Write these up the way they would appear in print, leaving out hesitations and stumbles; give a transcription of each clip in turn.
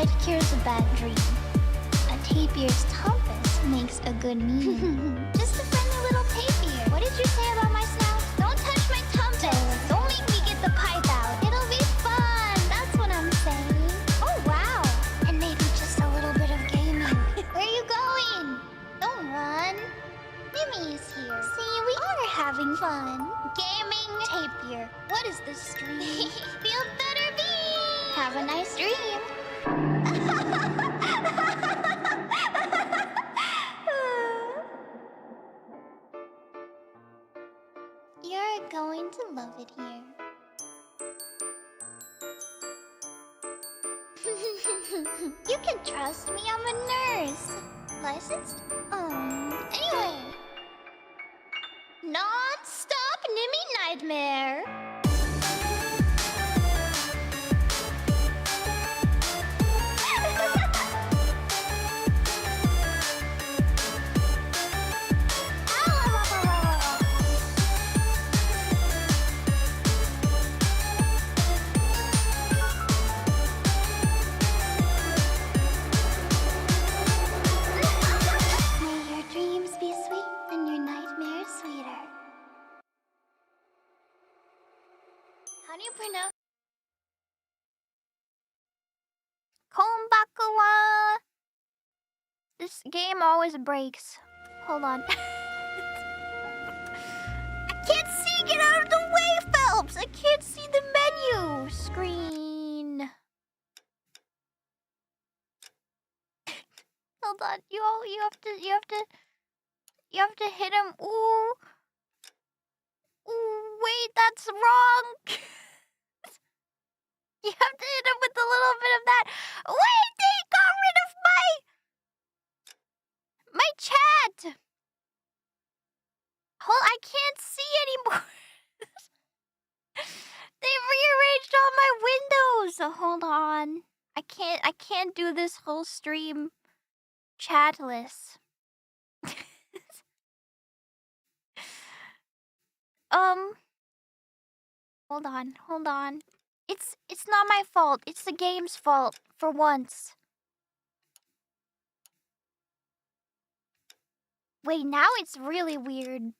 light cures a bad dream. A tapir's compass makes a good meme. Just a friendly little tapir. What did you say about my snout? Don't touch my compass. Don't make me get the pipe out. It'll be fun. That's what I'm saying. Oh wow. And maybe just a little bit of gaming. Where are you going? Don't run. Nimi is here. See, we are having fun. Gaming tapir. What is this stream? Feel better be. Have a nice dream. You're going to love it here. You can trust me, I'm a nurse. Licensed? Anyway. Non-stop Nimi nightmare. How do you pronounce Konbakuwa? This game always breaks. Hold on. I can't see! Get out of the way, Phelps! I can't see the menu screen. Hold on. You have to hit him. Ooh. Ooh, wait, that's wrong. You have to hit him with a little bit of that. Wait, they got rid of my chat. I can't see anymore. They rearranged all my windows. So hold on. I can't do this whole stream chatless. Hold on. It's not my fault. It's the game's fault for once. Wait, now it's really weird.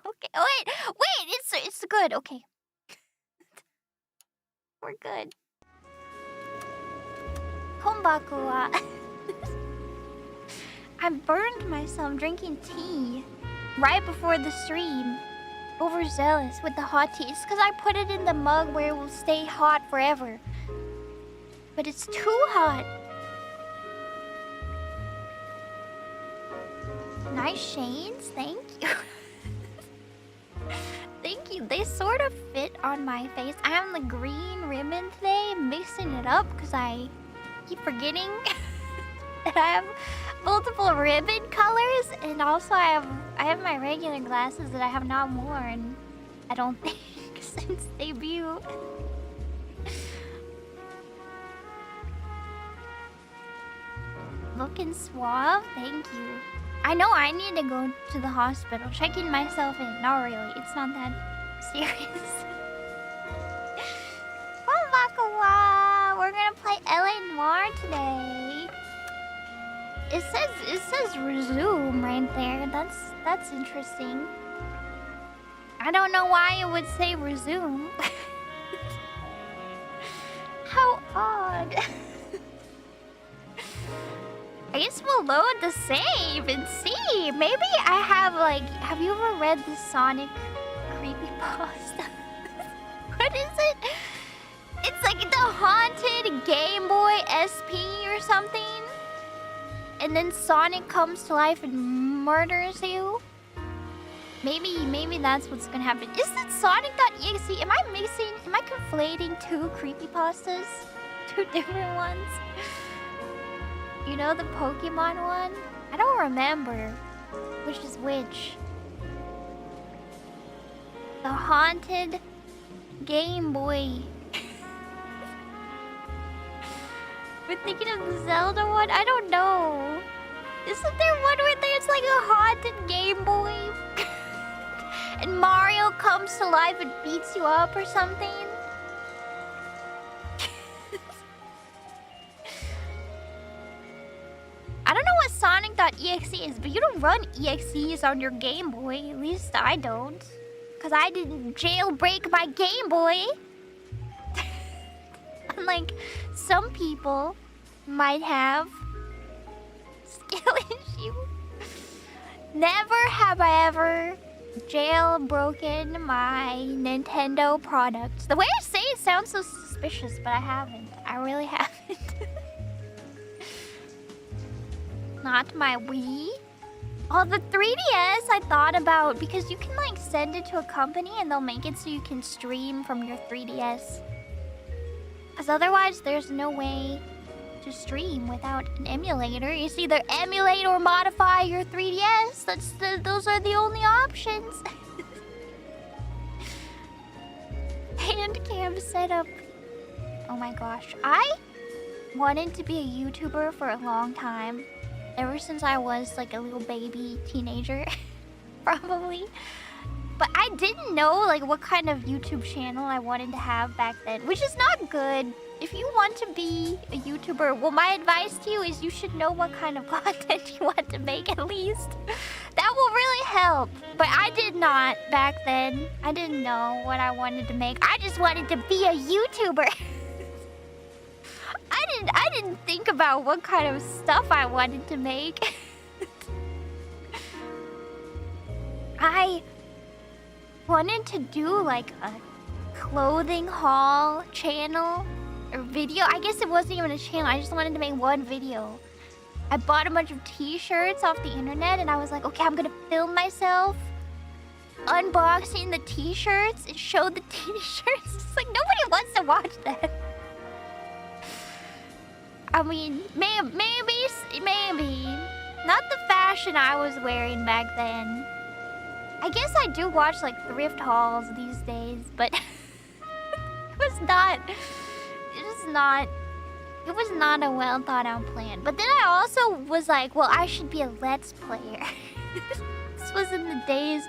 Okay. Wait, it's good. Okay. We're good. Konbakuwa. I burned myself drinking tea right before the stream. Overzealous with the hot tea. It's because I put it in the mug where it will stay hot forever. But it's too hot. Nice shades, thank you. Thank you. They sort of fit on my face. I have the green ribbon today, mixing it up because I keep forgetting that I have multiple ribbon colors, and also I have my regular glasses that I have not worn, I don't think, since debut. Looking suave, thank you. I know I need to go to the hospital. Checking myself in. Not really. It's not that serious. Konbakuwa! We're gonna play LA Noire today. It says resume right there. That's interesting. I don't know why it would say resume. How odd. I guess we'll load the save and see. Maybe I have have you ever read the Sonic creepypasta? What is it? It's like the haunted Game Boy SP or something. And then Sonic comes to life and murders you. Maybe that's what's gonna happen. Is it Sonic.exe? Am I conflating two creepypastas? Two different ones? You know the Pokemon one? I don't remember which is which. The haunted Game Boy. We're thinking of the Zelda one? I don't know. Isn't there one where there's like a haunted Game Boy? And Mario comes to life and beats you up or something? .exes, but you don't run exes on your Game Boy. At least I don't. Because I didn't jailbreak my Game Boy. Unlike some people might have. Skill issue. Never have I ever jailbroken my Nintendo products. The way I say it sounds so suspicious, but I haven't. I really haven't. Not my Wii. Oh, the 3DS I thought about because you can like send it to a company and they'll make it so you can stream from your 3DS. Because otherwise there's no way to stream without an emulator. It's either emulate or modify your 3DS. Those are the only options. Hand cam setup. Oh my gosh. I wanted to be a YouTuber for a long time. Ever since I was like a little baby teenager. Probably. But I didn't know like what kind of YouTube channel I wanted to have back then. Which is not good. If you want to be a YouTuber, well, my advice to you is you should know what kind of content you want to make at least. That will really help. But I did not back then. I didn't know what I wanted to make. I just wanted to be a YouTuber. I didn't think about what kind of stuff I wanted to make. I wanted to do like a clothing haul channel. Or video. I guess it wasn't even a channel. I just wanted to make one video. I bought a bunch of t-shirts off the internet and I was like, okay, I'm gonna film myself unboxing the t-shirts and show the t-shirts. It's like nobody wants to watch that. I mean, maybe. Not the fashion I was wearing back then. I guess I do watch like thrift hauls these days, but it was not a well thought out plan. But then I also was like, well, I should be a Let's Player. This was in the days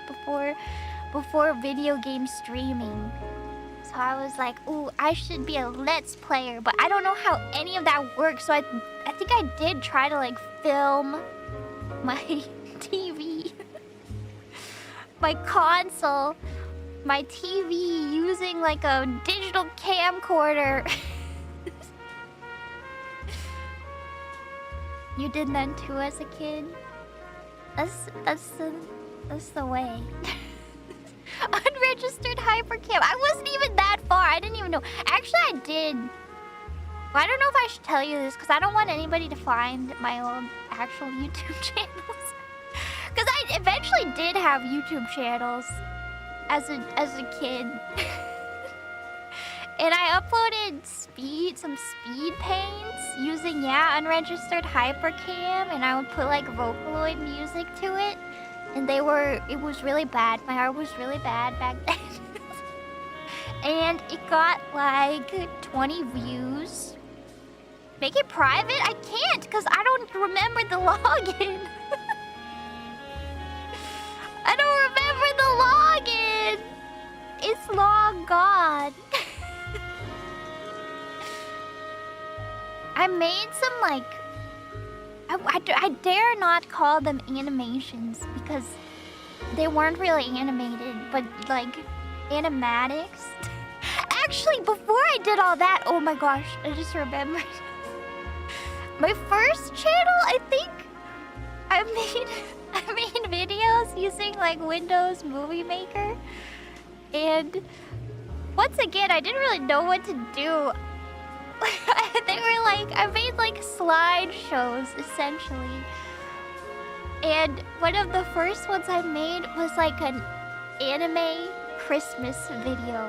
before video game streaming. So I was like, ooh, I should be a Let's Player. But I don't know how any of that works. So I think I did try to like film my TV. My console. My TV using like a digital camcorder. You did that too as a kid? That's the way. Unregistered hypercam. I wasn't even that far. I didn't even know. Actually, I did. Well, I don't know if I should tell you this because I don't want anybody to find my old actual YouTube channels. Because I eventually did have YouTube channels as a kid. And I uploaded some speed paints using, unregistered hypercam, and I would put like Vocaloid music to it. And it was really bad. My art was really bad back then. And it got like 20 views. Make it private? I can't because I don't remember the login. I don't remember the login. It's long gone. I made some like... I dare not call them animations because they weren't really animated, but like animatics. Actually, before I did all that, oh my gosh, I just remembered. My first channel, I think I made videos using like Windows Movie Maker. And once again, I didn't really know what to do. They were like, I made like slideshows essentially. And one of the first ones I made was like an anime Christmas video.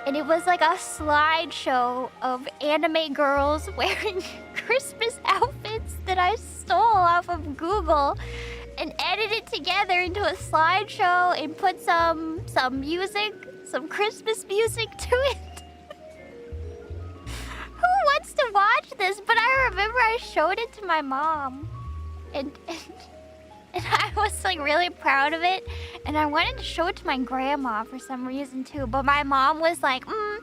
And it was like a slideshow of anime girls wearing Christmas outfits that I stole off of Google and edited together into a slideshow and put some music, some Christmas music to it. Who wants to watch this? But I remember I showed it to my mom. And I was like really proud of it. And I wanted to show it to my grandma for some reason too. But my mom was like, I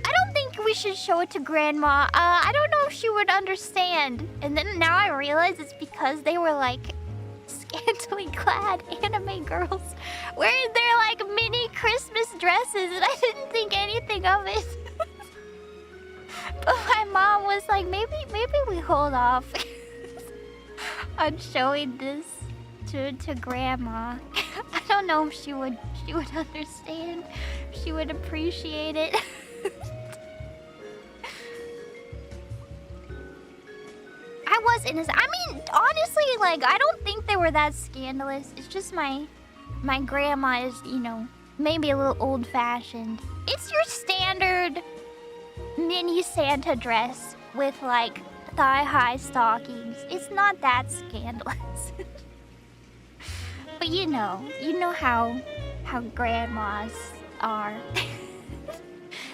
don't think we should show it to Grandma. I don't know if she would understand. And then now I realize it's because they were like scantily clad anime girls wearing their like mini Christmas dresses, and I didn't think anything of it. But my mom was like, maybe we hold off on showing this to Grandma. I don't know if she would understand. She would appreciate it. I was innocent. I mean, honestly, like, I don't think they were that scandalous. It's just my grandma is, you know, maybe a little old-fashioned. It's your standard mini Santa dress with, like, thigh-high stockings. It's not that scandalous. But you know how grandmas are.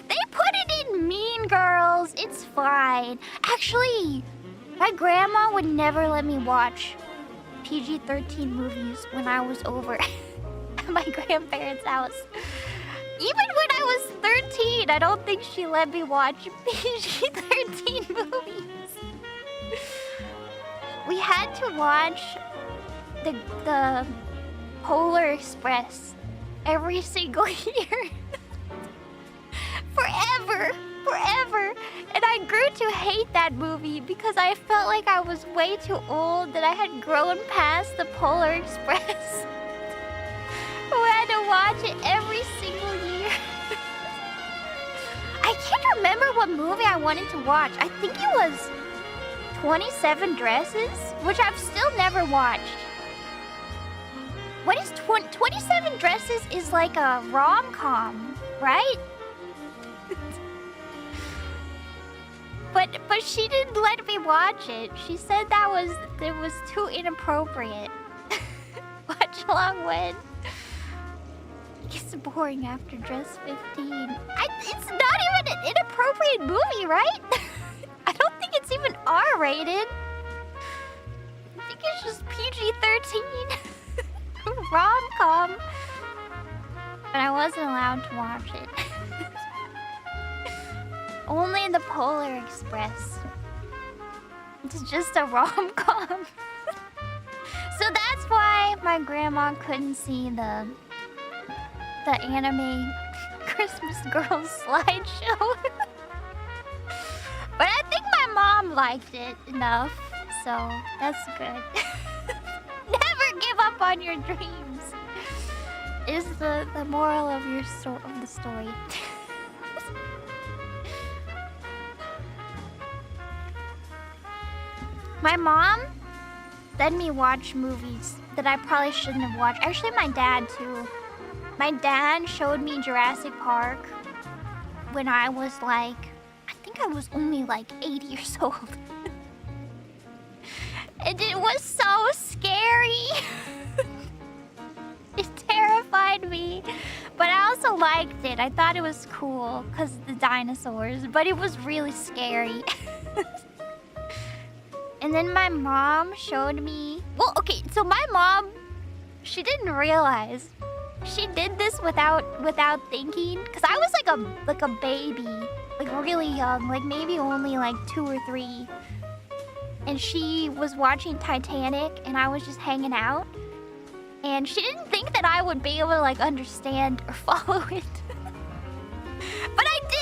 They put it in Mean Girls. It's fine. Actually, my grandma would never let me watch PG-13 movies when I was over at my grandparents' house. Even when I was 13, I don't think she let me watch PG-13 movies. We had to watch the Polar Express every single year. Forever. And I grew to hate that movie because I felt like I was way too old, that I had grown past the Polar Express. We had to watch it every single year. I can't remember what movie I wanted to watch. I think it was 27 Dresses, which I've still never watched. What is 27 Dresses is like a rom-com, right? But she didn't let me watch it. She said it was too inappropriate. Watch along when it's boring after Dress 15. It's not even an inappropriate movie, right? I don't think it's even R-rated. I think it's just PG-13. Rom-com. But I wasn't allowed to watch it. Only the Polar Express. It's just a rom-com. So that's why my grandma couldn't see the anime Christmas Girls slideshow. But I think my mom liked it enough, so that's good. Never give up on your dreams is the moral of the story. My mom let me watch movies that I probably shouldn't have watched. Actually, my dad too. My dad showed me Jurassic Park when I was like, I think I was only like 8 years old. And it was so scary. It terrified me. But I also liked it. I thought it was cool because of the dinosaurs. But it was really scary. And then my mom showed me... Well, okay, so my mom, she didn't realize. She did this without thinking. Because I was like a baby. Like really young. Like maybe only like 2 or 3. And she was watching Titanic and I was just hanging out. And she didn't think that I would be able to like understand or follow it. But I did!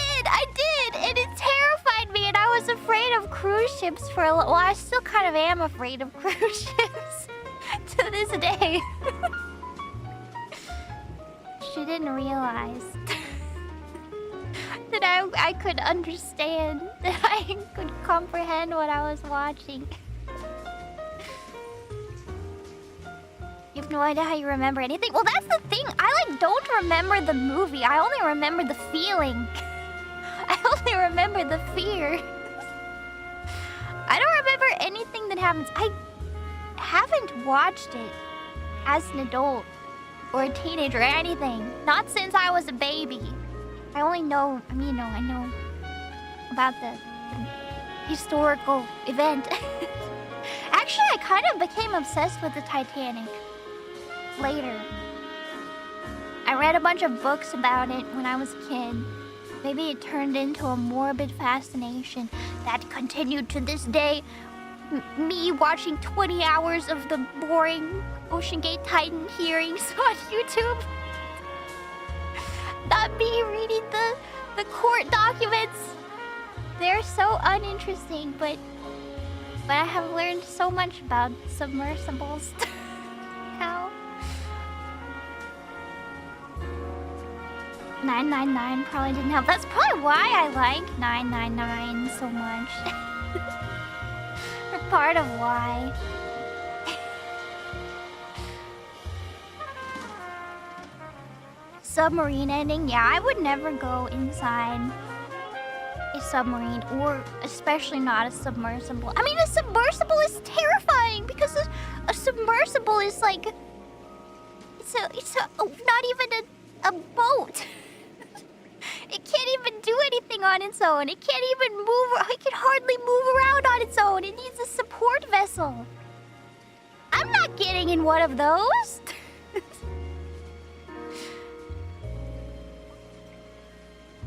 And it terrified me and I was afraid of cruise ships for a little... Well, I still kind of am afraid of cruise ships to this day. She didn't realize that I could understand, that I could comprehend what I was watching. You have no idea how you remember anything? Well, that's the thing. I like don't remember the movie. I only remember the feeling. I only remember the fear. I don't remember anything that happens. I haven't watched it as an adult or a teenager or anything. Not since I was a baby. I only know, I mean, I know about the historical event. Actually, I kind of became obsessed with the Titanic later. I read a bunch of books about it when I was a kid. Maybe it turned into a morbid fascination that continued to this day. Me watching 20 hours of the boring Ocean Gate Titan hearings on YouTube. Not me reading the court documents. They're so uninteresting, but I have learned so much about submersibles now. 999 probably didn't help. That's probably why I like 999 so much. Or part of why. Submarine ending? Yeah, I would never go inside a submarine, or especially not a submersible. I mean, a submersible is terrifying because a submersible is like it's not even a boat. It can't even do anything on its own. It can't even move. It can hardly move around on its own. It needs a support vessel. I'm not getting in one of those.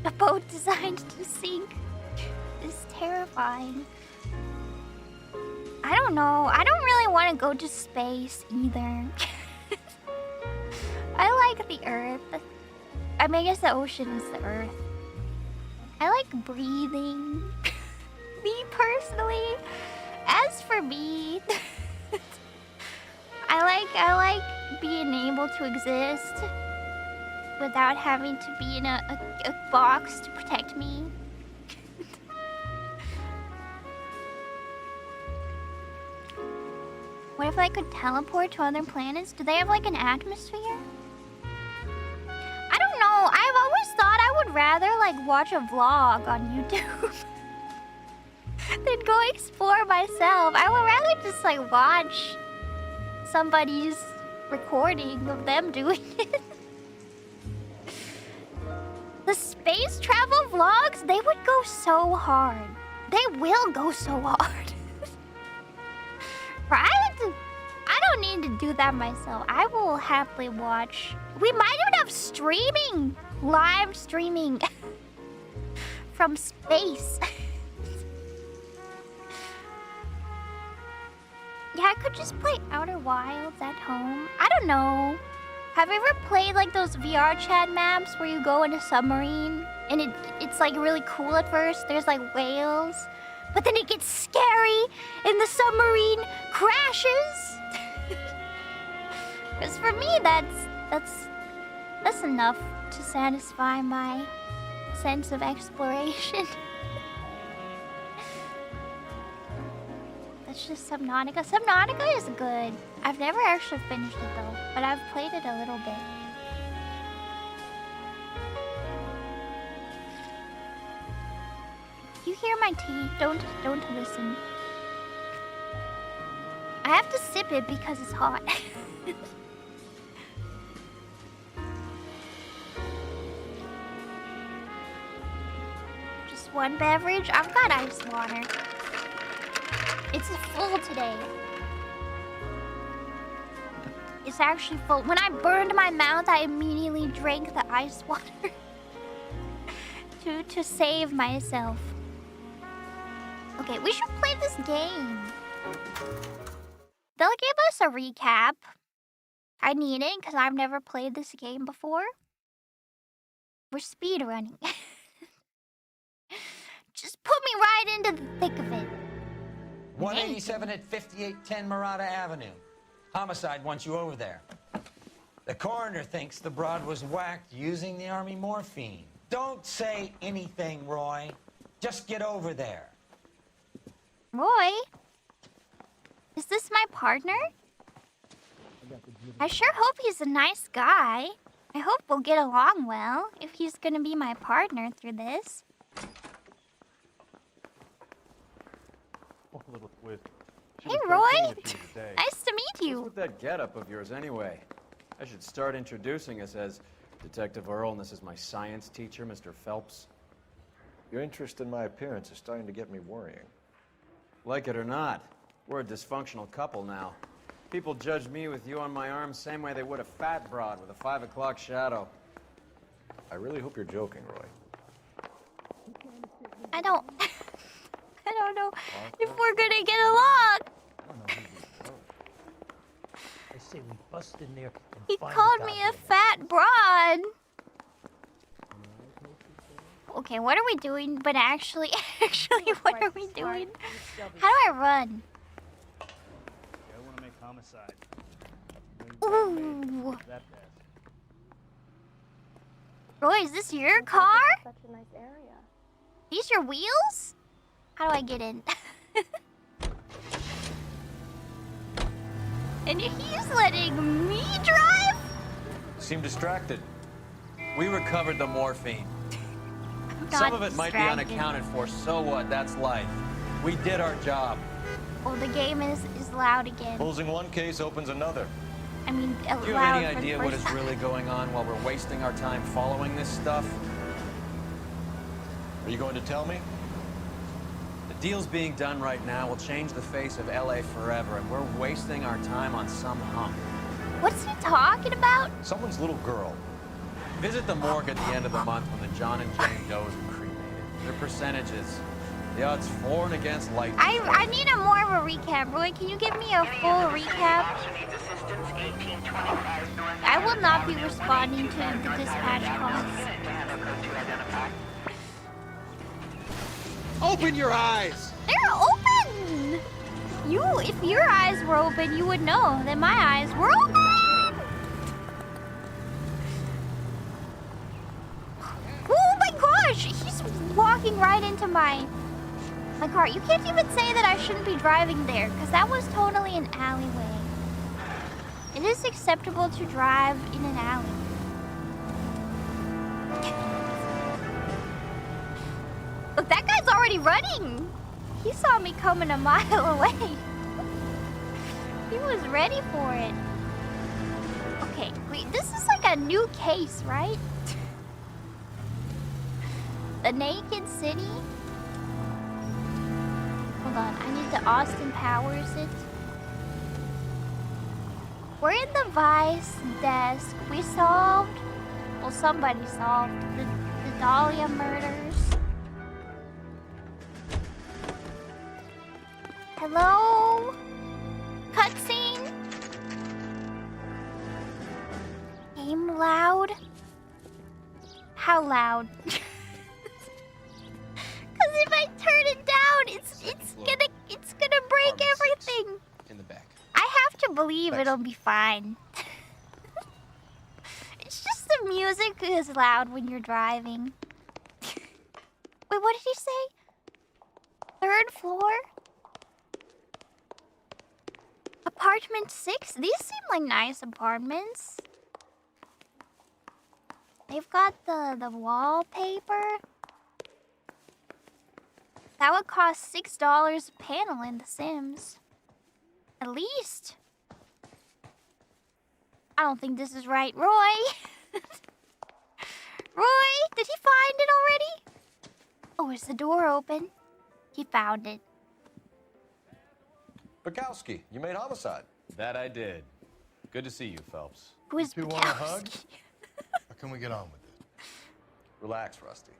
A boat designed to sink is terrifying. I don't know. I don't really want to go to space either. I like the Earth. I mean, I guess the ocean is the Earth. I like breathing. Me personally. As for me, I like being able to exist without having to be in a box to protect me. What if I could teleport to other planets? Do they have like an atmosphere? I don't know. I've always thought I would rather like watch a vlog on YouTube than go explore myself. I would rather just like watch somebody's recording of them doing it. The space travel vlogs, they would go so hard. They will go so hard. I don't need to do that myself. I will happily watch. We might even have streaming, live streaming from space. Yeah, I could just play Outer Wilds at home. I don't know. Have you ever played like those VR chat maps where you go in a submarine and it's like really cool at first? There's like whales, but then it gets scary and the submarine crashes. Because for me, that's enough to satisfy my sense of exploration. That's just Subnautica. Subnautica is good. I've never actually finished it though, but I've played it a little bit. You hear my tea? Don't listen. I have to sip it because it's hot. Just one beverage? I've got ice water. It's full today. It's actually full. When I burned my mouth, I immediately drank the ice water to save myself. Okay, we should play this game. They'll give us a recap. I need it because I've never played this game before. We're speedrunning. Just put me right into the thick of it. 187 at 5810 Murata Avenue. Homicide wants you over there. The coroner thinks the broad was whacked using the army morphine. Don't say anything, Roy. Just get over there. Roy? Is this my partner? I sure hope he's a nice guy. I hope we'll get along well if he's gonna be my partner through this. A little twist. Hey, Roy. Nice to meet you. What's with that getup of yours anyway? I should start introducing us as Detective Earl, and this is my science teacher, Mr. Phelps. Your interest in my appearance is starting to get me worrying. Like it or not, we're a dysfunctional couple now. People judge me with you on my arm same way they would a fat broad with a 5 o'clock shadow. I really hope you're joking, Roy. I don't know if we're gonna get along. I say we bust in there and He find called the me a goddamn fat broad. Okay, what are we doing? But actually, what are we doing? How do I run? I want to make homicide. Ooh. That bad. Roy, is this your car? Such a nice area. These your wheels? How do I get in? And he's letting me drive? Seem distracted. We recovered the morphine. Not Some of it might be distracted. unaccounted for, so what? That's life. We did our job. Oh, the game is loud again. Closing one case opens another. I mean, Do you loud have any for the idea what first is time. really going on while we're wasting our time following this stuff? Are you going to tell me? The deals being done right now will change the face of LA forever, and we're wasting our time on some hump. What's he talking about? Someone's little girl. Visit the morgue at the end of the month when the John and Jane does are cremated. Their percentages. The odds for and against light. I need a more of a recap. Roy, can you give me a full recap? I will not be responding to the dispatch calls. Open your eyes! They're open! If your eyes were open, you would know that my eyes were open! Oh my gosh! He's walking right into my car. You can't even say that I shouldn't be driving there, because that was totally an alleyway. It is acceptable to drive in an alley. Look, that guy's already running! He saw me coming a mile away. He was ready for it. Okay, wait, this is like a new case, right? The Naked City? Hold on, I need to Austin Powers it. We're in the Vice desk. We solved, well, somebody solved the Dahlia murders. Hello? Cutscene? Game loud? How loud? Cause if I turn it down, it's gonna break everything. In the back. I have to believe it'll be fine. It's just the music is loud when you're driving. Wait, what did he say? 3rd floor? Apartment 6? These seem like nice apartments. They've got the wallpaper. That would cost $6 a panel in The Sims. At least. I don't think this is right. Roy! Roy, did he find it already? Oh, is the door open? He found it. Bukowski, you made homicide. That I did. Good to see you, Phelps. Who is You want a hug? Bukowski? Or can we get on with it? Relax, Rusty.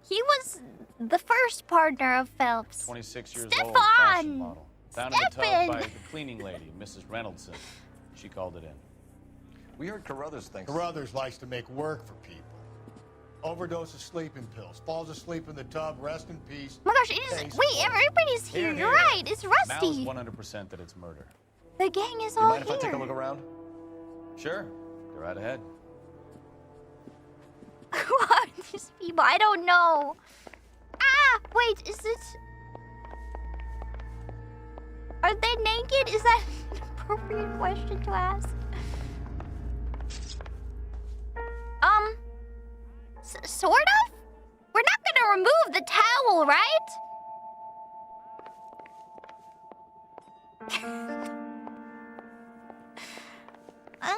He was the first partner of Phelps. 26 years Stefan! old, fashion model. Found in the Stefan! tub by the cleaning lady, Mrs. Reynoldson. She called it in. We heard Carruthers thinks... Carruthers likes to make work for people. Overdose of sleeping pills. Falls asleep in the tub. Rest in peace. Oh my gosh, it is. Thanks, Wait, Paul. everybody's here. Here, You're here. right. It's Rusty. Mal's 100% that it's murder. The gang is You all mind if here. I take a look around? Sure. Go right ahead. Who are these people? I don't know. Ah, wait, is this... Are they naked? Is that an appropriate question to ask? Sort of? We're not gonna remove the towel, right? I've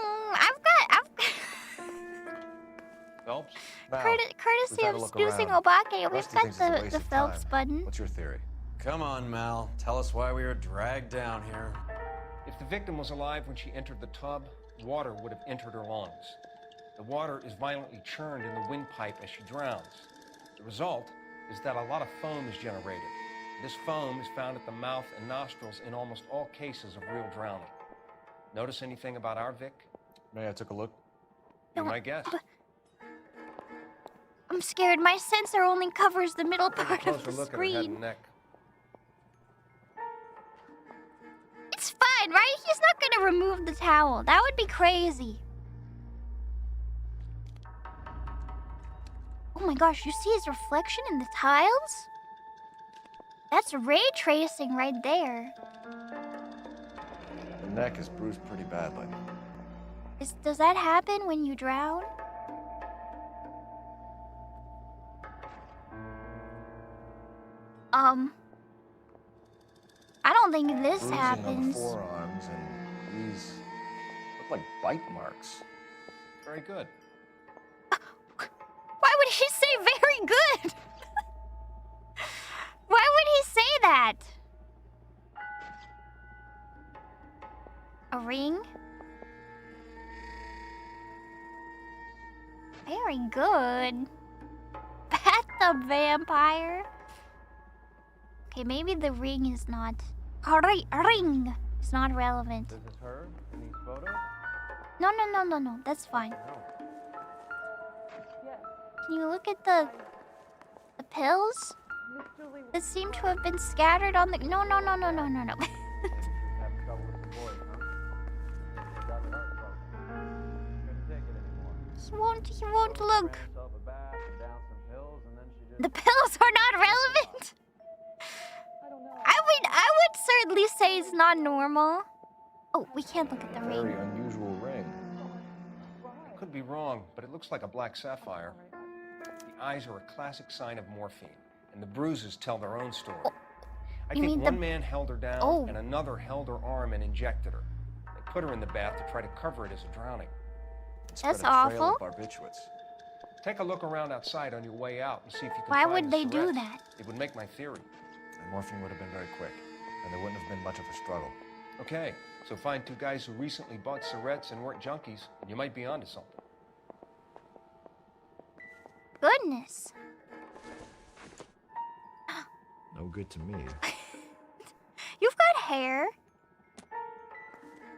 Phelps? Mal, courtesy we've had of a look Snoozing around. Obake, we've Rusty got thinks it's a waste the of Phelps time. button. What's your theory? Come on, Mal. Tell us why we were dragged down here. If the victim was alive when she entered the tub, water would have entered her lungs. The water is violently churned in the windpipe as she drowns. The result is that a lot of foam is generated. This foam is found at the mouth and nostrils in almost all cases of real drowning. Notice anything about our Vic? May I take a look? Be my guest. I'm scared. My sensor only covers the middle Take a part of closer the look at her head screen. and neck. It's fine, right? He's not gonna remove the towel. That would be crazy. Oh my gosh, you see his reflection in the tiles? That's ray tracing right there. The neck is bruised pretty badly. Does that happen when you drown? I don't think this Bruising happens. on the forearms, and these look like bite marks. Very good. Why would he say very good? Why would he say that? A ring? Very good. Bathtub vampire. Okay, maybe the ring is not... A ring is not relevant. Is this her in these photos? No. That's fine. Can you look at the pills that seem to have been scattered on the... No. Having trouble with the boys, huh? Got the heart trouble. Couldn't take it anymore. He won't look. Ran herself a bath and down some pills, and then she just... The pills are not relevant. I would certainly say it's not normal. Oh, we can't look at the Very ring. unusual ring. I could be wrong, but it looks like a black sapphire. The eyes are a classic sign of morphine, and the bruises tell their own story. I you think mean one man held her down, Oh. and another held her arm and injected her. They put her in the bath to try to cover it as a drowning. And spread That's a trail awful. of barbiturates. Take a look around outside on your way out and see if you can Why find would the they do syringe. that? It would make my theory. The morphine would have been very quick, and there wouldn't have been much of a struggle. Okay, so find two guys who recently bought syrettes and weren't junkies, and you might be onto something. Goodness. No good to me. You've got hair.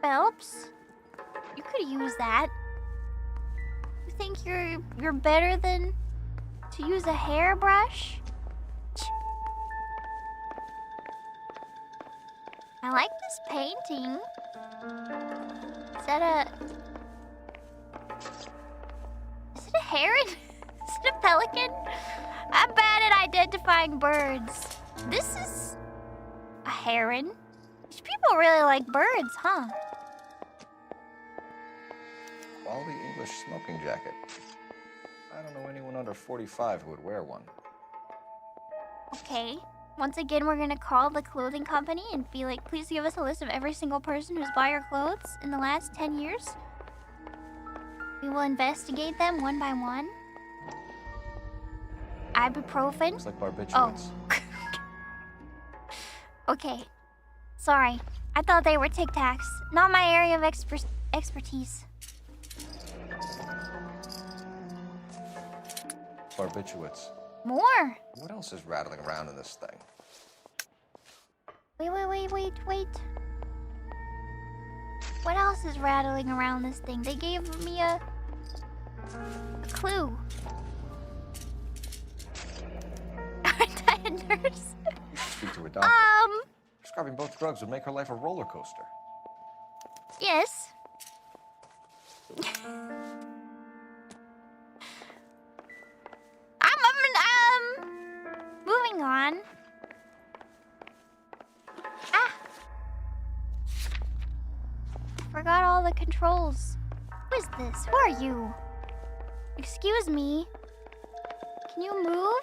Phelps. You could use that. You think you're better than to use a hairbrush? I like this painting. Is that Is it a heron? Is it a pelican? I'm bad at identifying birds. This is a heron. These people really like birds, huh? Quality English smoking jacket. I don't know anyone under 45 who would wear one. Okay. Once again, we're gonna call the clothing company and be like, please give us a list of every single person who's bought your clothes in the last 10 years. We will investigate them one by one. Ibuprofen. Looks like barbiturates. Okay. Sorry. I thought they were Tic Tacs. Not my area of expertise. Barbiturates. More. What else is rattling around in this thing? Wait. What else is rattling around this thing? They gave me a clue. Aren't I a nurse? You should speak to a doctor. Prescribing both drugs would make her life a roller coaster. Yes. Moving on. Forgot all the controls. Who is this? Who are you? Excuse me. Can you move?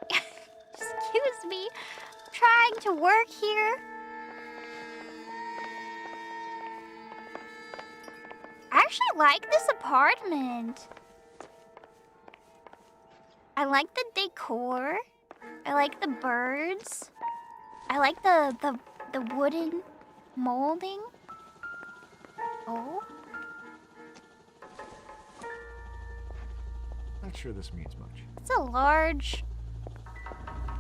Excuse me. I'm trying to work here. I actually like this apartment. I like the decor. I like the birds. I like the wooden molding. Oh. Not sure this means much. It's a large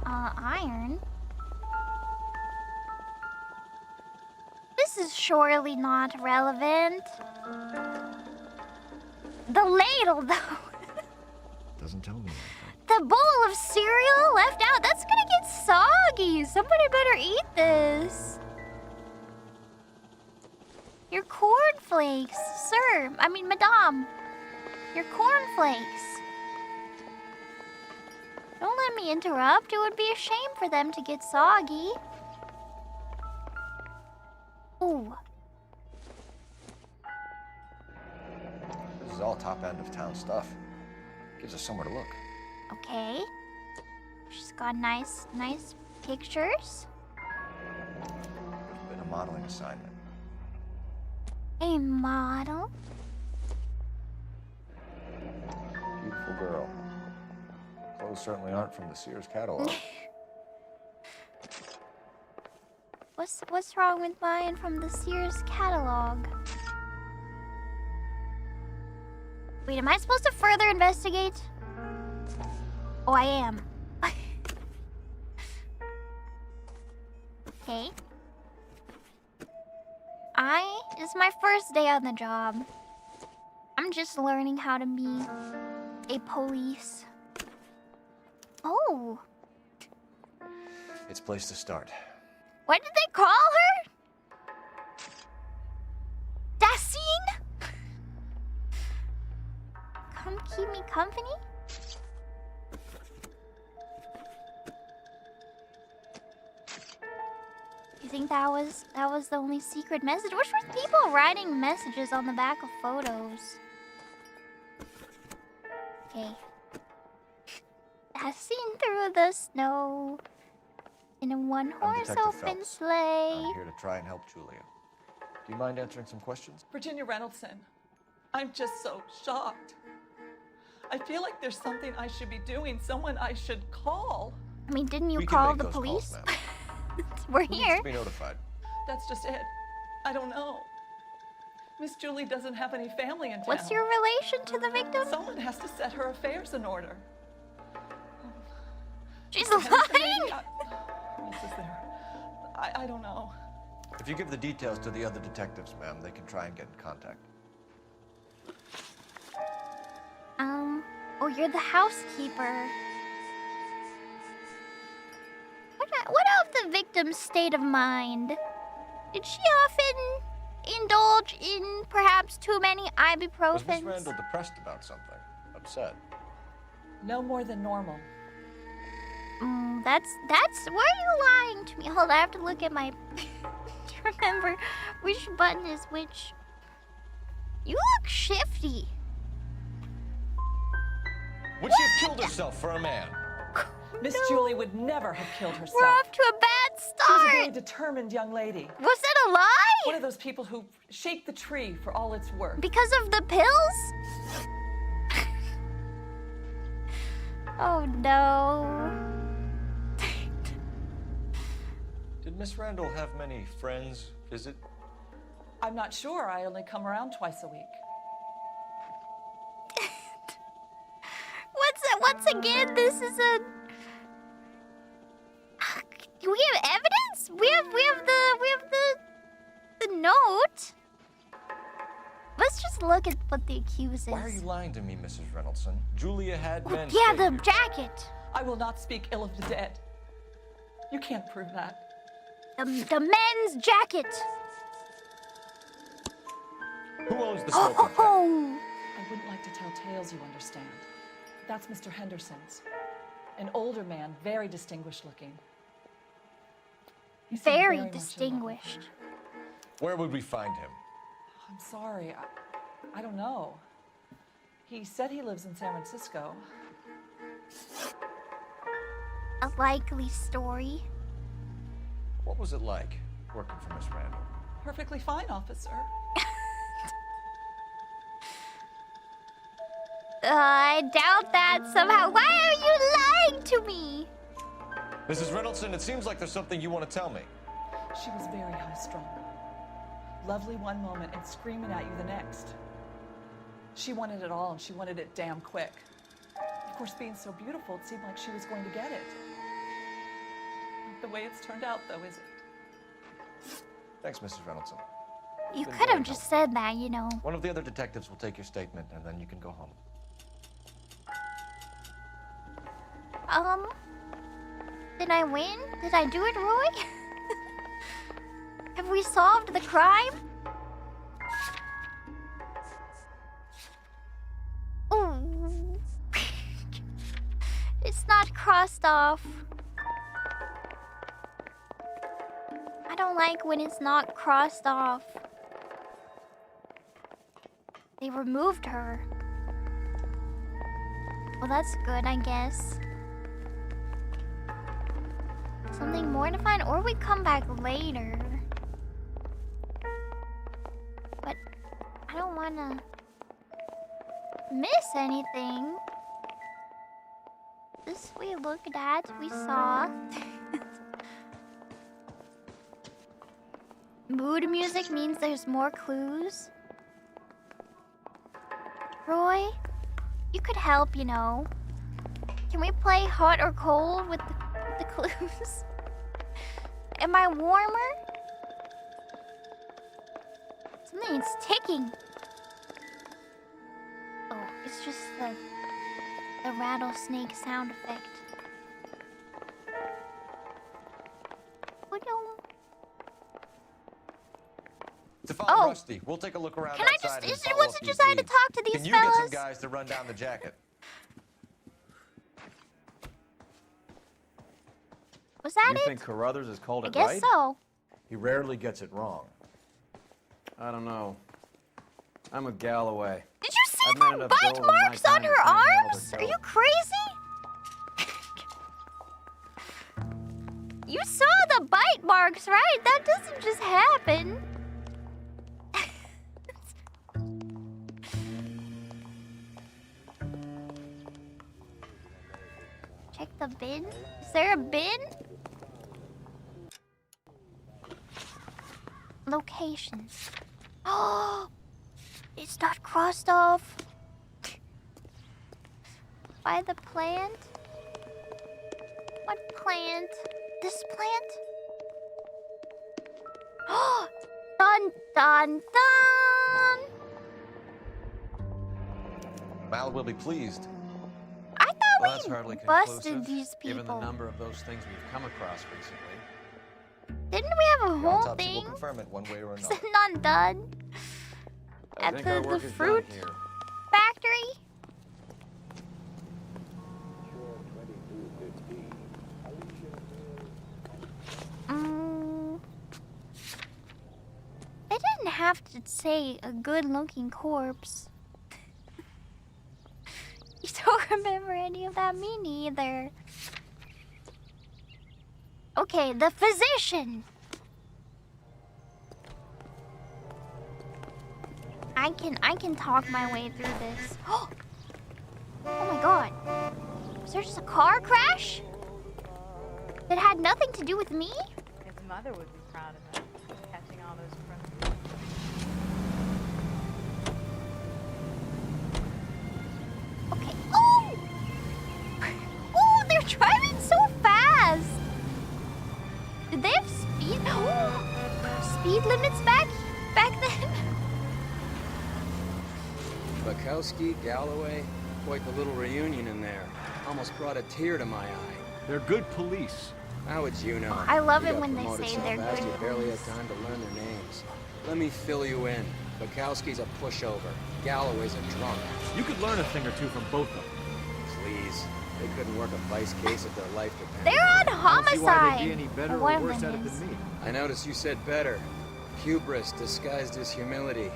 Iron. This is surely not relevant. The ladle, though. Doesn't tell me anything. The bowl of cereal left out. That's gonna get soggy. Somebody better eat this. Your cornflakes, sir. I mean, madame. Your cornflakes. Don't let me interrupt. It would be a shame for them to get soggy. Ooh. This is all top end of town stuff. Gives us somewhere to look. Okay. She's got nice pictures. There's been a modeling assignment. A model. Beautiful girl. Clothes certainly aren't from the Sears catalog. What's wrong with buying from the Sears catalog? Wait, am I supposed to further investigate? Oh, I am. Okay. This is my first day on the job. I'm just learning how to be a police. Oh. It's a place to start. What did they call her? Dassine? Come keep me company? You think that was the only secret message? Which was people writing messages on the back of photos? Okay. Dassine through the snow in a one-horse Detective open Phelps. sleigh. I'm here to try and help Julia. Do you mind answering some questions? Virginia Reynoldson, I'm just so shocked. I feel like there's something I should be doing, someone I should call. I mean, didn't you We can call make the those calls, police? ma'am. We're Who needs here. to be notified? That's just it. I don't know. Miss Julie doesn't have any family in town. What's your relation to the victim? Someone has to set her affairs in order. She's Henderson, lying. maybe? Who else is there? I don't know. If you give the details to the other detectives, ma'am, they can try and get in contact. Oh, you're the housekeeper. What of the victim's state of mind? Did she often indulge in perhaps too many Was ibuprofens? Miss Randall depressed about something? Upset? No more than normal. That's. Why are you lying to me? Hold on, I have to look at my. To remember which button is which. You look shifty. Would she have killed herself for a man? Miss Julie would never have killed herself. We're off to a bad She was a very start. determined young lady. Was that a lie? One of those people who shake the tree for all it's worth. Because of the pills? Oh no. Did Miss Randall have many friends visit? I'm not sure. I only come around twice a week. Once again, this is a. Do we have evidence? We have the note. Let's just look at what the accuse is. Why are you lying to me, Mrs. Reynoldson? Julia had men. Yeah, stay the here. jacket. I will not speak ill of the dead. You can't prove that. The men's jacket. Who owns the smoking jacket? Oh. I wouldn't like to tell tales, you understand. That's Mr. Henderson's. An older man, very distinguished looking. He seemed Very much in love with distinguished. me. Where would we find him? I'm sorry. I don't know. He said he lives in San Francisco. A likely story. What was it like working for Miss Randall? Perfectly fine, officer. I doubt that somehow. Why are you lying to me? Mrs. Reynoldson, it seems like there's something you want to tell me. She was very high-strung. Lovely one moment and screaming at you the next. She wanted it all, and she wanted it damn quick. Of course, being so beautiful, it seemed like she was going to get it. the way it's turned out, though, is it? Thanks, Mrs. Reynoldson. You Been could very have just said that, you know. One of the other detectives will take your statement, and then you can go home. Did I win? Did I do it, Roy? Have we solved the crime? Ooh. It's not crossed off. I don't like when it's not crossed off. They removed her. Well, that's good, I guess. Something more to find, or we come back later. But I don't want to miss anything. This we looked at, we saw. Mood music means there's more clues. Roy, you could help, you know. Can we play hot or cold with the clues? Am I warmer? Something's ticking. Oh, it's just the rattlesnake sound effect. To follow Oh. Rusty, we'll take a look around Can I outside and just? follow Was up it these just I had to leads. talk to these Can you fellas? get some guys to run down the jacket? Was that You it? think Carruthers has called I it guess right? so. He rarely gets it wrong. I don't know. I'm with Galloway. Did you see I've met the enough bite girls in my marks on time to her can't handle arms? their Are you dope. crazy? You saw the bite marks, right? That doesn't just happen. Check the bin. Is there a bin? Locations. Oh, it's not crossed off. By the plant? What plant? This plant? Oh, dun dun dun! Mal will be pleased. I thought Well, that's hardly we busted conclusive, these given the people. number of those things we've come across recently. Didn't we have a The whole autopsy thing? will confirm it one way or another. Not done. I At think our the work is fruit done here. factory? They didn't have to say a good-looking corpse. You don't remember any of that? Me neither. Okay, the physician. I can talk my way through this. Oh my god. Was there just a car crash? That had nothing to do with me? His mother would be proud of him, catching all those criminals. Okay. Oh! Oh, they're driving so fast! Did they have speed? Oh, speed limits back then? Bukowski, Galloway, quite the little reunion in there. Almost brought a tear to my eye. They're good police. How would you know? I love You it got when they promoted say so they're fast good you barely police. have time to learn their names. Let me fill you in. Bukowski's a pushover. Galloway's a drunk. You could learn a thing or two from both of them. Please. They couldn't work a vice case if their life depended. They're on I don't see why homicide. they'd be any better Or or one of worse them at it is. than me. I noticed you said better. Hubris disguised as humility.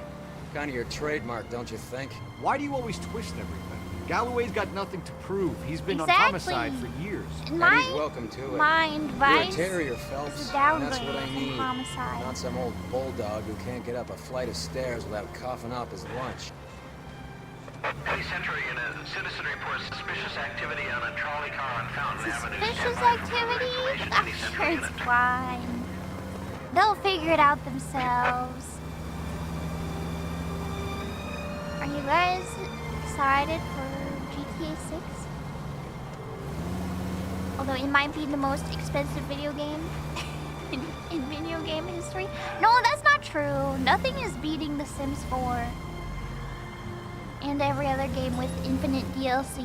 Kind of your trademark, don't you think? Why do you always twist everything? Galloway's got nothing to prove. He's been on Exactly. homicide for years. In And he's my welcome to it. mind, You're a Vice terrier, is Phelps. a And that's what I downgrade need. from homicide. Not some old bulldog who can't get up a flight of stairs without coughing up his lunch. Police entry in a citizen reports suspicious activity on a trolley car on Fountain Avenue. Suspicious Stand by for further activity? information to I'm the sure central it's unit. fine. They'll figure it out themselves. Are you guys excited for GTA 6? Although it might be the most expensive video game in video game history. No, that's not true. Nothing is beating The Sims 4 and every other game with infinite DLC.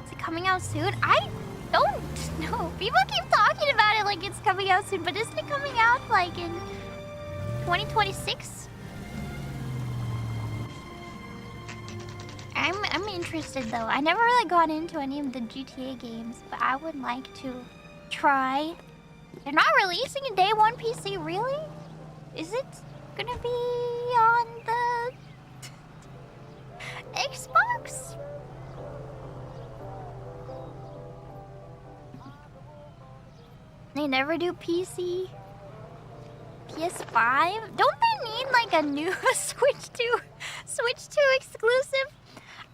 Is it coming out soon? I don't know. People keep talking about it like it's coming out soon, but isn't it coming out like in 2026? I'm interested though. I never really got into any of the GTA games, but I would like to try. They're not releasing a day one PC, really? Is it gonna be on the Xbox? They never do PC. PS5? Don't they need like a new Switch 2 exclusive?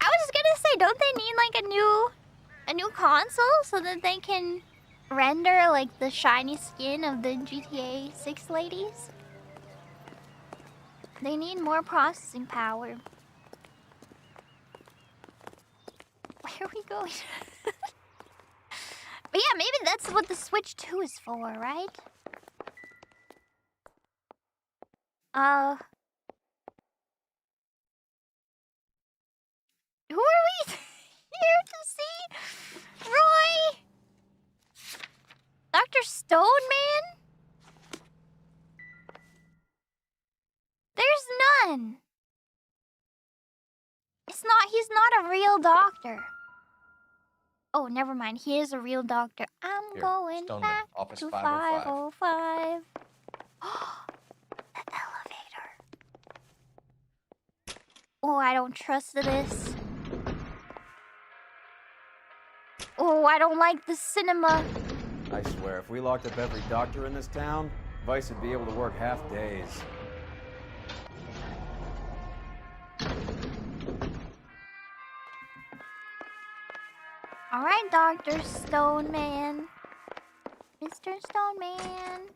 I was just gonna say, don't they need like a new console so that they can render like the shiny skin of the GTA 6 ladies? They need more processing power. Where are we going? But yeah, maybe that's what the Switch 2 is for, right? Who are we here to see? Roy? Dr. Stoneman? There's none. He's not a real doctor. Oh, never mind. He is a real doctor. I'm Here, going Stoneman, back office to 505. 505. The elevator. Oh, I don't trust this. Oh, I don't like the cinema. I swear, if we locked up every doctor in this town, Vice would be able to work half days. All right, Dr. Stoneman. Mr. Stoneman.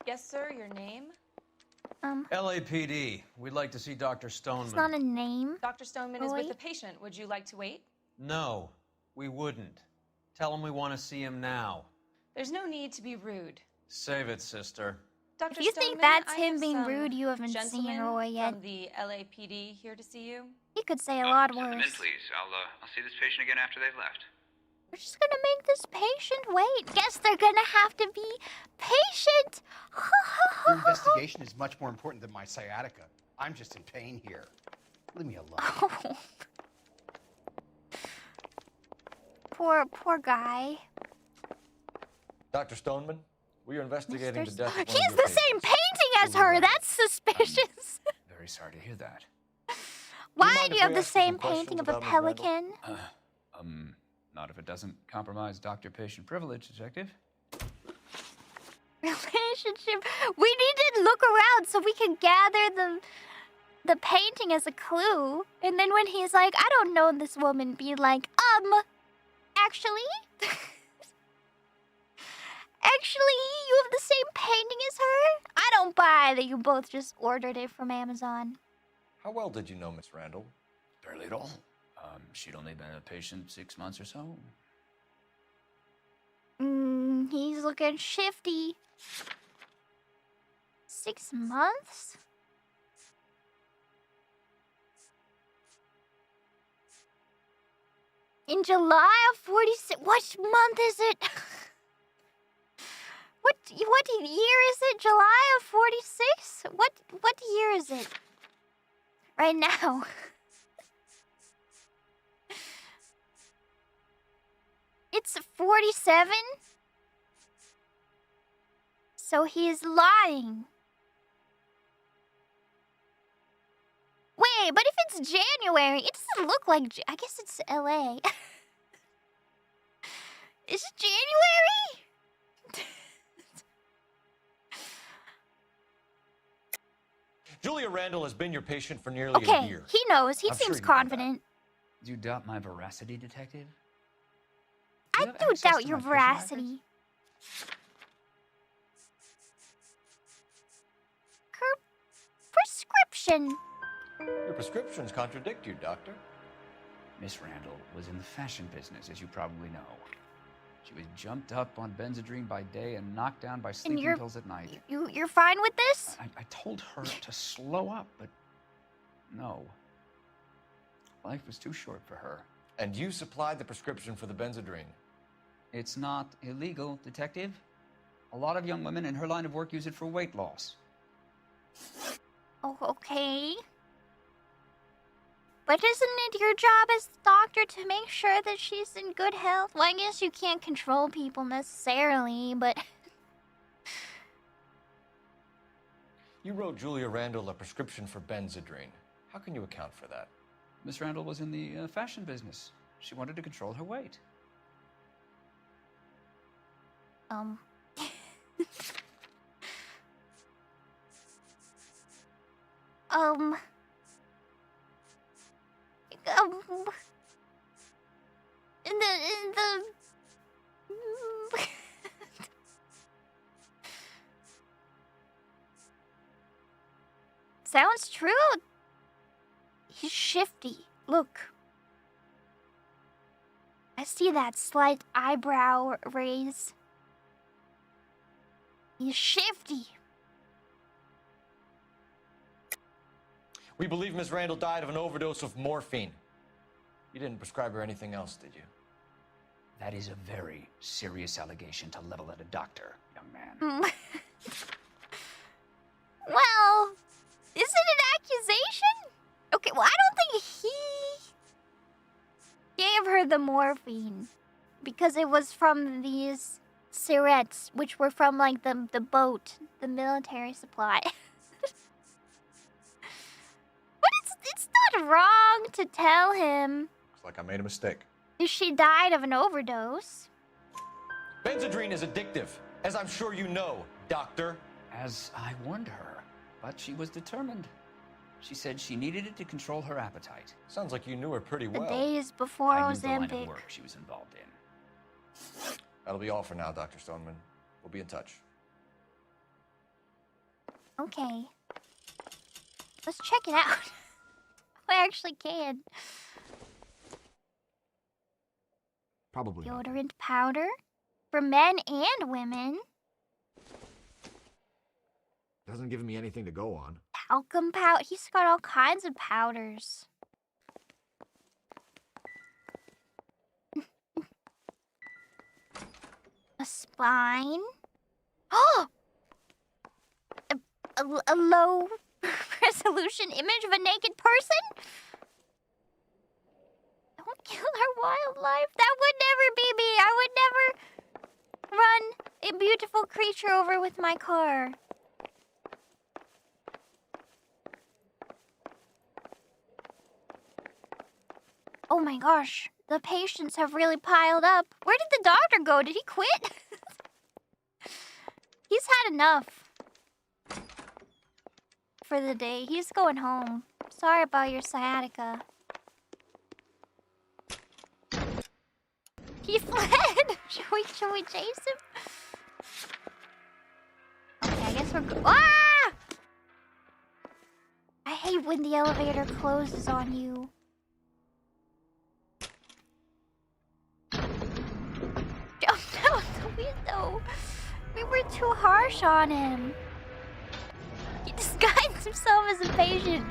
Yes, sir, your name? LAPD. We'd like to see Dr. Stoneman. It's not a name. Dr. Stoneman is Roy? with the patient. Would you like to wait? No, we wouldn't. Tell him we want to see him now. There's no need to be rude. Save it, sister. Dr. If you Stoneman, think that's I him have being some rude, you haven't seen gentlemen Roy yet. from the LAPD here to see you. He could say a lot Send them in, worse. please. I'll see this patient again after they've left. We're just gonna make this patient wait. Guess they're gonna have to be patient. Your investigation is much more important than my sciatica. I'm just in pain here. Leave me alone. Oh. Poor guy. Dr. Stoneman, we are investigating the death of one of He's your the same painting as her. That's suspicious. Very sorry to hear that. Why do you have the ask you some same painting of a questions about Ms. pelican? Not if it doesn't compromise doctor-patient privilege, Detective. Relationship. We need to look around so we can gather the painting as a clue. And then when he's like, I don't know this woman, be like, actually? Actually, you have the same painting as her? I don't buy that you both just ordered it from Amazon. How well did you know Miss Randall? Barely at all. She'd only been a patient 6 months or so. He's looking shifty. 6 months? In July of 46. What month is it? What year is it? July of 46? What year is it? Right now. It's 47? So he is lying. Wait, but if it's January, it doesn't look like... I guess it's LA. Is it January? Julia Randall has been your patient for nearly a Okay, year. he knows. He I'm sure seems you know confident. Do you doubt my veracity, Detective? I do doubt your veracity. Prescription. Your prescriptions contradict you, Doctor. Miss Randall was in the fashion business, as you probably know. She was jumped up on Benzedrine by day and knocked down by sleeping pills at night. You're fine with this? I told her to slow up, but no. Life was too short for her. And you supplied the prescription for the Benzedrine. It's not illegal, Detective. A lot of young women in her line of work use it for weight loss. Oh, okay. But isn't it your job as the doctor to make sure that she's in good health? Well, I guess you can't control people necessarily, but... You wrote Julia Randall a prescription for Benzedrine. How can you account for that? Miss Randall was in the fashion business. She wanted to control her weight. In the sounds true. He's shifty. Look. I see that slight eyebrow raise. He's shifty. We believe Miss Randall died of an overdose of morphine. You didn't prescribe her anything else, did you? That is a very serious allegation to level at a doctor, young man. Well, is it an accusation? Okay, well, I don't think he gave her the morphine because it was from these Maeriette, which were from like the boat, the military supply. But it's not wrong to tell him. Looks like I made a mistake. She died of an overdose. Benzedrine is addictive, as I'm sure you know, Doctor. As I warned her, but she was determined. She said she needed it to control her appetite. Sounds like you knew her pretty The well. days before I knew the line Ozempic. of work she was involved in. That'll be all for now, Dr. Stoneman. We'll be in touch. Okay. Let's check it out. I actually can. Probably not. Deodorant powder for men and women. Doesn't give me anything to go on. Talcum powder. He's got all kinds of powders. A spine. Oh! A low resolution image of a naked person? Don't kill our wildlife. That would never be me. I would never run a beautiful creature over with my car. Oh my gosh, the patients have really piled up. Where did the doctor go? Did he quit? He's had enough for the day. He's going home. Sorry about your sciatica. He fled! Should we chase him? Okay, I guess we're good. Ah! I hate when the elevator closes on you. Jumped out the window. We were too harsh on him. He disguised himself as a patient.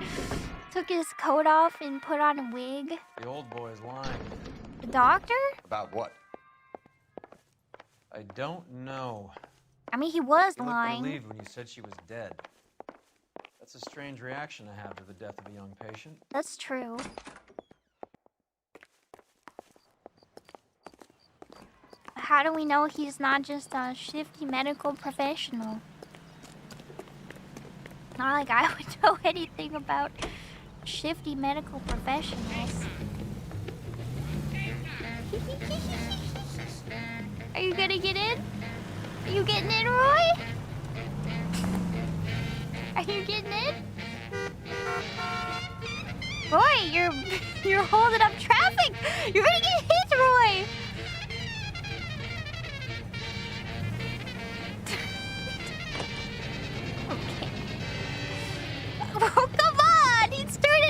Took his coat off and put on a wig. The old boy is lying. The doctor? About what? I don't know. I mean, he was You looked lying. relieved when you said she was dead. That's a strange reaction to have to the death of a young patient. That's true. How do we know he's not just a shifty medical professional? Not like I would know anything about shifty medical professionals. Are you gonna get in? Are you getting in, Roy? Are you getting in? Roy, you're holding up traffic. You're gonna get hit, Roy. Okay. Oh, come on! He's turning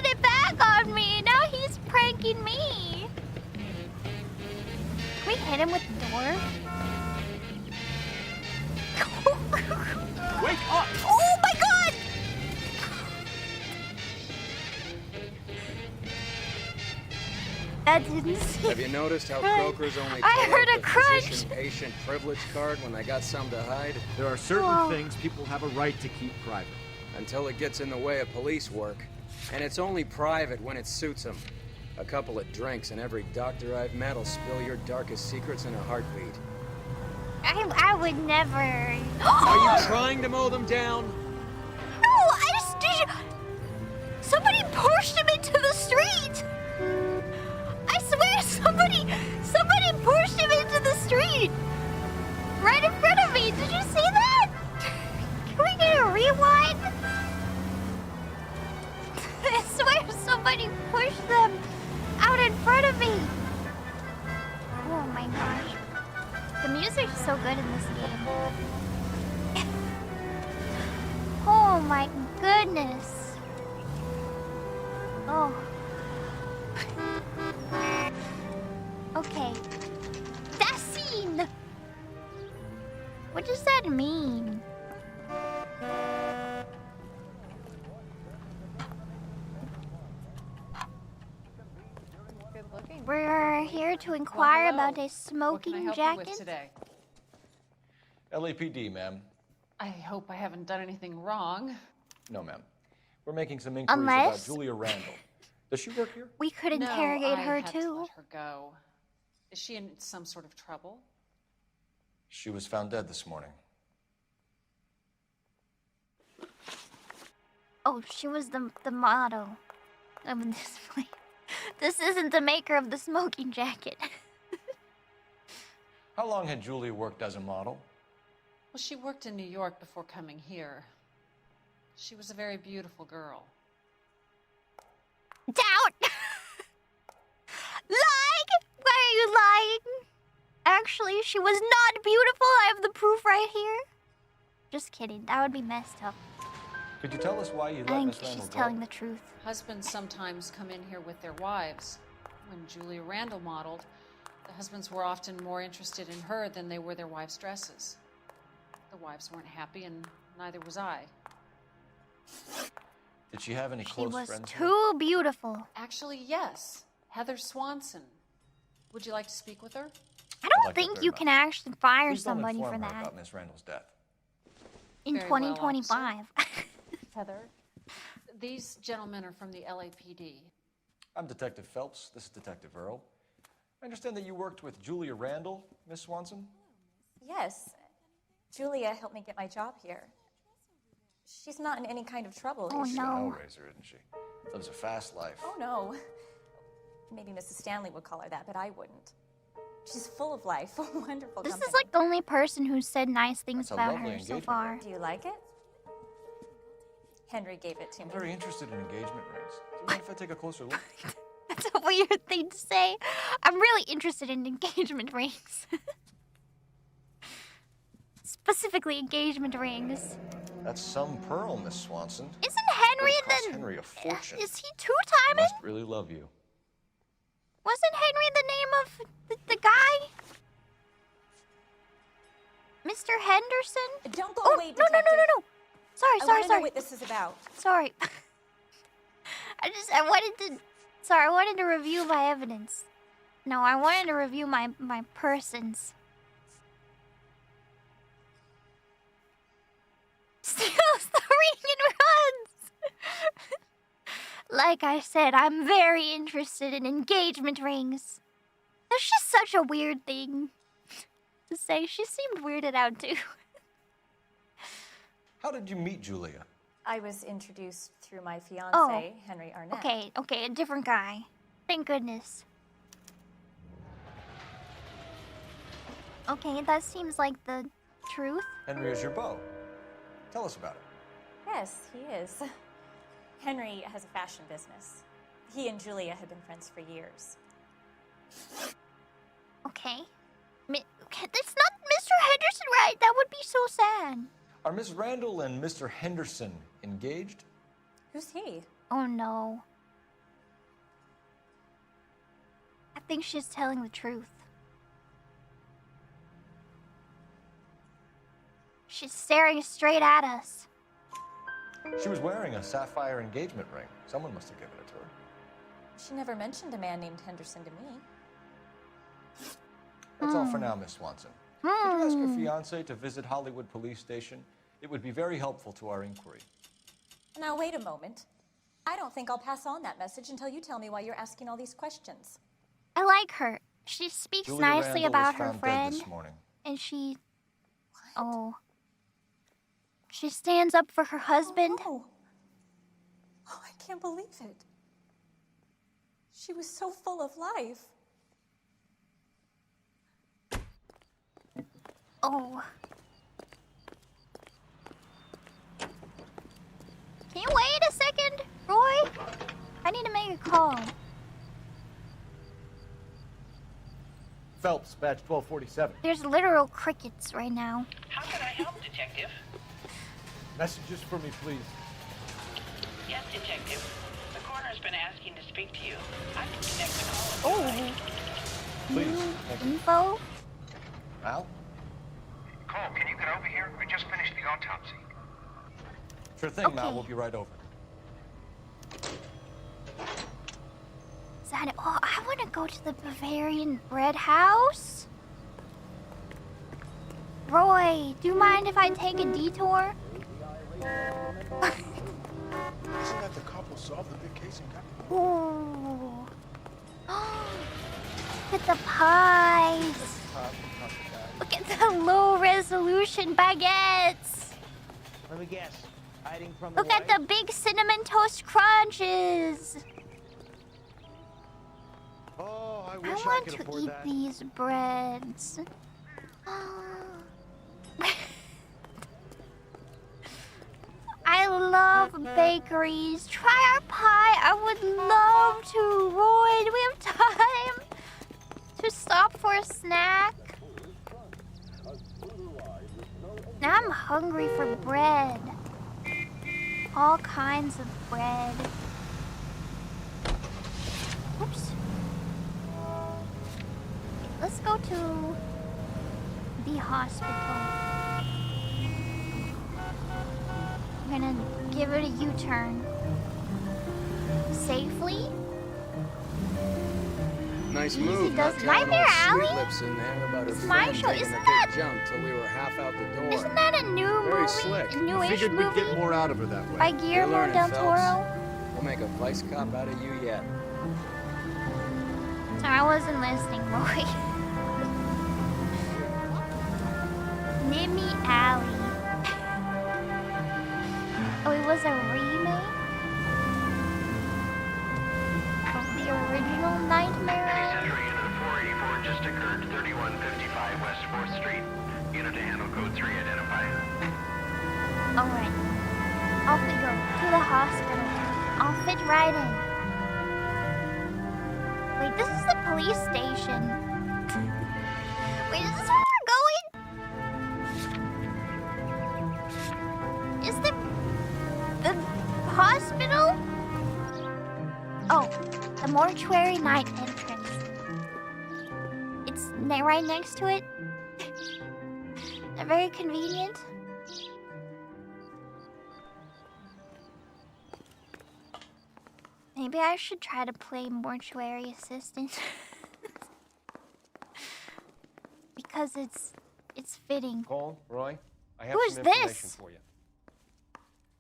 hit him with the door? Wake up! Oh my god! That didn't seem... Have you noticed how Croakers only I pull heard out a the crunch. physician-patient privilege card when they got something to hide? There are certain Oh. things people have a right to keep private. Until it gets in the way of police work. And it's only private when it suits them. A couple of drinks and every doctor I've met will spill your darkest secrets in a heartbeat. I would never... Are you trying to mow them down? No, I just did. Somebody pushed him into the street. I swear, somebody pushed him into the street, right in front of me. Did you see that? Can we get a rewind? I swear, somebody pushed them out in front of me. Oh my gosh, the music is so good in this game. Oh my goodness. Oh. Okay. That scene! What does that mean? Good looking. We're here to inquire hello. about a smoking What can I help jacket. you with today? LAPD, ma'am. I hope I haven't done anything wrong. No, ma'am. We're making some inquiries Unless- about Julia Randall. Does she work here? We could interrogate no, her I had to too. let her go. Is she in some sort of trouble? She was found dead this morning. Oh, she was the model of this place. This isn't the maker of the smoking jacket. How long had Julia worked as a model? Well, she worked in New York before coming here. She was a very beautiful girl. Doubt! Lying! Why are you lying? Actually, she was not beautiful. I have the proof right here. Just kidding. That would be messed up. Could you tell us why you I let think Miss Randall she's go? telling the truth. Husbands sometimes come in here with their wives. When Julia Randall modeled, the husbands were often more interested in her than they were their wives' dresses. The wives weren't happy, and neither was I. Did she have any She close was friends? too beautiful. Actually, yes. Heather Swanson. Would you like to speak with her? I don't like that think very you much. can actually fire Please don't somebody inform for her that about Miss Randall's death. in Very well, 2025. Heather, these gentlemen are from the LAPD. I'm Detective Phelps. This is Detective Earl. I understand that you worked with Julia Randall, Miss Swanson? Yes. Julia helped me get my job here. She's not in any kind of trouble, Oh, is she? no. Hellraiser, isn't she? Lives a fast life. Oh, no. Maybe Mrs. Stanley would call her that, but I wouldn't. She's full of life, a wonderful This company. is like the only person who's said nice things That's a about lovely her so engagement far. Do you like it? Henry gave it to I'm me. very interested in engagement rings. Do you mind if I take a closer look? That's a weird thing to say. I'm really interested in engagement rings. Specifically engagement rings. That's some pearl, Miss Swanson. Isn't Henry It cost the... Henry a fortune. Is he two-timing? Must really love you. Wasn't Henry the name of the guy? Mr. Henderson? Don't go Oh, away, no. I Sorry. wanna know what this is about. Sorry. I wanted to review my evidence. No, I wanted to review my persons. Steals the ring and runs! Like I said, I'm very interested in engagement rings. That's just such a weird thing to say. She seemed weirded out too. How did you meet Julia? I was introduced through my fiancé, Oh. Henry Arnett. Okay, a different guy. Thank goodness. Okay, that seems like the truth. Henry is your beau. Tell us about it. Yes, he is. Henry has a fashion business. He and Julia have been friends for years. Okay. That's not Mr. Henderson, right? That would be so sad. Are Miss Randall and Mr. Henderson engaged? Who's he? Oh no. I think she's telling the truth. She's staring straight at us. She was wearing a sapphire engagement ring. Someone must have given it to her. She never mentioned a man named Henderson to me. That's all for now, Miss Swanson. Could you ask your fiance to visit Hollywood Police Station? It would be very helpful to our inquiry. Now, wait a moment. I don't think I'll pass on that message until you tell me why you're asking all these questions. I like her. She speaks Julia nicely Randall about was her found friend. dead this morning. And she... Oh. She stands up for her husband. Oh, I can't believe it. She was so full of life. Oh. Can you wait a second, Roy? I need to make a call. Phelps, badge 1247. There's literal crickets right now. How can I help, Detective? Messages for me, please. Yes, Detective. The coroner's been asking to speak to you. I can connect the call. Oh. Please. Info? Al? Cole, can you get over here? We just finished the autopsy. Sure thing, Mal. We'll be right over. Is that it? Oh, I want to go to the Bavarian bread house. Roy, do you mind if I take a detour? Isn't that the couple solved the big case and got the... Ooh. Look at the pies. Look at the low resolution baguettes. Let me guess. Hiding from Look at the big cinnamon toast crunches. Oh, I I wish I want could to afford eat that. these breads. I love bakeries. Try our pie. I would love to. Roy, do we have time to stop for a snack? Now I'm hungry for bread. All kinds of bread. Oops. Let's go to the hospital. I'm gonna give it a U-turn. Safely? Nice Easy move. does- Not telling Nightmare old Sweet Alley? Lips in there about her It's my friend show. taking Isn't a that- big jump till we were half out the door. Isn't that a new Very movie? slick. A newish movie? more out of her that way. By You're Guillermo learning, del Phelps. Toro? We'll make a vice cop out of you yet. Sorry, I wasn't listening, Roy. Nimi Alley. Oh, it was a remake of the original Nightmare Any Alley? Central Unit 484 just occurred, 3155 West 4th Street. Unit to handle code 3 identified. Alright. Off we go. To the hospital. I'll fit right in. Wait, this is the police station. Wait, is this where we're going? Is the hospital? Oh, the mortuary night entrance. It's right next to it. Very convenient. Maybe I should try to play mortuary assistant. Because it's fitting. Cole, Roy, I have Who is some information this? for you.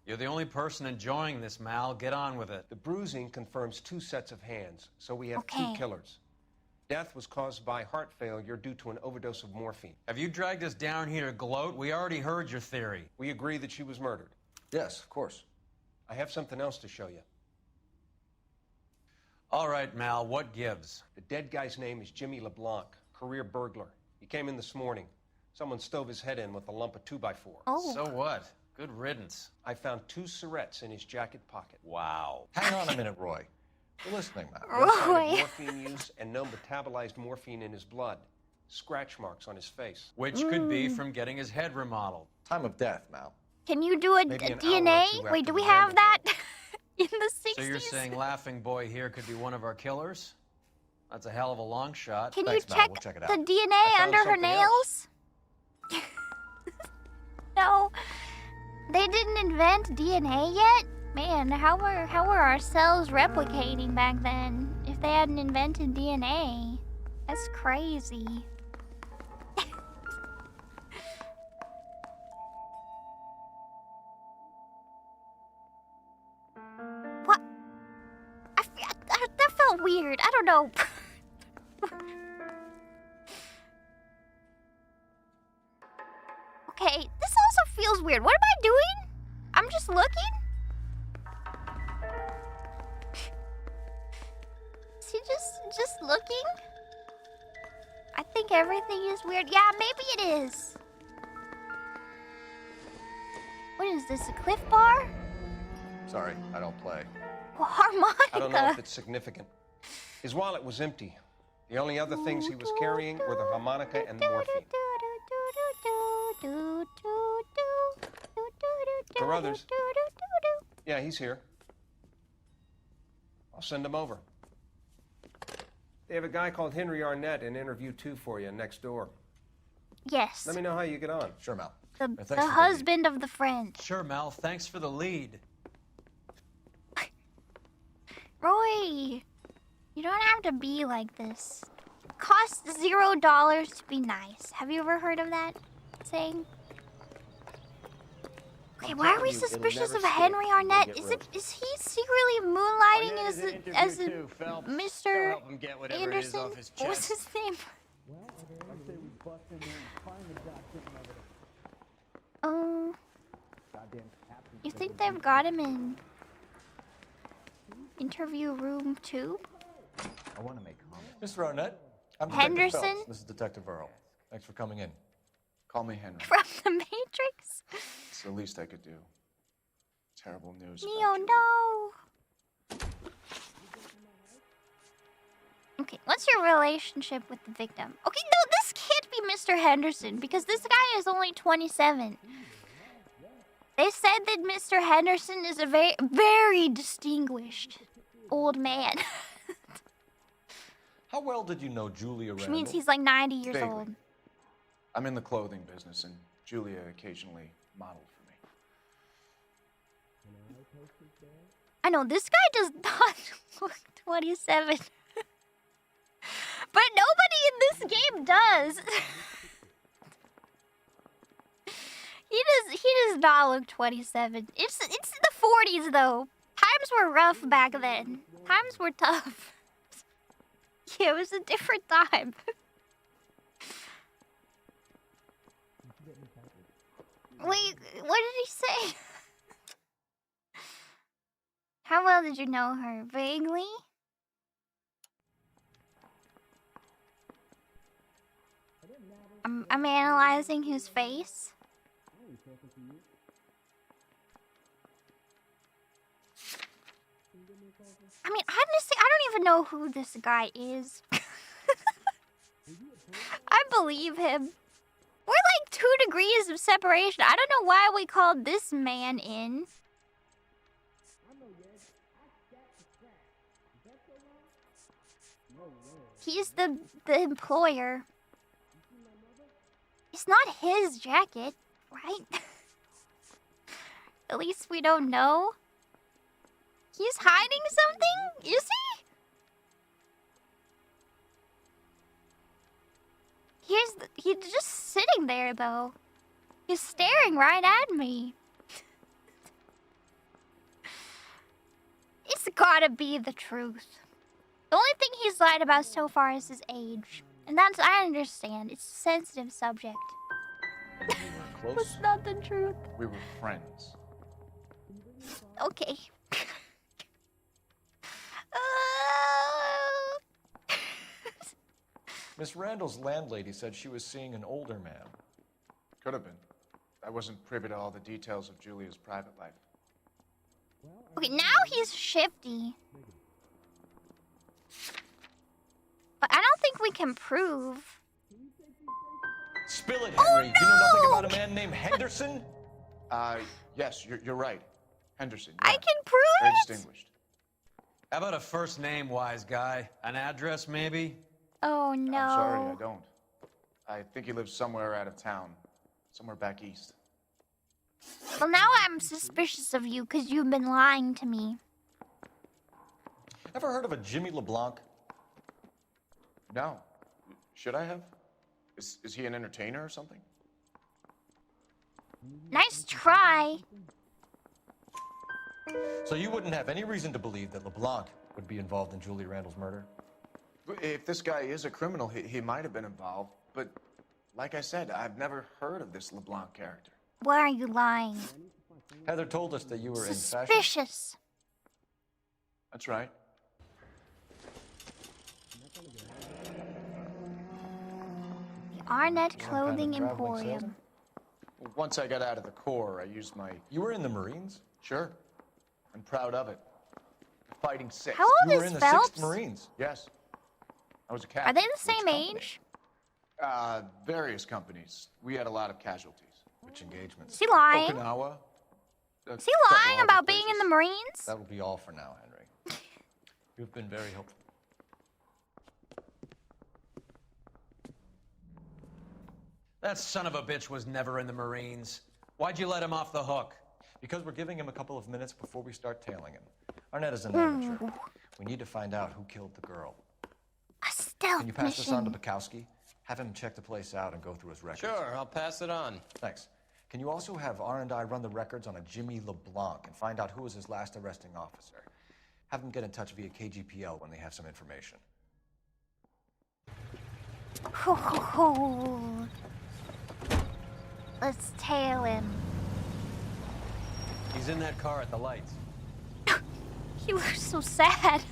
You're the only person enjoying this, Mal. Get on with it. The bruising confirms 2 sets of hands, so we have Okay. 2 killers. Death was caused by heart failure due to an overdose of morphine. Have you dragged us down here to gloat? We already heard your theory. We agree that she was murdered. Yes, of course. I have something else to show you. All right, Mal, what gives? The dead guy's name is Jimmy LeBlanc, career burglar. He came in this morning. Someone stove his head in with a lump of 2x4. Oh. So what? Good riddance. I found 2 syrettes in his jacket pocket. Wow. Hang on a minute, Roy. We're listening, Matt. No sign Roy. of morphine use and no metabolized morphine in his blood. Scratch marks on his face. Which could be from getting his head remodeled. Time of death, Mal. Can you do a Maybe an hour or DNA? two Wait, after do we the have Randall that in the 60s? So you're saying Laughing Boy here could be one of our killers? That's a hell of a long shot. Can Thanks, you Mal. check We'll check it the out. DNA I found under her something nails? No, they didn't invent DNA yet? Man, how were our cells replicating back then if they hadn't invented DNA? That's crazy. What? That felt weird. I don't know. Okay, this also feels weird. What am I doing? I'm just looking? Is he just looking? I think everything is weird. Yeah, maybe it is. What is this, a Cliff Bar? Sorry, I don't play. Well, harmonica. I don't know if it's significant. His wallet was empty. The only other things he was carrying were the harmonica and the morphine. Carruthers. Yeah, he's here. I'll send him over. They have a guy called Henry Arnett in interview 2 for you next door. Yes. Let me know how you get on. Sure, Mal. The husband of the friend. Sure, Mal. Thanks for the lead. Roy, you don't have to be like this. Costs $0 to be nice. Have you ever heard of that saying? Okay, why are we suspicious of Henry Arnett? Is he secretly moonlighting as a Mr. Anderson? What was his name? You think they've got him in interview room 2? I want to make comments. Mr. Arnett, I'm Henderson? Detective Phelps. This is Detective Earl. Thanks for coming in. Call me Henry. From the Matrix? It's the least I could do. Terrible news. Neo, no. Okay, what's your relationship with the victim? Okay, no, this can't be Mr. Henderson because this guy is only 27. They said that Mr. Henderson is a very, very distinguished old man. How well did you know Julia Randall? Which means he's like 90 years Vaguely. old. I'm in the clothing business, and Julia occasionally modeled for me. I know, this guy does not look 27. But nobody in this game does. He does not look 27. It's the 40s though. Times were rough back then. Times were tough. Yeah, it was a different time. Wait, what did he say? How well did you know her? Vaguely? I'm analyzing his face. I mean, honestly, I don't even know who this guy is. I believe him. We're like 2 degrees of separation. I don't know why we called this man in. He's the employer. It's not his jacket, right? At least we don't know. He's hiding something? Is he? He's just sitting there though. He's staring right at me. It's gotta be the truth. The only thing he's lied about so far is his age. And that's, I understand, it's a sensitive subject. And we were close. It's not the truth. We were friends. Okay. Miss Randall's landlady said she was seeing an older man. Could have been. I wasn't privy to all the details of Julia's private life. Okay, now he's shifty. But I don't think we can prove. Spill it, Henry. Oh, You know nothing no! about a man named Henderson? Yes, you're right. Henderson. I yeah. can prove Very it! distinguished. How about a first name, wise guy? An address, maybe? Oh no. I'm sorry, I don't. I think he lives somewhere out of town. Somewhere back east. Well, now I'm suspicious of you because you've been lying to me. Ever heard of a Jimmy LeBlanc? No. Should I have? Is he an entertainer or something? Nice try. So you wouldn't have any reason to believe that LeBlanc would be involved in Julie Randall's murder? If this guy is a criminal, he might have been involved. But like I said, I've never heard of this LeBlanc character. Why are you lying? Heather told us that you were in fashion. Suspicious. That's right. The Arnett Clothing Emporium. Once I got out of the Corps, I used my... You were in the Marines? Sure. I'm proud of it. Fighting 6th. How old You were is in the Phelps? 6th Marines? Yes. I was a Are captain. they the same age? Various companies. We had a lot of casualties. Which engagements? Is he lying? Okinawa. Is he lying about being in the Marines? That will be all for now, Henry. You've been very helpful. That son of a bitch was never in the Marines. Why'd you let him off the hook? Because we're giving him a couple of minutes before we start tailing him. Arnett is an amateur. We need to find out who killed the girl. A stealth Can you pass this on to mission. Bukowski? Have him check the place out and go through his records. Sure, I'll pass it on. Thanks. Can you also have R&I run the records on a Jimmy LeBlanc and find out who was his last arresting officer? Have them get in touch via KGPL when they have some information. Let's tail him. He's in that car at the lights. He looks so sad.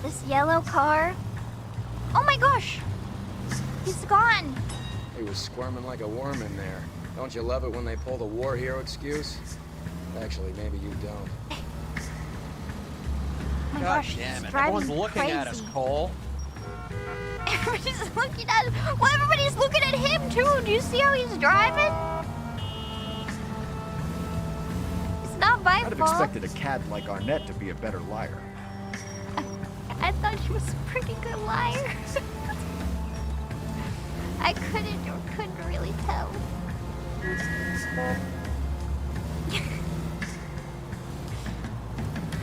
This yellow car. Oh my gosh! He's gone. He was squirming like a worm in there. Don't you love it when they pull the war hero excuse? Actually, maybe you don't. Oh my God gosh, damn he's it. driving Everyone's looking crazy. at us, Cole. Everybody's looking at him. Well, everybody's looking at him too. Do you see how he's driving? It's not my I'd have fault. expected a cad like Arnett to be a better liar. I thought she was a pretty good liar. I couldn't really tell.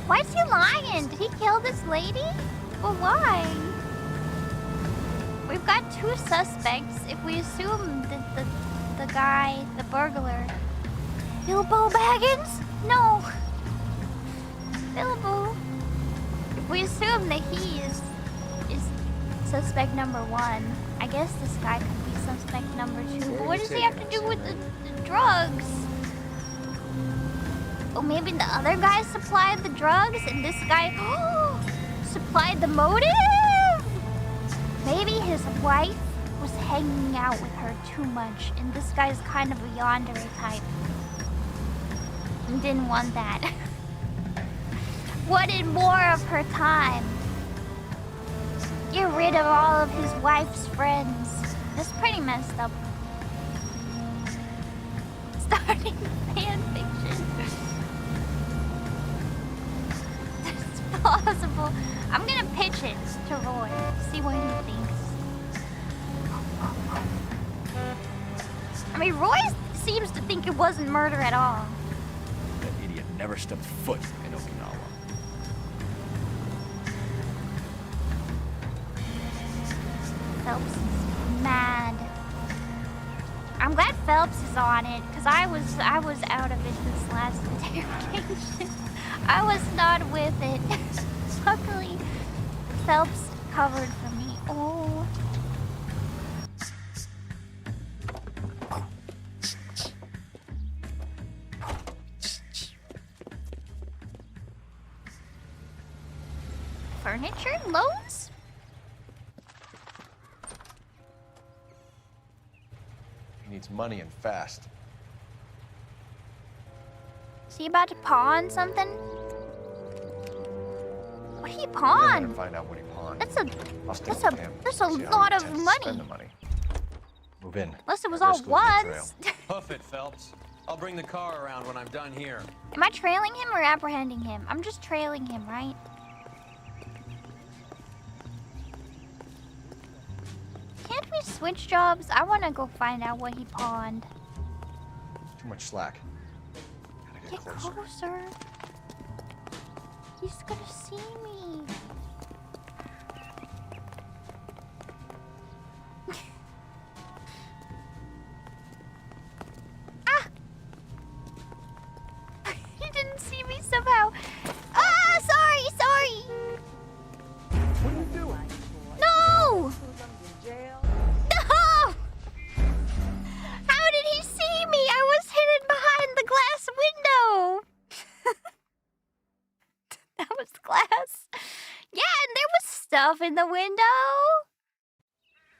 Why is he lying? Did he kill this lady? Well, why? We've got two suspects. If we assume that the guy, the burglar, Bilbo Baggins? No. Bilbo. If we assume that he is suspect number 1, I guess this guy could be suspect number 2. But what does he have to do with the drugs? Oh, maybe the other guy supplied the drugs and this guy supplied the motive? Maybe his wife was hanging out with her too much and this guy's kind of a yandere type. And didn't want that. Wanted more of her time. Get rid of all of his wife's friends. That's pretty messed up. Starting fan fiction. It's plausible. I'm gonna pitch it to Roy. See what he thinks. I mean, Roy seems to think it wasn't murder at all. That idiot never stepped foot in Okinawa. Phelps is mad. I'm glad Phelps is on it, because I was out of it this last interrogation. I was not with it. Luckily, Phelps covered for me. Oh. Furniture loans? He needs money and fast. Is he about to pawn something? What did he We're pawn? gonna find out what he pawned. That's a See how lot he of intends to money. spend the money. Move in. Unless it was At all risk of losing the trail. once. Hoof it, Phelps. I'll bring the car around when I'm done here. Am I trailing him or apprehending him? I'm just trailing him, right? Can't we switch jobs? I want to go find out what he pawned. Too much slack. Gotta Get closer. He's gonna see me. Ah! He didn't see me somehow. Ah, sorry. What are you doing? No! No! How did he see me? I was hidden behind the glass window. That was glass. Yeah, and there was stuff in the window.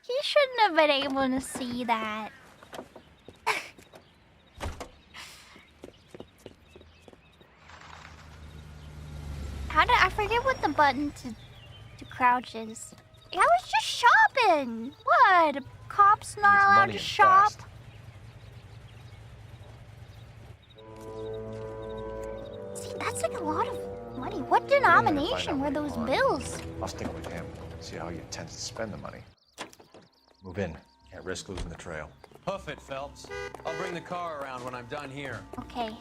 He shouldn't have been able to see that. How did I forget what the button to crouch is? I was just shopping. What? Cops not allowed to shop? See, that's like a lot of money. What denomination were those bills? I'll stick with him. See how he intends to spend the money. Move in. Can't risk losing the trail. Hoof it, Phelps. I'll bring the car around when I'm done here. Okay.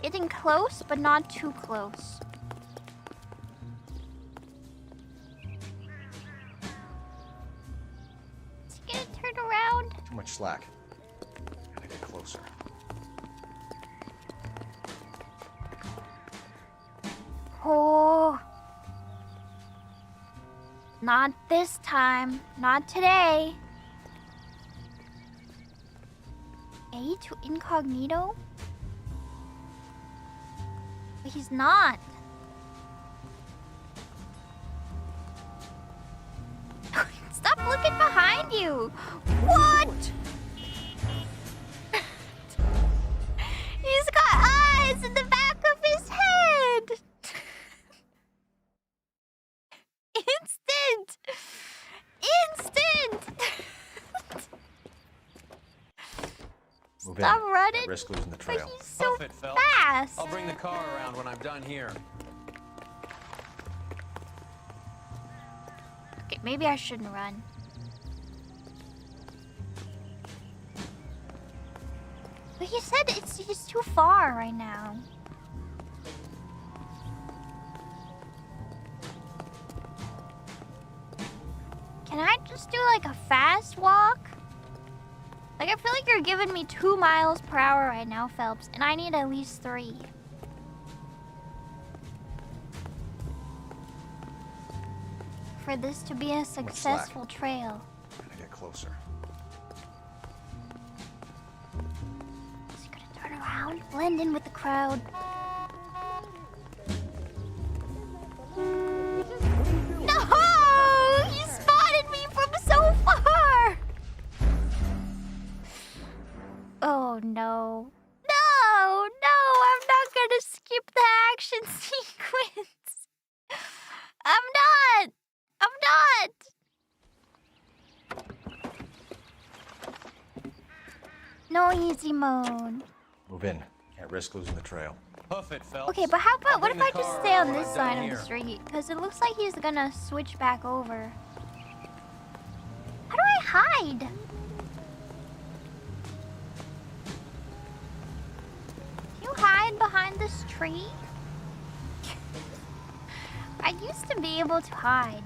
Getting close, but not too close. Is he gonna turn around? Too much slack. Gotta get closer. Oh. Not this time. Not today. A to incognito? But he's not. Stop looking behind you. What? He's got eyes in the back of his head. Instant! Move Stop in. running. Can't risk losing the trail. But he's so Hoof it, Phelps. fast. I'll bring the car around when I'm done here. Okay, maybe I shouldn't run. But he said he's too far right now. Can I just do like a fast walk? Like, I feel like you're giving me 2 miles per hour right now, Phelps, and I need at least 3. For this to be a successful trail. Gotta get closer. Is he gonna turn around? Blend in with the crowd. No! He spotted me from so far! Oh no. No! No! I'm not gonna skip the action sequence! I'm not! No easy mode. Move in. Can't risk losing the trail. Hoof it, Phelps. Okay, but how about, what if bring I the just car stay on around when this I'm side done of the here. street? Because it looks like he's gonna switch back over. How do I hide? Can you hide behind this tree? I used to be able to hide.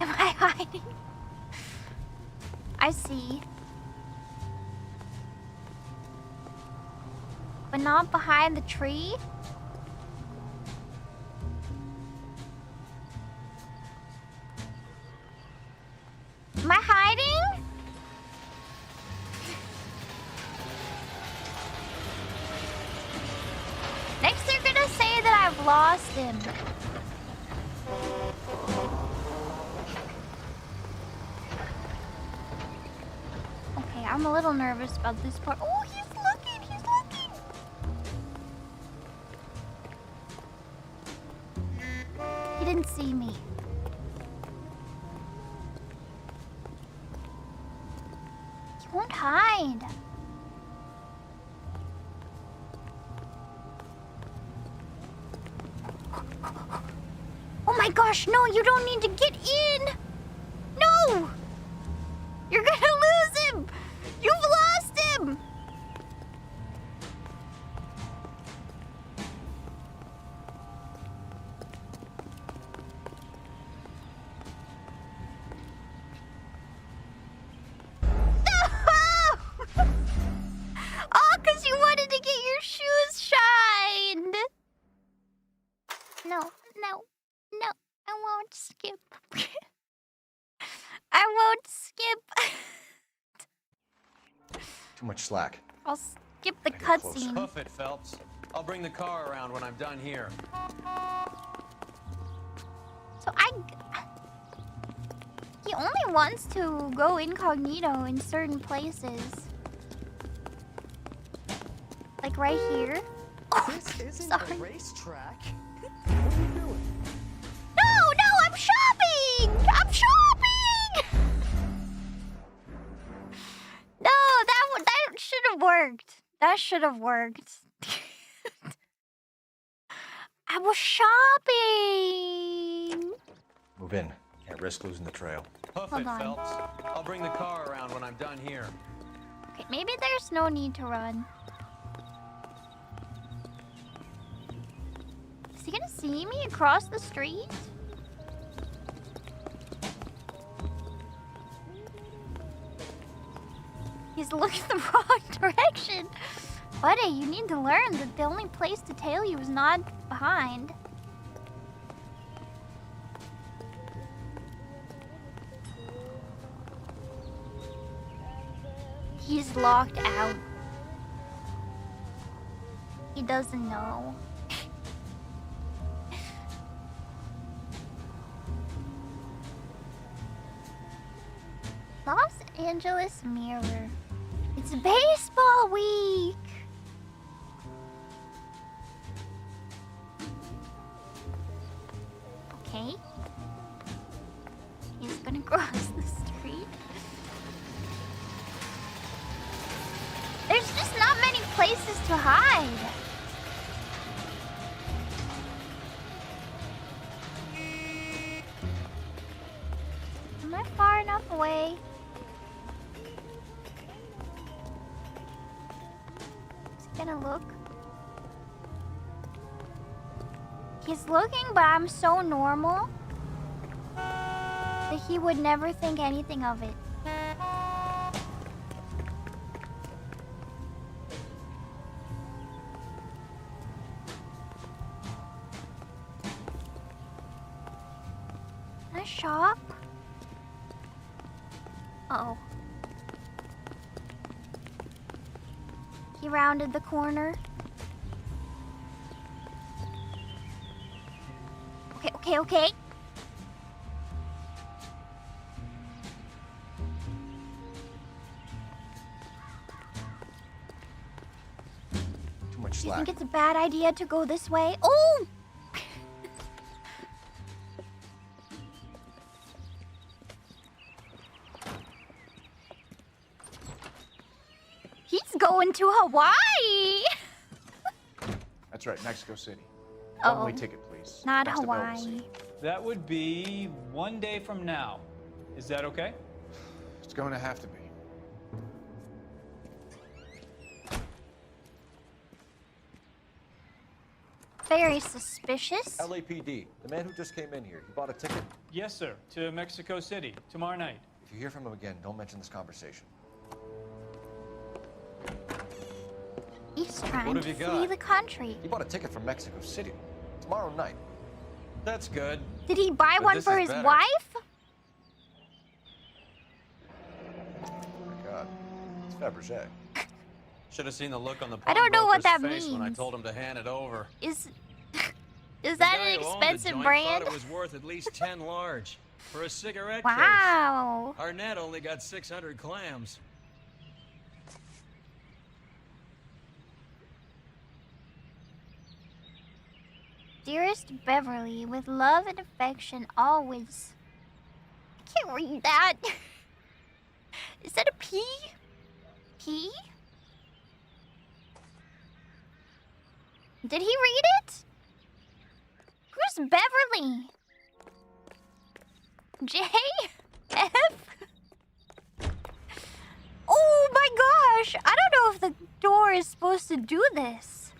Am I hiding? I see. But not behind the tree? Am I hiding? Next they're gonna say that I've lost him. Okay, I'm a little nervous about this part. Oh, he's looking, he's looking. He didn't see me. He won't hide. gosh, no, you don't need to get in! No! You're gonna lose him! You've lost him! Oh, because you wanted to get your shoes shined! No, no, no, I won't skip. I won't skip. Too much slack. I'll skip the cutscene. Hoof it, Phelps. I'll bring the car around when I'm done here. So he only wants to go incognito in certain places. Like right here. Oh, This isn't sorry. a racetrack. What are you doing? No, I'm shopping! I'm shopping! No, that should have worked. That should have worked. I was shopping. Move in. Can't risk losing the trail. Hoof Hold it, on. Phelps. I'll bring the car around when I'm done here. Okay, maybe there's no need to run. Is he gonna see me across the street? He's looking the wrong direction. Buddy, you need to learn that the only place to tail you is not behind. He's locked out. He doesn't know. Los Angeles Mirror. It's baseball week! Okay. He's gonna cross the street. There's just not many places to hide. Am I far enough away? Gonna look. He's looking, but I'm so normal that he would never think anything of it. Can I shop? Uh-oh. He rounded the corner. Okay. Too much Do you slack. think it's a bad idea to go this way? Oh! He's going to Hawaii! That's right, Mexico City. Oh. One-way ticket, please. Not Next available Hawaii. seat. That would be 1 day from now. Is that okay? It's going to have to be. Very suspicious. LAPD. The man who just came in here. He bought a ticket. Yes, sir. To Mexico City tomorrow night. If you hear from him again, don't mention this conversation. He's trying What have to you flee got? the country. He bought a ticket from Mexico City. Tomorrow night. That's good. Did he buy But one this for is his better. wife? Oh my god. It's Fabergé. Should have seen the look on the I don't know what that pawnbroker's face when I means. told him to hand it over. Is The that guy an who owned the expensive joint brand? thought it was worth at least 10 large for a cigarette Wow. case. Arnett only got 600 clams. Dearest Beverly, with love and affection always. I can't read that. Is that a P? P? Did he read it? Who's Beverly? J? F? Oh my gosh! I don't know if the door is supposed to do this.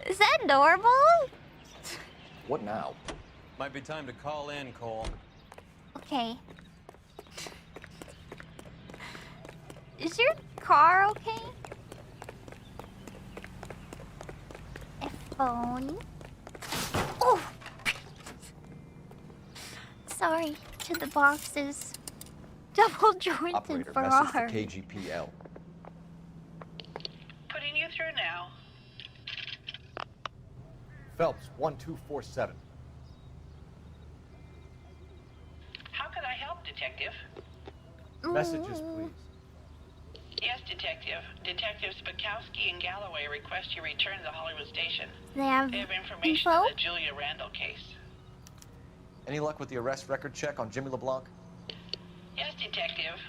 Is that normal? What now? Might be time to call in, Cole. Okay. Is your car okay? A phone. Oh! Sorry to the boxes. Double jointed Operator, for message our. to KGPL. Putting you through now. Phelps, 1247. How could I help, Detective? Messages, please. Yes, Detective. Detectives Bukowski and Galloway request you return to Hollywood Station. They have information info? on the Julia Randall case. Any luck with the arrest record check on Jimmy LeBlanc? Yes, Detective.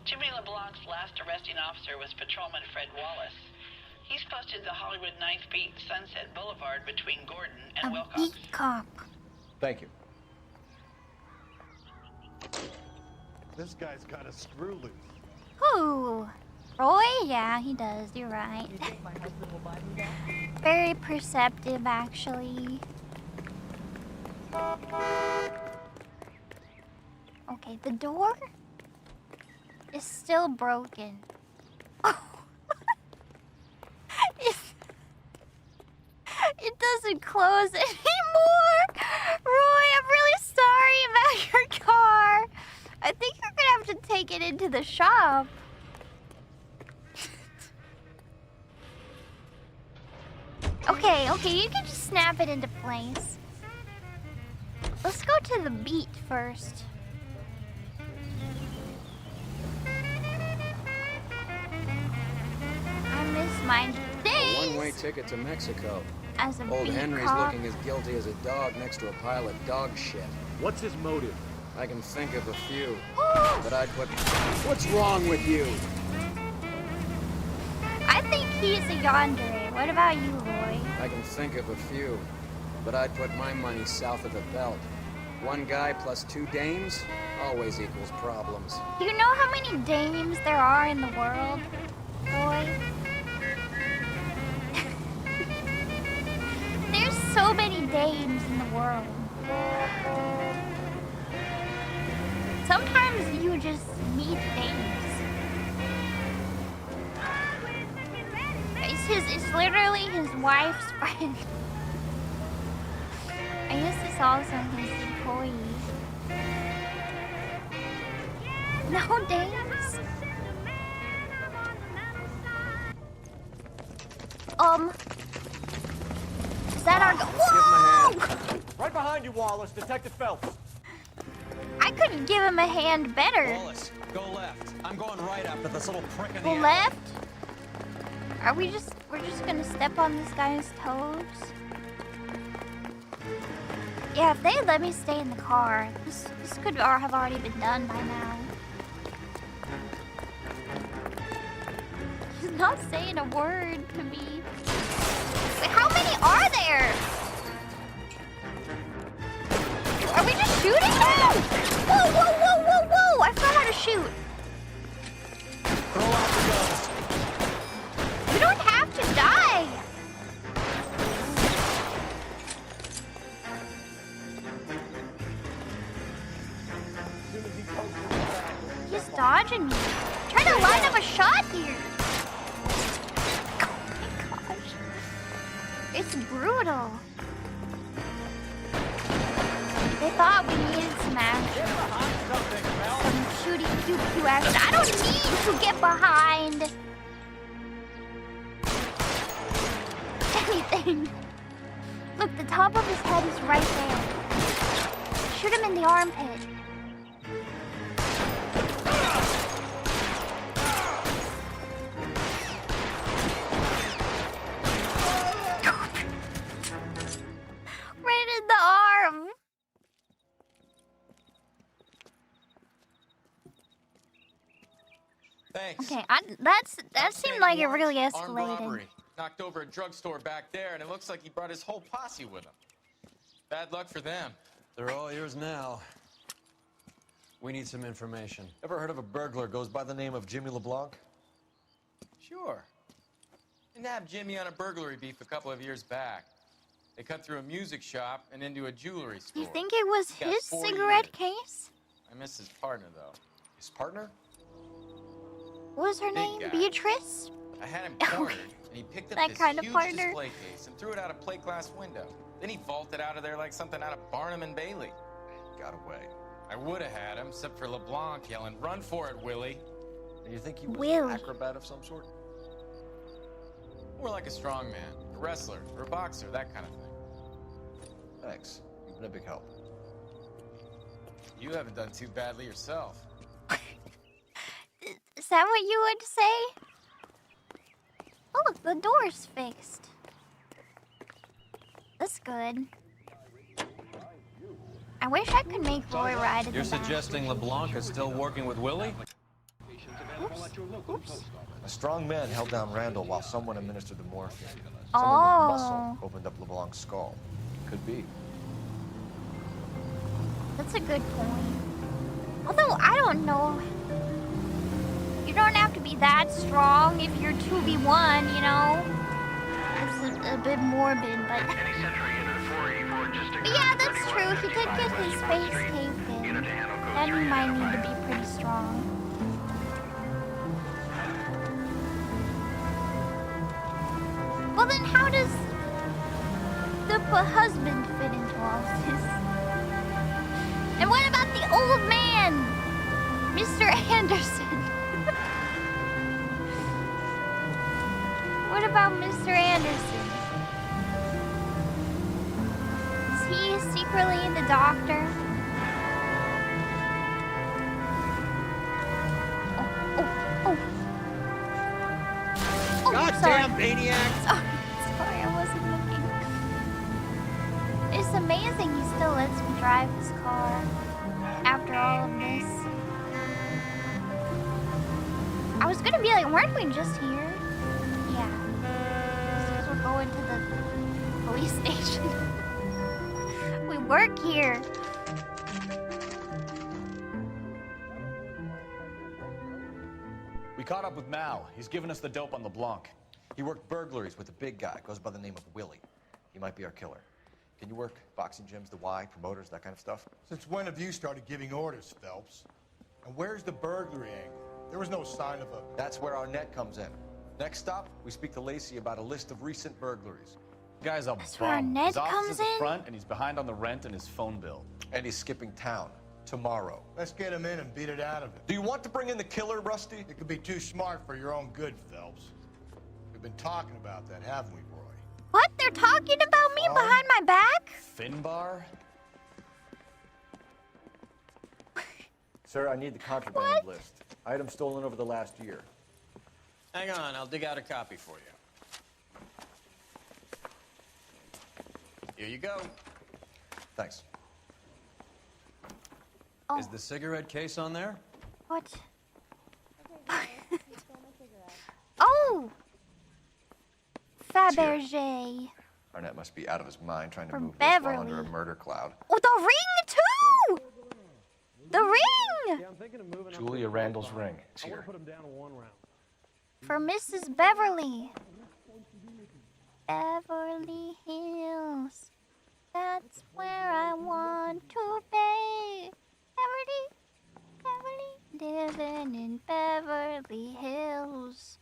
Jimmy LeBlanc's last arresting officer was Patrolman Fred Wallace. He's posted to Hollywood 9th Beat Sunset Boulevard between Gordon and A Wilcox. beat cop. Thank you. This guy's got a screw loose. Who? Roy? Yeah, he does. You're right. You think my husband will buy me that? Very perceptive, actually. Okay, the door is still broken. It doesn't close anymore. Roy, I'm really sorry about your car. I think you're gonna have to take it into the shop. Okay, you can just snap it into place. Let's go to the beat first. I miss my A days one-way ticket to Mexico. as a Old beat Henry's cop. looking as guilty as a dog next to a pile of dog shit. What's his motive? I can think of a few, but I'd put... What's wrong with you? I think he's a yandere. What about you, Roy? I can think of a few, but I'd put my money south of the belt. One guy plus two dames always equals problems. Do you know how many dames there are in the world, Roy? There's so many dames in the world. Sometimes you just meet dames. It's literally his wife's friend. I guess it's also his employee. No dames? Is that our... Whoa! Right behind you, Wallace. Detective Phelps. I couldn't give him a hand better. Wallace, go left. I'm going right after this little prick in the Go alley. left? Are we just... We're just gonna step on this guy's toes? Yeah, if they let me stay in the car, this could have already been done by now. He's not saying a word to me. Wait, how many are there? Are we just shooting them? Whoa, whoa, whoa, whoa, whoa! I forgot how to shoot. Throw out the guns. You don't have to die. He's dodging me. Trying to line up a shot here. Oh my gosh. It's brutal. They thought we needed some action. Some shooty pew action. I don't need to get behind anything. Look, the top of his head is right there. Shoot him in the armpit. Right in the arm. Thanks. Okay, that seemed like it really Armed escalated. robbery. Knocked over a drugstore back there, and it looks like he brought his whole posse with him. Bad luck for them. They're all yours now. We need some information. Ever heard of a burglar goes by the name of Jimmy LeBlanc? Sure. I nabbed Jimmy on a burglary beef a couple of years back. They cut through a music shop and into a jewelry store. You think it was Got his 4 cigarette years. case? I miss his partner, though. His partner? What was her name? guy. Beatrice? I had him cornered, and he picked up That this kind of huge partner. display case and threw it out a plate glass window. Then he vaulted out of there like something out of Barnum and Bailey. Got away. I would have had him, except for LeBlanc yelling, "Run for it, Willie!" And you think he was Willie. an acrobat of some sort? More like a strongman, a wrestler, or a boxer, that kind of thing. Thanks. You've been a big help. You haven't done too badly yourself. Is that what you would say? Oh, look, the door's fixed. That's good. I wish I could make Roy ride in You're the back. suggesting LeBlanc is still working with Willie? Oops. A strong man held down Randall while someone administered the morphine. Oh. Someone with muscle opened up LeBlanc's skull. Could be. That's a good point. Although, I don't know. You don't have to be that strong if you're 2v1, you know? It's a bit morbid, but... But yeah, that's true. He did get his face taped in. And he might need to be pretty strong. Well then, how does the husband fit into all this? And what about the old man? Mr. Anderson? What about Mr. Anderson? Is he secretly the doctor? Oh, Goddamn sorry. maniac! Sorry, I wasn't looking. It's amazing he still lets me drive his car after all of this. I was gonna be like, weren't we just here? Yeah. Because we're going to the police station. We work here. We caught up with Mao. He's given us the dope on LeBlanc. He worked burglaries with a big guy. Goes by the name of Willie. He might be our killer. Can you work boxing gyms, the Y, promoters, that kind of stuff? Since when have you started giving orders, Phelps? And where's the burglary angle? There was no sign of a... That's where our net comes in. Next stop, we speak to Lacey about a list of recent burglaries. Guy's a That's where our net His office comes is the in? front, and he's behind on the rent and his phone bill. And he's skipping town. Tomorrow. Let's get him in and beat it out of him. Do you want to bring in the killer, Rusty? It could be too smart for your own good, Phelps. We've been talking about that, haven't we, Roy? What? They're talking about me behind my back? Finbar? Sir, I need the contraband list. Items stolen over the last year. Hang on, I'll dig out a copy for you. Here you go. Thanks. Oh. Is the cigarette case on there? What? Oh! Fabergé. Arnett must be out of his mind trying to From move this while under Beverly. a murder cloud. Oh, the ring too! The ring! Julia Randall's ring. It's here. For Mrs. Beverly. Beverly Hills. That's where I want to be. Beverly, living in Beverly Hills.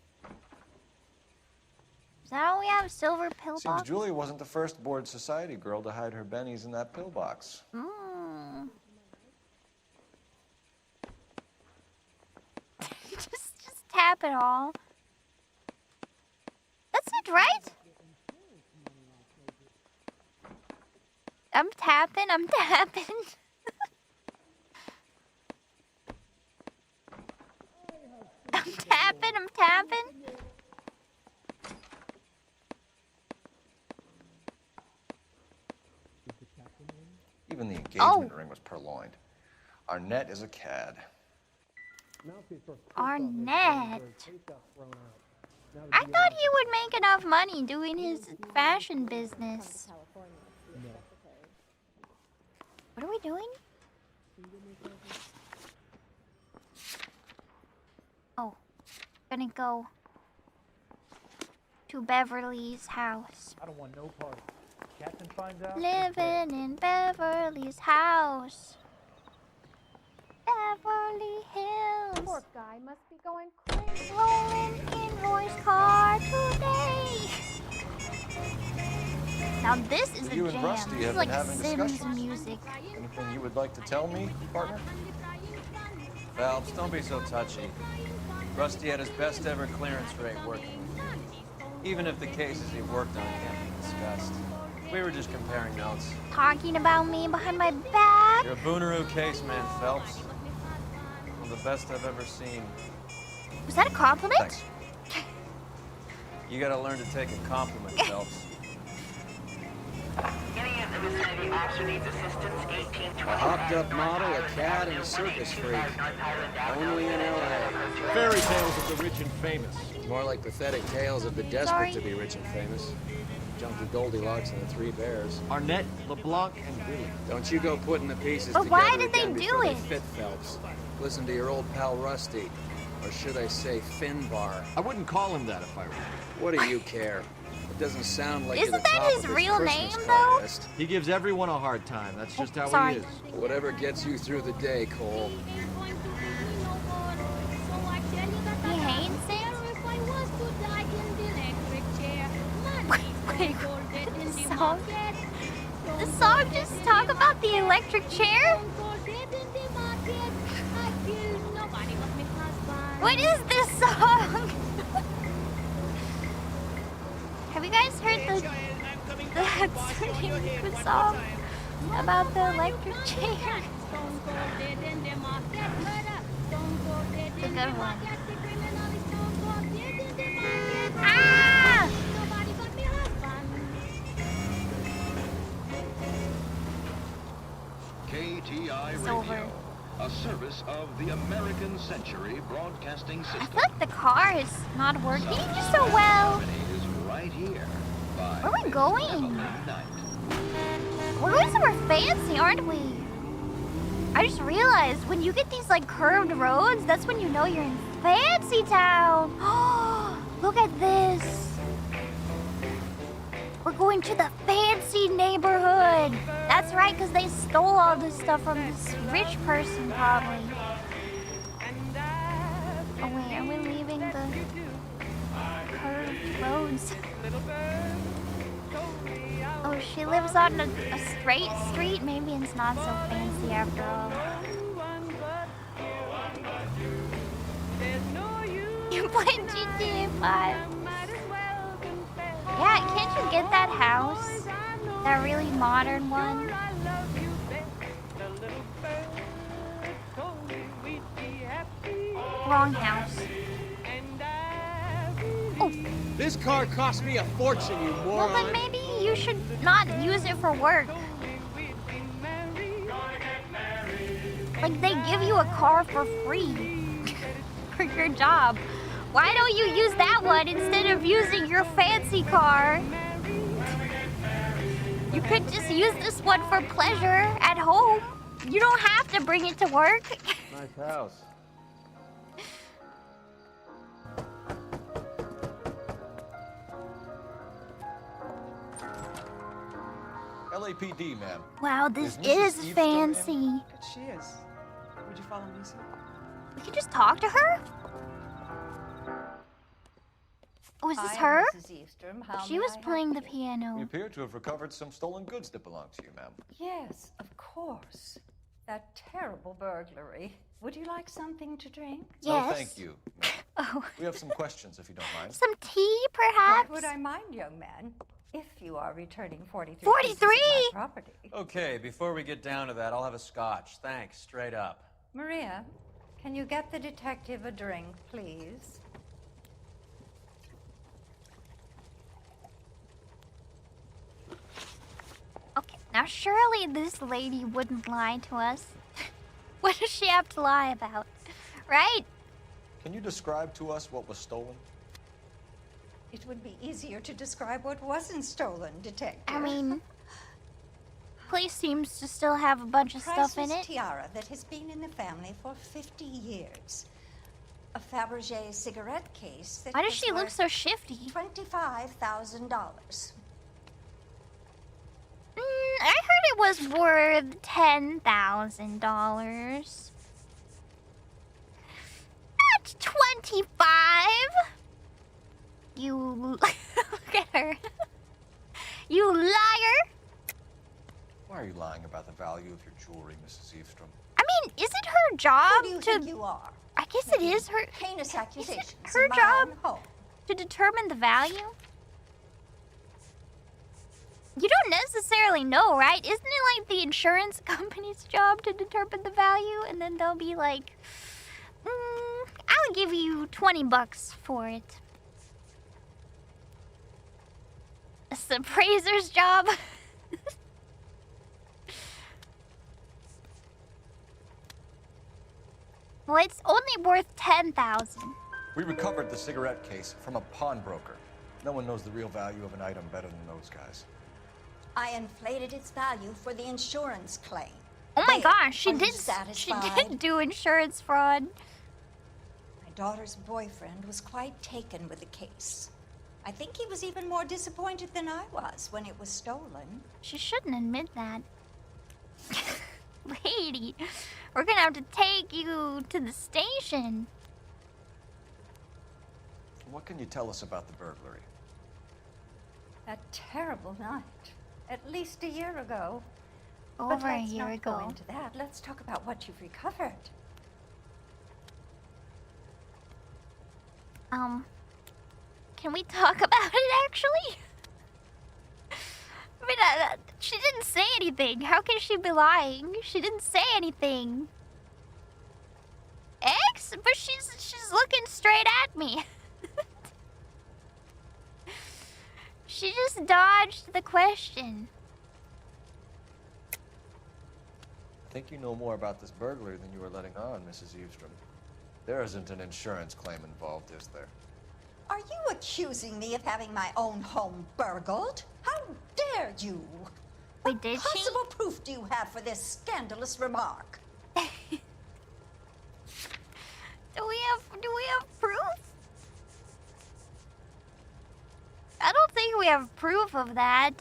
Is that all we have? Silver pill Seems box? Julia wasn't the first bored society girl to hide her bennies in that pillbox. Mm. just tap it all. That's it, right? I'm tapping. I'm tapping. I'm tapping. Even the engagement ring was purloined. Arnett is a cad. Arnett. I thought he would make enough money doing his fashion business. What are we doing? Oh, gonna go to Beverly's house. I don't want no party. Captain finds out. Living in Beverly's house. Beverly Hills. Poor guy must be going crazy. Rolling in Roy's car today. Now this is a You jam. and Rusty This have is like been having Sims discussions? music. Anything you would like to tell me, partner? Phelps, don't be so touchy. Rusty had his best ever clearance rate working with me. Even if the cases he worked on can't be discussed. We were just comparing notes. Talking about me behind my back. You're a Booneroo case man, Phelps. One of the best I've ever seen. Was that a compliment? Thanks. You gotta learn to take a compliment, Phelps. Any of the vicinity officer needs assistance, 1820. A hopped-up model, a cat, and a circus freak. Only in L.A. Fairy tales of the rich and famous. More like pathetic tales of the desperate to be rich and famous. Jump through Goldilocks and the Three Bears. Arnett, LeBlanc, and Willie. Don't you go putting the pieces But together why did they again do before it? They fit, Phelps. Listen to your old pal Rusty. Or should I say Finbar? I wouldn't call him that if I were you. What do you care? It doesn't sound like Isn't you're the that top his of real Christmas name, card though? list. He gives everyone a hard time. That's just how sorry. he is. Whatever gets you through the day, Cole. He hates it. Wait, the song just talk about the electric chair? What is this song? Have you guys heard the song about the electric chair? It's a good one. Ah! KTI Radio, a service of the American Century Broadcasting I System. feel like the car is not working so well. Is right here by Where are we going? Night. We're going somewhere fancy, aren't we? I just realized when you get these like curved roads, that's when you know you're in fancy town. Oh, look at this. We're going to the fancy neighborhood. That's right, because they stole all this stuff from this rich person, probably. Oh wait, are we leaving the curved roads? Oh, she lives on a straight street? Maybe it's not so fancy after all. You played GTA 5. Yeah, can't you get that house? That really modern one? Wrong house. Oh. This car cost me a fortune, you Well, moron. then maybe you should not use it for work. Like, they give you a car for free for your job. Why don't you use that one instead of using your fancy car? You could just use this one for pleasure at home. You don't have to bring it to work. Nice house. LAPD, ma'am. Wow, this Is Mrs. is Eve still in? fancy. She is. Would you follow Lisa? We can just talk to her? Oh, is this her? She was playing the We piano. appear to have recovered some stolen goods that belong to you, ma'am. Yes, of course. That terrible burglary. Would you like something to drink? No, thank you. Oh. We have some questions, if you don't mind. Some tea, perhaps? Why would I mind, young man? If you are returning 43 43? pieces of my property. Okay, before we get down to that, I'll have a scotch. Thanks, straight up. Maria, can you get the detective a drink, please? Okay, now surely this lady wouldn't lie to us. What does she have to lie about? Right? Can you describe to us what was stolen? It would be easier to describe what wasn't stolen, detective. I mean... place seems to still have a bunch of stuff in Priceless it. tiara that has been in the family for 50 years. A Fabergé cigarette case that Why does was she look worth so shifty? $25,000. I heard it was worth $10,000. Not 25. You look at her. You liar. Why are you lying about the value of your jewelry, Mrs. Eavestrom? I mean, is it her job Who do you to? think you are? I guess it is her. Heinous accusations. Is it her in my job own home. to determine the value? You don't necessarily know, right? Isn't it like the insurance company's job to determine the value, and then they'll be like, "I'll give you $20 for it." It's the appraiser's job. Well, it's only worth $10,000. We recovered the cigarette case from a pawnbroker. No one knows the real value of an item better than those guys. I inflated its value for the insurance claim. Oh my There, gosh, she are you did satisfied? do insurance fraud. My daughter's boyfriend was quite taken with the case. I think he was even more disappointed than I was when it was stolen. She shouldn't admit that. Lady, we're gonna have to take you to the station. What can you tell us about the burglary? That terrible night. At least a year ago. Over but a let's year not ago. go into that. Let's talk about what you've recovered. Can we talk about it actually? I mean, she didn't say anything. How can she be lying? She didn't say anything. X? But she's looking straight at me. She just dodged the question. I think you know more about this burglary than you were letting on, Mrs. Eavestrom. There isn't an insurance claim involved, is there? Are you accusing me of having my own home burgled? How dare you? Wait, did what possible proof do you have for this scandalous remark? Do we have proof? I don't think we have proof of that.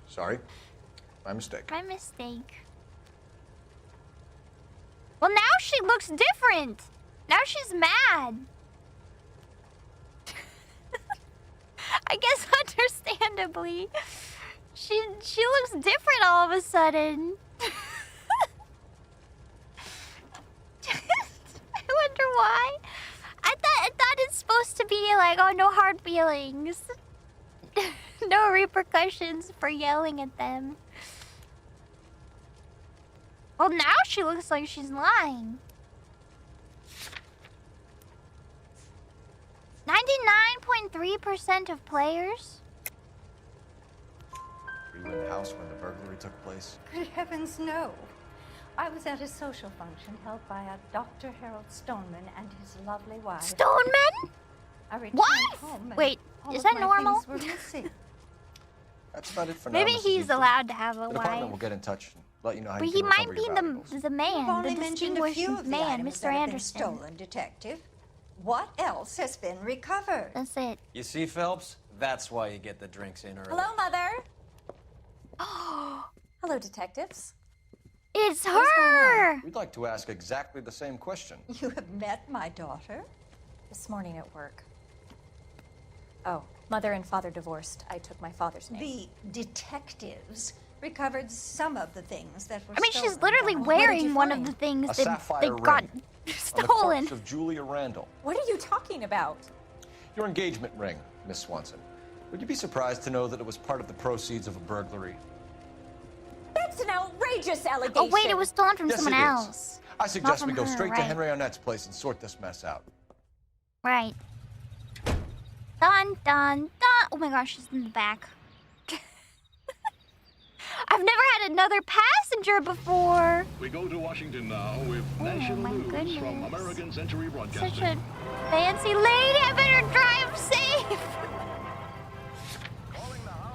Sorry. My mistake. My mistake. Well, now she looks different. Now she's mad. I guess understandably. She looks different all of a sudden. I wonder why. I thought it's supposed to be like, oh, no hard feelings. No repercussions for yelling at them. Well, now she looks like she's lying. 99.3% of players. Were you in the house when the burglary took place? Good heavens, no. I was at a social function held by a Dr. Harold Stoneman and his lovely wife. Stoneman? I returned Wife? home and Wait, all is of that my normal? things were missing. That's about it for now, Maybe Mrs. he's Eavestrom. allowed to have a The department wife. will get in touch and let you know how But you he can might recover be your valuables. the You've man, only the mentioned a few distinguished of the man, items Mr. that have been Anderson. stolen, Detective. What else has been recovered? That's it. You see, Phelps? That's why you get the drinks in early. Hello, Mother. Hello, detectives. It's her! We'd like to ask exactly the same question. You have met my daughter? This morning at work. Oh, Mother and Father divorced. I took my father's name. The detectives recovered some of the things that were I mean, stolen. she's literally What did you wearing one of find? the things A that sapphire they got ring on the stolen. corpse of Julia Randall. What are you talking about? Your engagement ring, Miss Swanson. Would you be surprised to know that it was part of the proceeds of a burglary? That's an outrageous allegation. Oh, wait, it was stolen from Yes, someone it is. else. I suggest Not we from go her, straight to right. Henry Arnett's place and sort this mess out. Right. Dun, dun, dun. Oh my gosh, she's in the back. I've never had had another passenger before. We go to Washington now with Oh, national my news goodness. from American Century Broadcasting. Such a fancy lady. I better drive safe.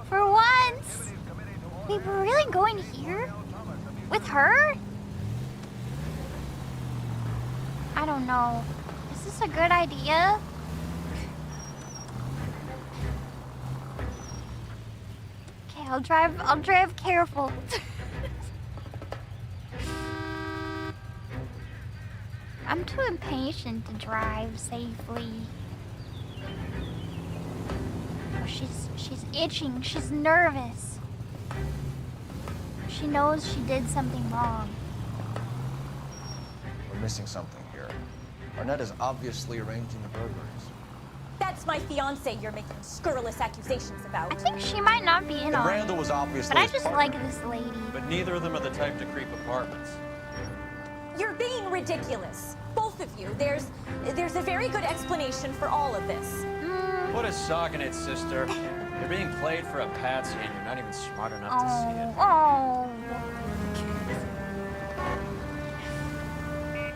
For once. Wait, we're really going here? With her? I don't know. Is this a good idea? Okay, I'll drive careful. I'm too impatient to drive safely. Oh, she's itching. She's nervous. She knows she did something wrong. We're missing something here. Arnett is obviously arranging the burglaries. That's my fiance you're making scurrilous accusations about. I think she might not be in And on it. Randall was obviously But I his just partner. like this lady. But neither of them are the type to creep apartments. You're being ridiculous. Both of you. There's a very good explanation for all of this. Put a sock in it, sister. You're being played for a patsy and you're not even smart enough to see it. Oh.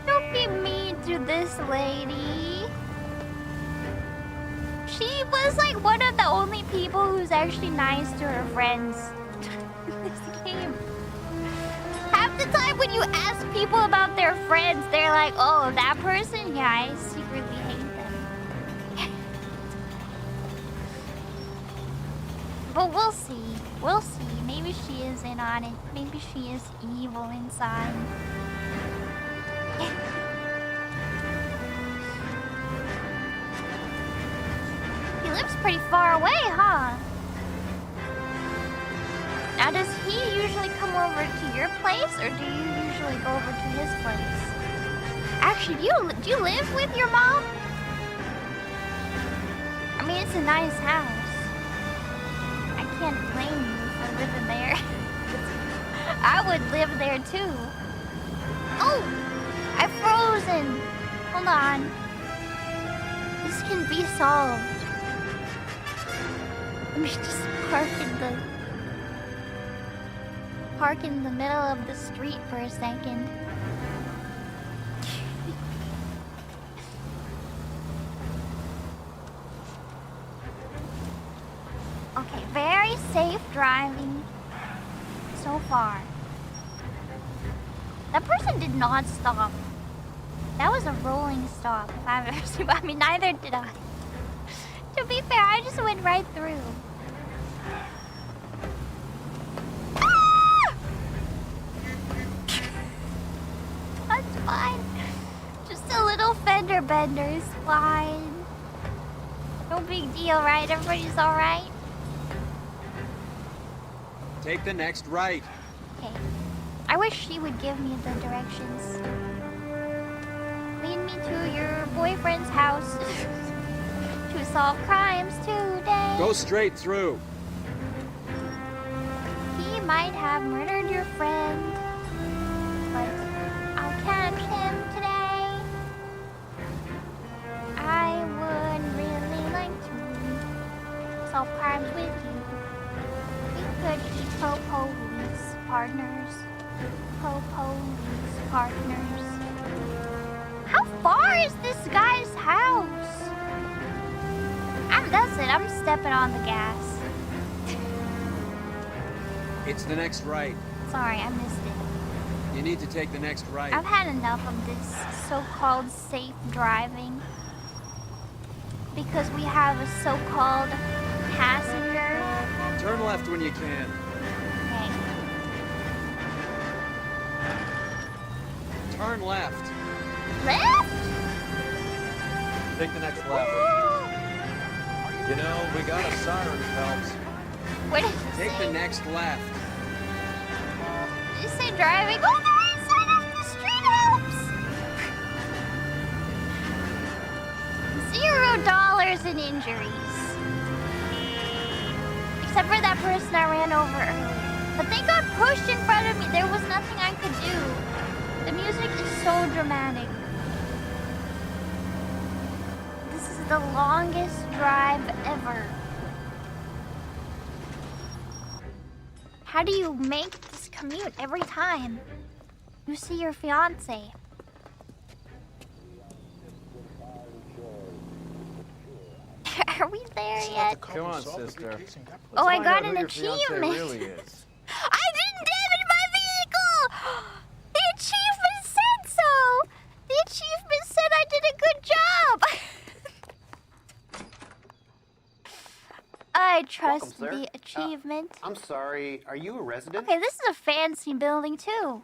Don't be mean to this lady. She was like one of the only people who's actually nice to her friends in this game. Half the time when you ask people about their friends, they're like, oh, that person? Yeah, I secretly hate them. But we'll see. We'll see. Maybe she is in on it. Maybe she is evil inside. He lives pretty far away, huh? Now, does he usually come over to your place, or do you usually go over to his place? Actually, do you live with your mom? I mean, it's a nice house. I can't blame you for living there. I would live there too. Oh! I've frozen! Hold on. This can be solved. Let me just park in the middle of the street for a second. Okay, very safe driving so far. That person did not stop. That was a rolling stop if I've ever seen. I mean, neither did I. To be fair, I just went right through. Ah! That's fine. Just a little fender bender is fine. No big deal, right? Everybody's alright? Take the next right. Okay. I wish she would give me the directions. Lead me to your boyfriend's house to solve crimes today. Go straight through. He might have murdered your friend, but I'll catch him today. I would really like to solve crimes with you. We could be po-police partners. Po-police partners. How far is this guy's house? That's it. I'm stepping on the gas. It's the next right. Sorry, I missed it. You need to take the next right. I've had enough of this so-called safe driving. Because we have a so-called passenger. Turn left when you can. Okay. Turn left. Left? Take the next left. You know, we got a siren, Phelps. What did you Take say? the next left. Did you say driving? Oh, the right side of the street helps! $0 in injuries. Except for that person I ran over earlier. But they got pushed in front of me. There was nothing I could do. The music is so dramatic. This is the longest drive ever. How do you make this mute every time you see your fiance. Are we there yet? Come on, sister. Oh, I got Find an out who your fiancé achievement. really is. I didn't damage my vehicle! The achievement said so! The achievement said I did a good job! I trust Welcome, sir. the achievement. I'm sorry, are you a resident? Okay, this is a fancy building too.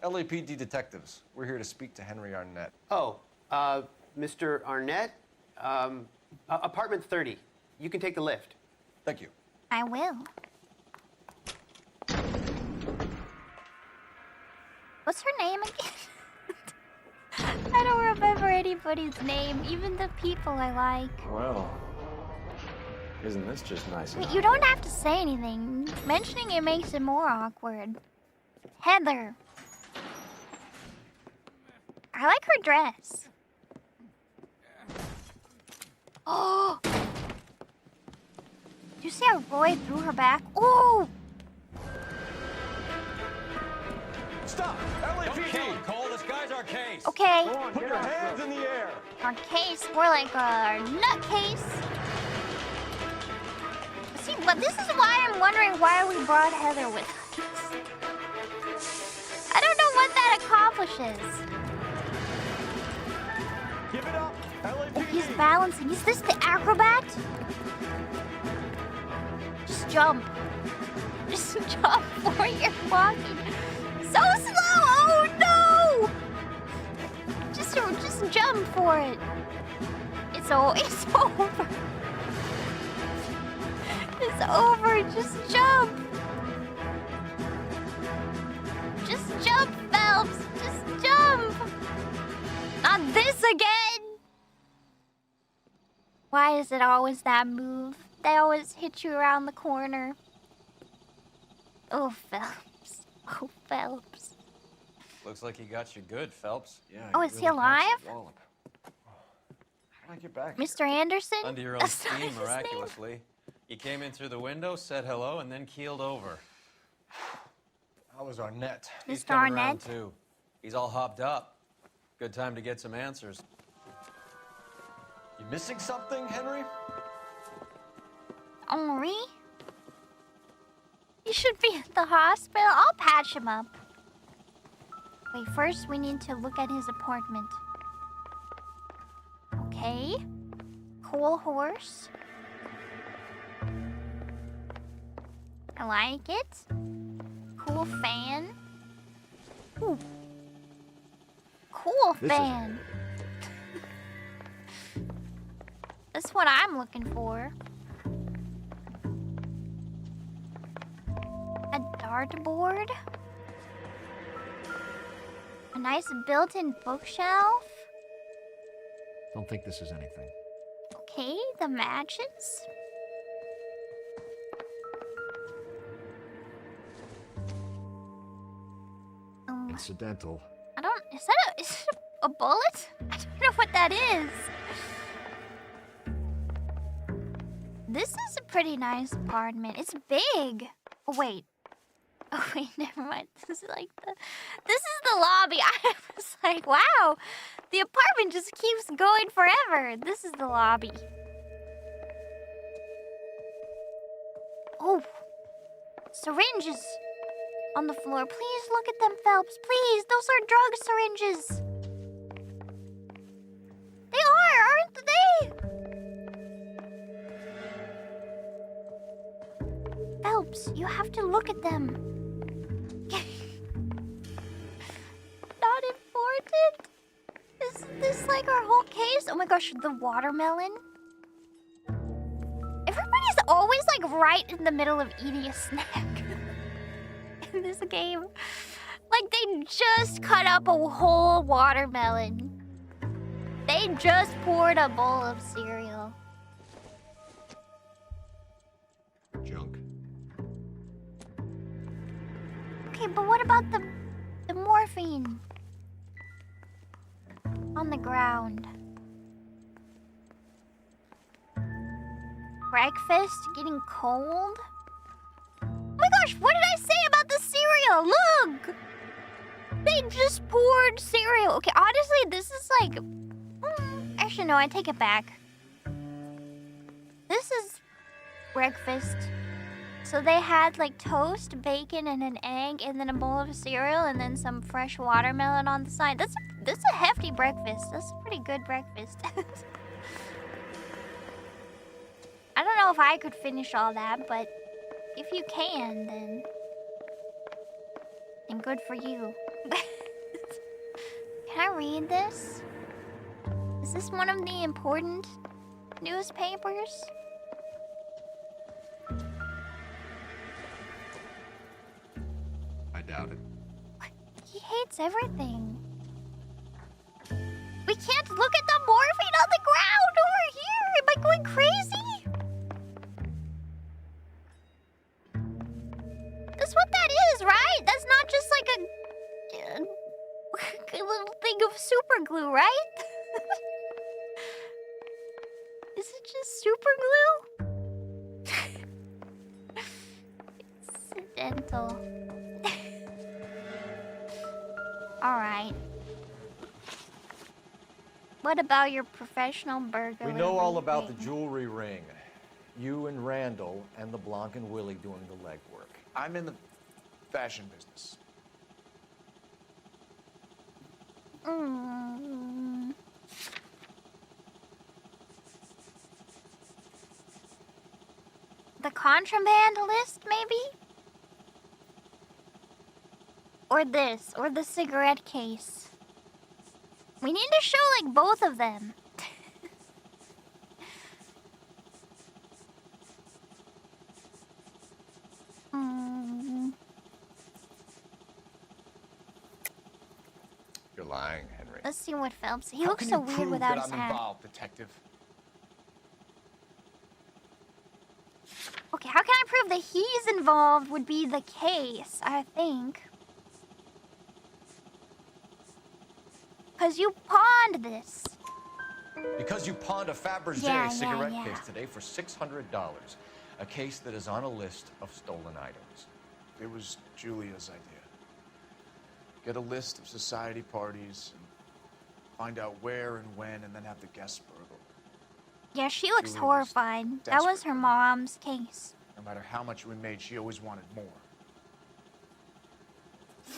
LAPD detectives. We're here to speak to Henry Arnett. Oh, Mr. Arnett? Apartment 30. You can take the lift. Thank you. I will. What's her name again? I don't remember anybody's name, even the people I like. Well, isn't this just nice? Wait, you don't have to say anything. Mentioning it makes it more awkward. Heather. I like her dress. Oh! Did you see how Roy threw her back? Oh! Stop! LAPD! Don't Cole. This guy's our case. Okay. Go on, put your hands in the air. Our case, more like a nut case. See, but this is why I'm wondering why we brought Heather with us. I don't know what that accomplishes. Give it up, LAPD. Oh, he's balancing. Is this the acrobat? Just jump. Just jump before you're walking. So slow! Oh no! Just jump for it. It's over. It's over. Just jump. Just jump, Phelps. Just jump. Not this again. Why is it always that move? They always hit you around the corner. Oh, Phelps. Oh, Phelps. Looks like he got you good, Phelps. Yeah. Oh, is he alive? How did I get back? Mr. Anderson? Under your own That's not steam, his name. miraculously. He came in through the window, said hello, and then keeled over. How was Arnett? He's Mr. coming around Arnett? too. He's all hopped up. Good time to get some answers. You missing something, Henry? Henri? He should be at the hospital. I'll patch him up. Wait, first we need to look at his apartment. Okay. Cool horse. I like it. Cool fan. Ooh. Cool fan. That's what I'm looking for. A dartboard. A nice built-in bookshelf. Don't think this is anything. Okay, the matches. Incidental. I don't. Is it a bullet? I don't know what that is. This is a pretty nice apartment. It's big. Oh wait. Oh wait, never mind. This is like this is the lobby. I was like, wow, the apartment just keeps going forever. This is the lobby. Oh, syringes on the floor. Please look at them, Phelps. Please, those are drug syringes. They are, aren't they? Phelps, you have to look at them. Not important? Is this like our whole case? Oh my gosh, the watermelon. Everybody's always like right in the middle of eating a snack in this game. Like they just cut up a whole watermelon. They just poured a bowl of cereal. Junk. Okay, but what about the morphine? On the ground. Breakfast getting cold? Oh my gosh, what did I say about just poured cereal. Okay, honestly, this is like... actually, no, I take it back. This is breakfast. So they had like toast, bacon, and an egg, and then a bowl of cereal, and then some fresh watermelon on the side. That's a hefty breakfast. That's a pretty good breakfast. I don't know if I could finish all that, but if you can, then good for you. Can I read this? Is this one of the important newspapers? I doubt it. He hates everything. We can't look at the morphine on the ground over here! Am I going crazy? That's what that is, right? That's not just like a little thing of super glue, right? Is it just super glue? Incidental. Alright. What about your professional burglary? We know all about the jewelry ring. You and Randall and LeBlanc and Willie doing the legwork. I'm in the fashion business. The contraband list, maybe? Or this, or the cigarette case. We need to show, like, both of them. You're lying, Henry. Let's see what Phelps... He How looks can so you weird prove without that his I'm hat. involved, detective? Okay, how can I prove that he's involved would be the case, I think. Because you pawned this. Because you pawned a Fabergé Yeah, cigarette yeah. case today for $600. A case that is on a list of stolen items. It was Julia's idea. Get a list of society parties and find out where and when, and then have the guests burgled. Yeah, she looks Julie was horrified. That was her mom's case. No matter how much we made, she always wanted more.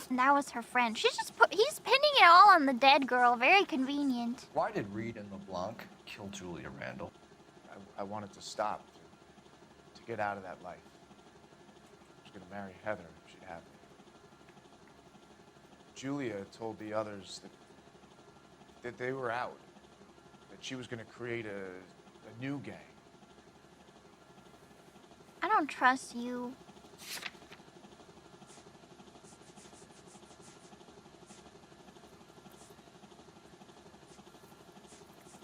And that was her friend. She's just he's pinning it all on the dead girl. Very convenient. Why did Reed and LeBlanc kill Julia Randall? I wanted to stop, to get out of that life. I was gonna marry Heather if she'd have me. Julia told the others that they were out, that she was gonna create a new gang. I don't trust you.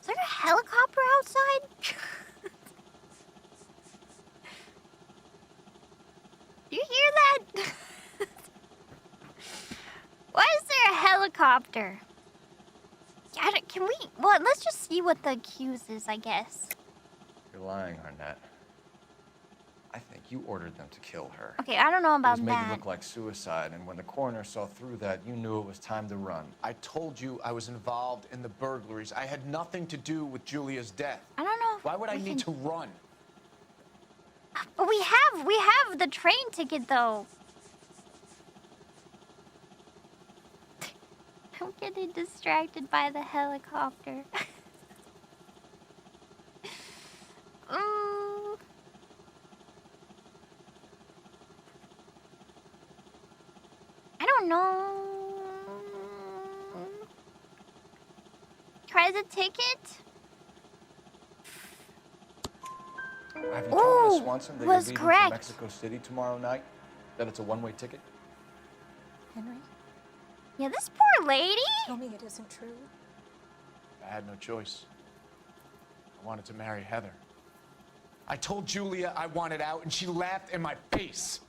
Is there a helicopter outside? Do you hear that? Why is there a helicopter? Can we... Well, let's just see what the accuse is, I guess. You're lying, Arnett. I think you ordered them to kill her. Okay, I don't know about It was made to that. look like suicide, and when the coroner saw through that, you knew it was time to run. I told you I was involved in the burglaries. I had nothing to do with Julia's death. I don't know. Why would I need to run? But we have the train ticket, though. I'm getting distracted by the helicopter. I don't know. Try the ticket? Have you told Miss Ooh, Swanson that was you're leaving correct. for Mexico City tomorrow night? That it's a one-way ticket? Henry, Yeah, this poor lady. tell me it isn't true. I had no choice. I wanted to marry Heather. I told Julia I wanted out, and she laughed in my face.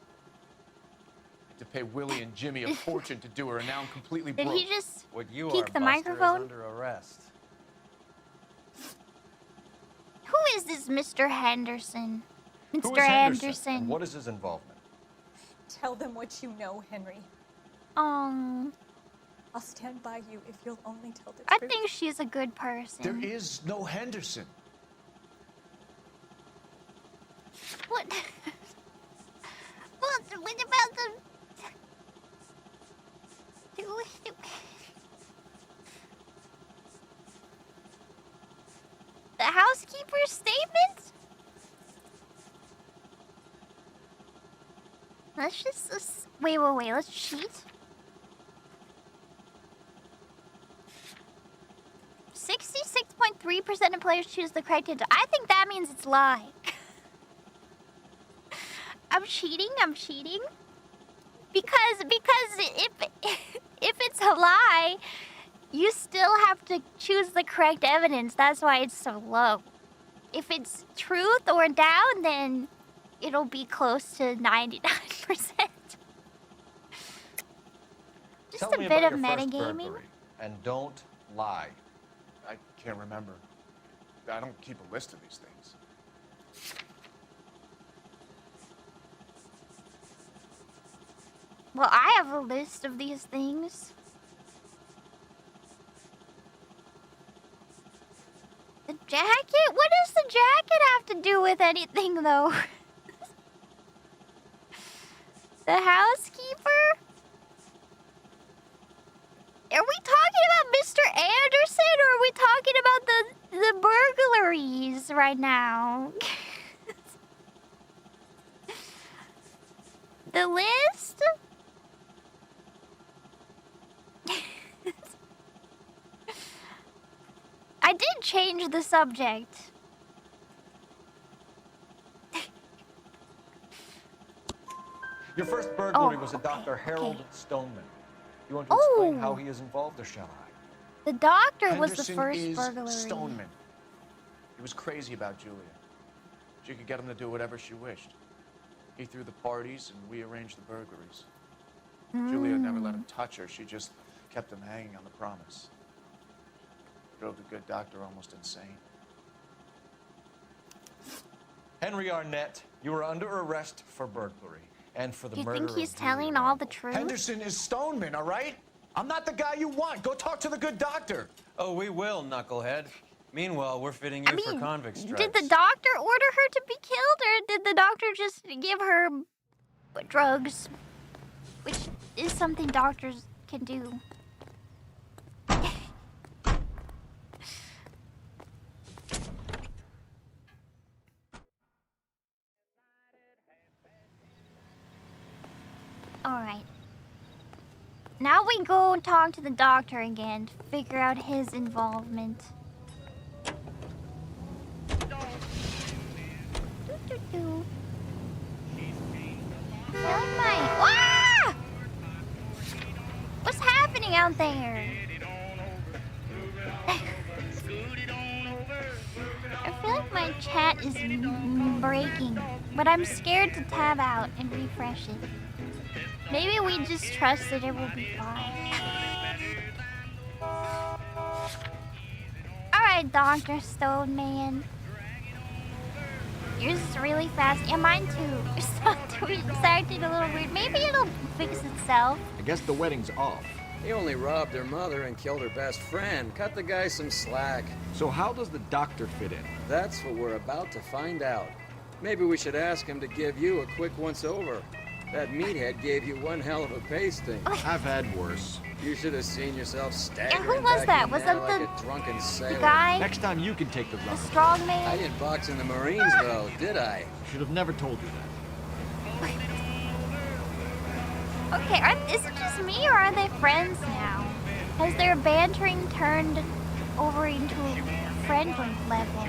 I had to pay Willie and Jimmy a fortune to do her, and now I'm completely Did broke. he just What you peek are, the Buster, microphone? is under arrest. Who is this Mr. Henderson? Who Mr. is Henderson? Anderson. And what is his involvement? Tell them what you know, Henry. Um, I'll stand by you if you'll only tell the I truth. think she's a good person. There is no Henderson. What? What about the... The housekeeper's statement? Let's just wait, let's cheat. 66.3% of players choose the correct answer. I think that means it's lie. I'm cheating. Because if it's a lie, you still have to choose the correct evidence. That's why it's so low. If it's truth or down, then it'll be close to 99%. Just Tell a me bit about of your first metagaming. burglary, and don't lie. I can't remember. I don't keep a list of these things. Well, I have a list of these things. The jacket? What does the jacket have to do with anything, though? The housekeeper? Are we talking about Mr. Anderson, or are we talking about the burglaries right now? The list? I did change the subject. Your first burglary was a Dr. Harold Stoneman. You want to explain how he is involved, or shall I? The doctor was the Henderson first is burglary. Stoneman. He was crazy about Julia. She could get him to do whatever she wished. He threw the parties, and we arranged the burglaries. Julia never let him touch her. She just kept him hanging on the promise. Drove the good doctor almost insane. Henry Arnett, you are under arrest for burglary and for the Do you murder think he's of telling Julia all the truth? Henderson is Stoneman, all right? I'm not the guy you want. Go talk to the good doctor. Oh, we will, knucklehead. Meanwhile, we're fitting you for convict stripes. Did the doctor order her to be killed, or did the doctor just give her drugs? Which is something doctors can do. Alright. Now we go and talk to the doctor again to figure out his involvement. Doo-doo-doo. I feel like my... Ah! What's happening out there? I feel like my chat is breaking, but I'm scared to tab out and refresh it. Maybe we just trust that it will be fine. Alright, Dr. Stoneman. Yours is really fast. Yeah, mine too. It's acting a little weird. Maybe it'll fix itself. I guess the wedding's off. He only robbed her mother and killed her best friend. Cut the guy some slack. So how does the doctor fit in? That's what we're about to find out. Maybe we should ask him to give you a quick once-over. That meathead gave you one hell of a pasting. I've had worse. You should have seen yourself staggering who was back that? in Was there that like a drunken sailor. guy? Next time you can take the run. The strong man? I didn't box in the Marines, though, did I? Should have never told you that. Okay, is it just me, or are they friends now? Has their bantering turned over into a friendly level?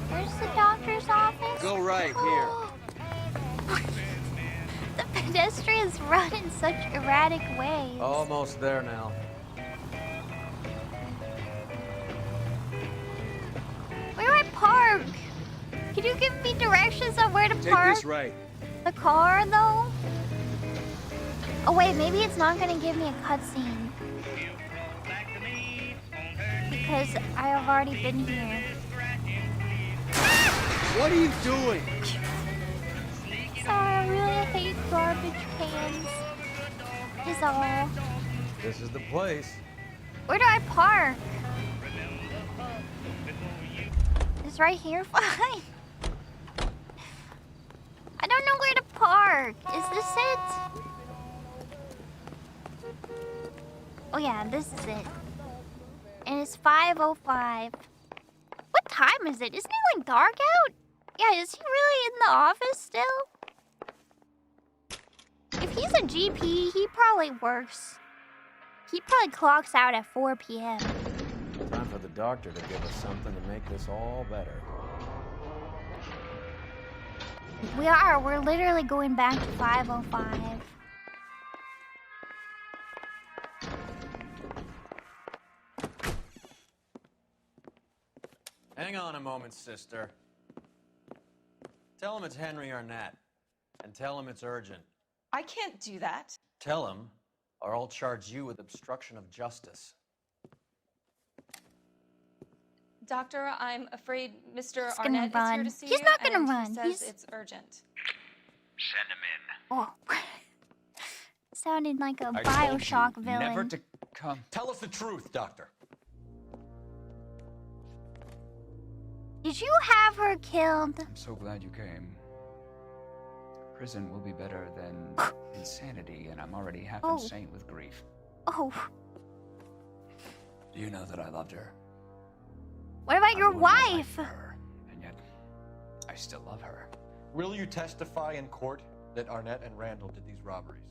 Where's the doctor's office? Go right here. The pedestrians run in such erratic ways. Almost there now. Where do I park? Can you give me directions on where to Take park? this right. The car, though? Oh, wait, maybe it's not gonna give me a cutscene. Because I have already been here. What are you doing? Sorry, I really hate garbage cans. Is all. This is the place. Where do I park? Is right here fine? I don't know where to park. Is this it? Oh yeah, this is it. And it's 5:05. What time is it? Isn't it like dark out? Yeah, is he really in the office still? If he's a GP, he probably works. He probably clocks out at 4 p.m. Time for the doctor to give us something to make this all better. We're literally going back to 5:05. Hang on a moment, sister. Tell him it's Henry Arnett. And tell him it's urgent. I can't do that. Tell him, or I'll charge you with obstruction of justice. Doctor, I'm afraid Mr. He's gonna Arnett is run. here to see He's you. not gonna and run. He says He's- it's urgent. Send him in. Oh. Sounded like a I told Bioshock you villain. never to come. Tell us the truth, Doctor. Did you have her killed? I'm so glad you came. Prison will be better than insanity, and I'm already half Oh. insane with grief. Oh. Do you know that I loved her? What about your ruined my life wife? for her, and yet I still love her. Will you testify in court that Arnett and Randall did these robberies?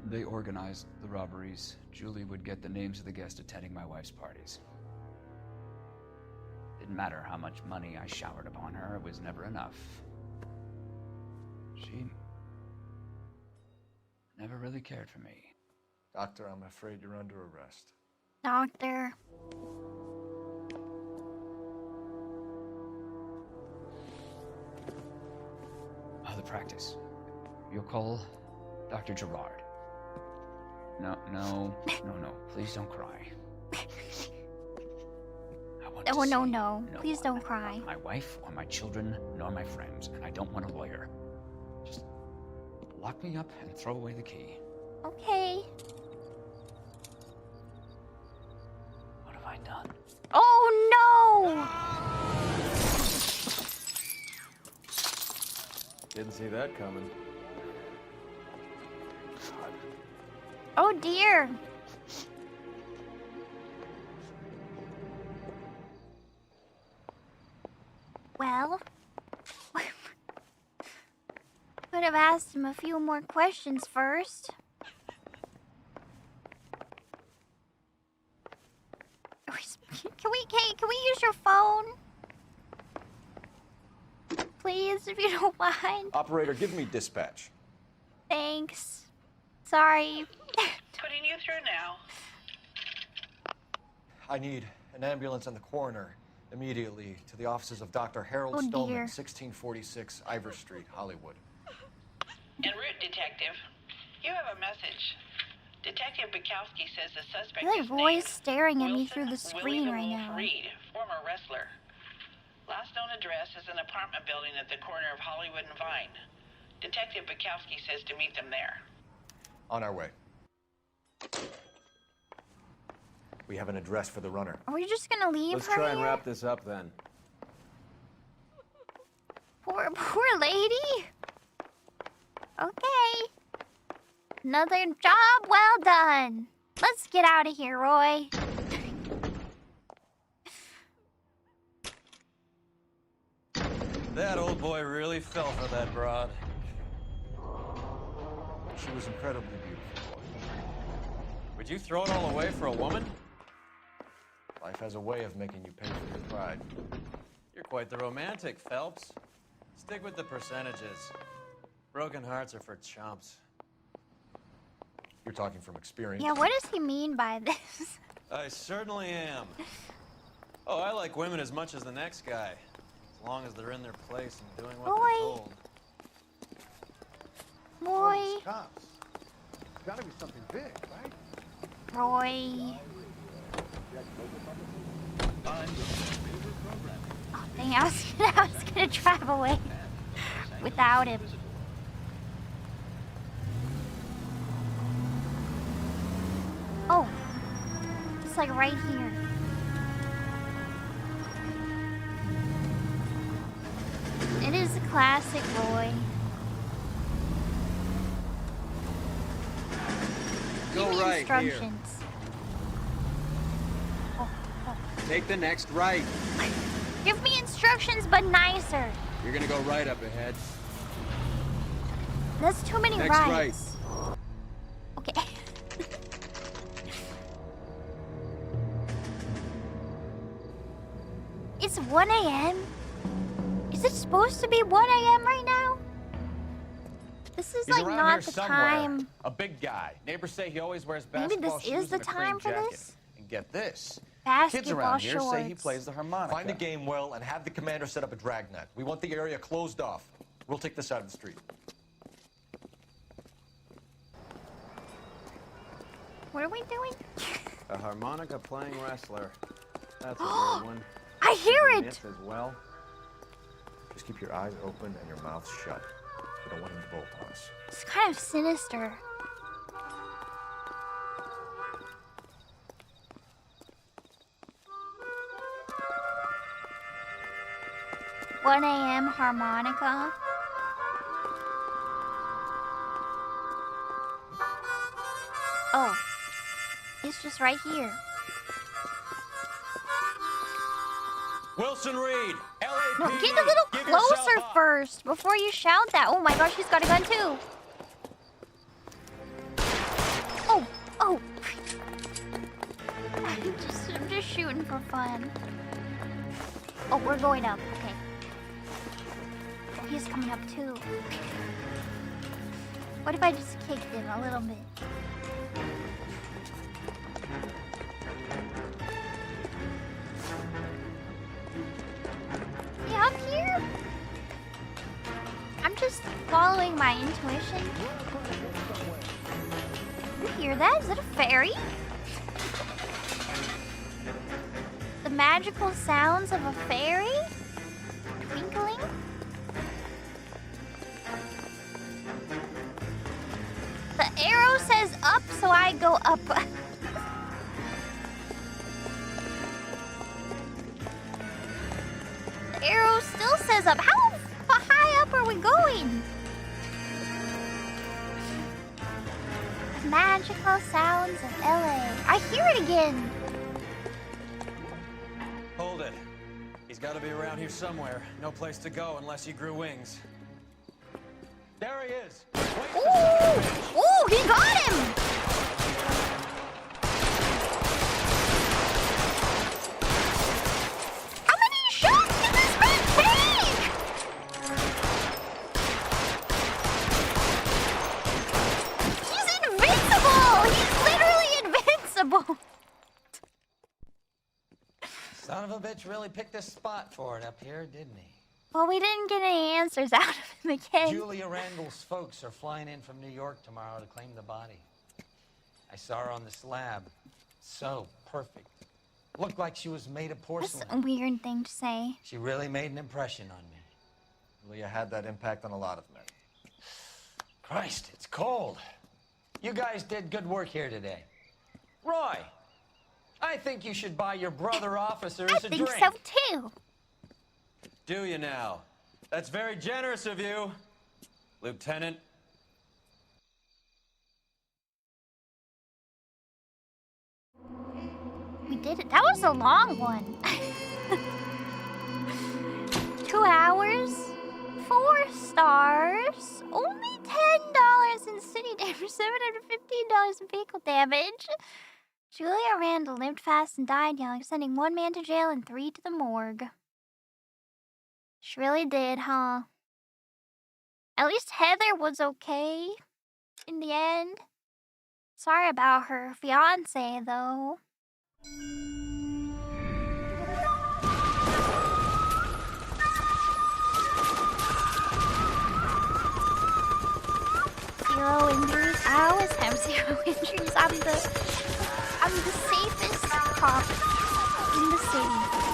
They organized the robberies. Julie would get the names of the guests attending my wife's parties. Didn't matter how much money I showered upon her, it was never enough. She never really cared for me. Doctor, I'm afraid you're under arrest. Doctor. The practice. You'll call Dr. Gerard. No. Please don't cry. Oh, no. Please don't cry. My wife or my children nor my friends, and I don't want a lawyer. Just lock me up and throw away the key. Okay. What have I done? Oh, no! Didn't see that coming. Oh, dear. Well, could have asked him a few more questions first. Can we use your phone? Please, if you don't mind. Operator, give me dispatch. Thanks. Sorry. Putting you through now. I need an ambulance and the coroner immediately to the offices of Dr. Harold Oh, Stolman, dear. 1646 Ivor Street, Hollywood. En route, Detective. You have a message. Detective Bukowski says the suspect I feel like is Roy's named staring at me Wilson through the Willie screen the right Wolf now. Reed, former wrestler. Last known address is an apartment building at the corner of Hollywood and Vine. Detective Bukowski says to meet them there. On our way. We have an address for the runner. Are we just gonna leave Let's her try and here? wrap this up then. Poor lady. Okay. Another job well done. Let's get out of here, Roy. That old boy really fell for that broad. She was incredibly beautiful. Would you throw it all away for a woman? Life has a way of making you pay for your pride. You're quite the romantic, Phelps. Stick with the percentages. Broken hearts are for chumps. You're talking from experience. Yeah, what does he mean by this? I certainly am. Oh, I like women as much as the next guy. As long as they're in their place and doing what they're told. Roy. Oh, cops. It's gotta be something big, right? Roy. Oh, dang, I was gonna drive away without him. Oh, it's like right here. It is a classic, Roy. Go Give me right instructions. here. Oh. Take the next right. Give me instructions, but nicer. You're gonna go right up ahead. That's too many Next rights. Okay. It's 1 a.m. Is it supposed to be 1 a.m. right now? This is He's like around not here the somewhere. time. A big guy. Neighbors say he always wears Maybe basketball this is shoes the and a cream time for jacket. this? And get this. Basketball Kids around here say he shorts. plays the harmonica. Find the game well and have the commander set up a dragnet. We want the area closed off. We'll take this side of the street. What are we doing? A harmonica playing wrestler. That's a good one. I hear it! As well. Just keep your eyes open and your mouth shut. We don't want him to bolt on us. It's kind of sinister. "1 a.m. harmonica." Oh, it's just right here. Wilson Reed, LAPD. No, get a little give yourself closer up. first before you shout that. Oh my gosh, he's got a gun too. Oh. I'm just shooting for fun. Oh, we're going up. Okay. Oh, he's coming up too. What if I just kicked him a little bit? Yeah, up here? I'm just following my intuition. You hear that? Is it a fairy? The magical sounds of a fairy? Twinkling? The arrow says up, so I go up. The arrow still says up. How high up are we going? The magical sounds of LA. I hear it again. Hold it. He's got to be around here somewhere. No place to go unless he grew wings. There he is. Ooh! Ooh, he got him! How many shots did this man take? He's invincible! He's literally invincible! Son of a bitch really picked a spot for it up here, didn't he? Well, we didn't get any answers out of him again. Julia Randall's folks are flying in from New York tomorrow to claim the body. I saw her on the slab. So perfect. Looked like she was made of porcelain. That's a weird thing to say. She really made an impression on me. Julia had that impact on a lot of men. Christ, it's cold. You guys did good work here today. Roy, I think you should buy your brother officers a drink. I think so too. Do you now? That's very generous of you, Lieutenant. We did it. That was a long one. 2 hours, 4 stars, only $10 in city damage, $715 in vehicle damage. Julia Randall lived fast and died young, sending 1 man to jail and 3 to the morgue. She really did, huh? At least Heather was okay in the end. Sorry about her fiance, though. Zero injuries. I always have 0 injuries. I'm the safest cop in the city.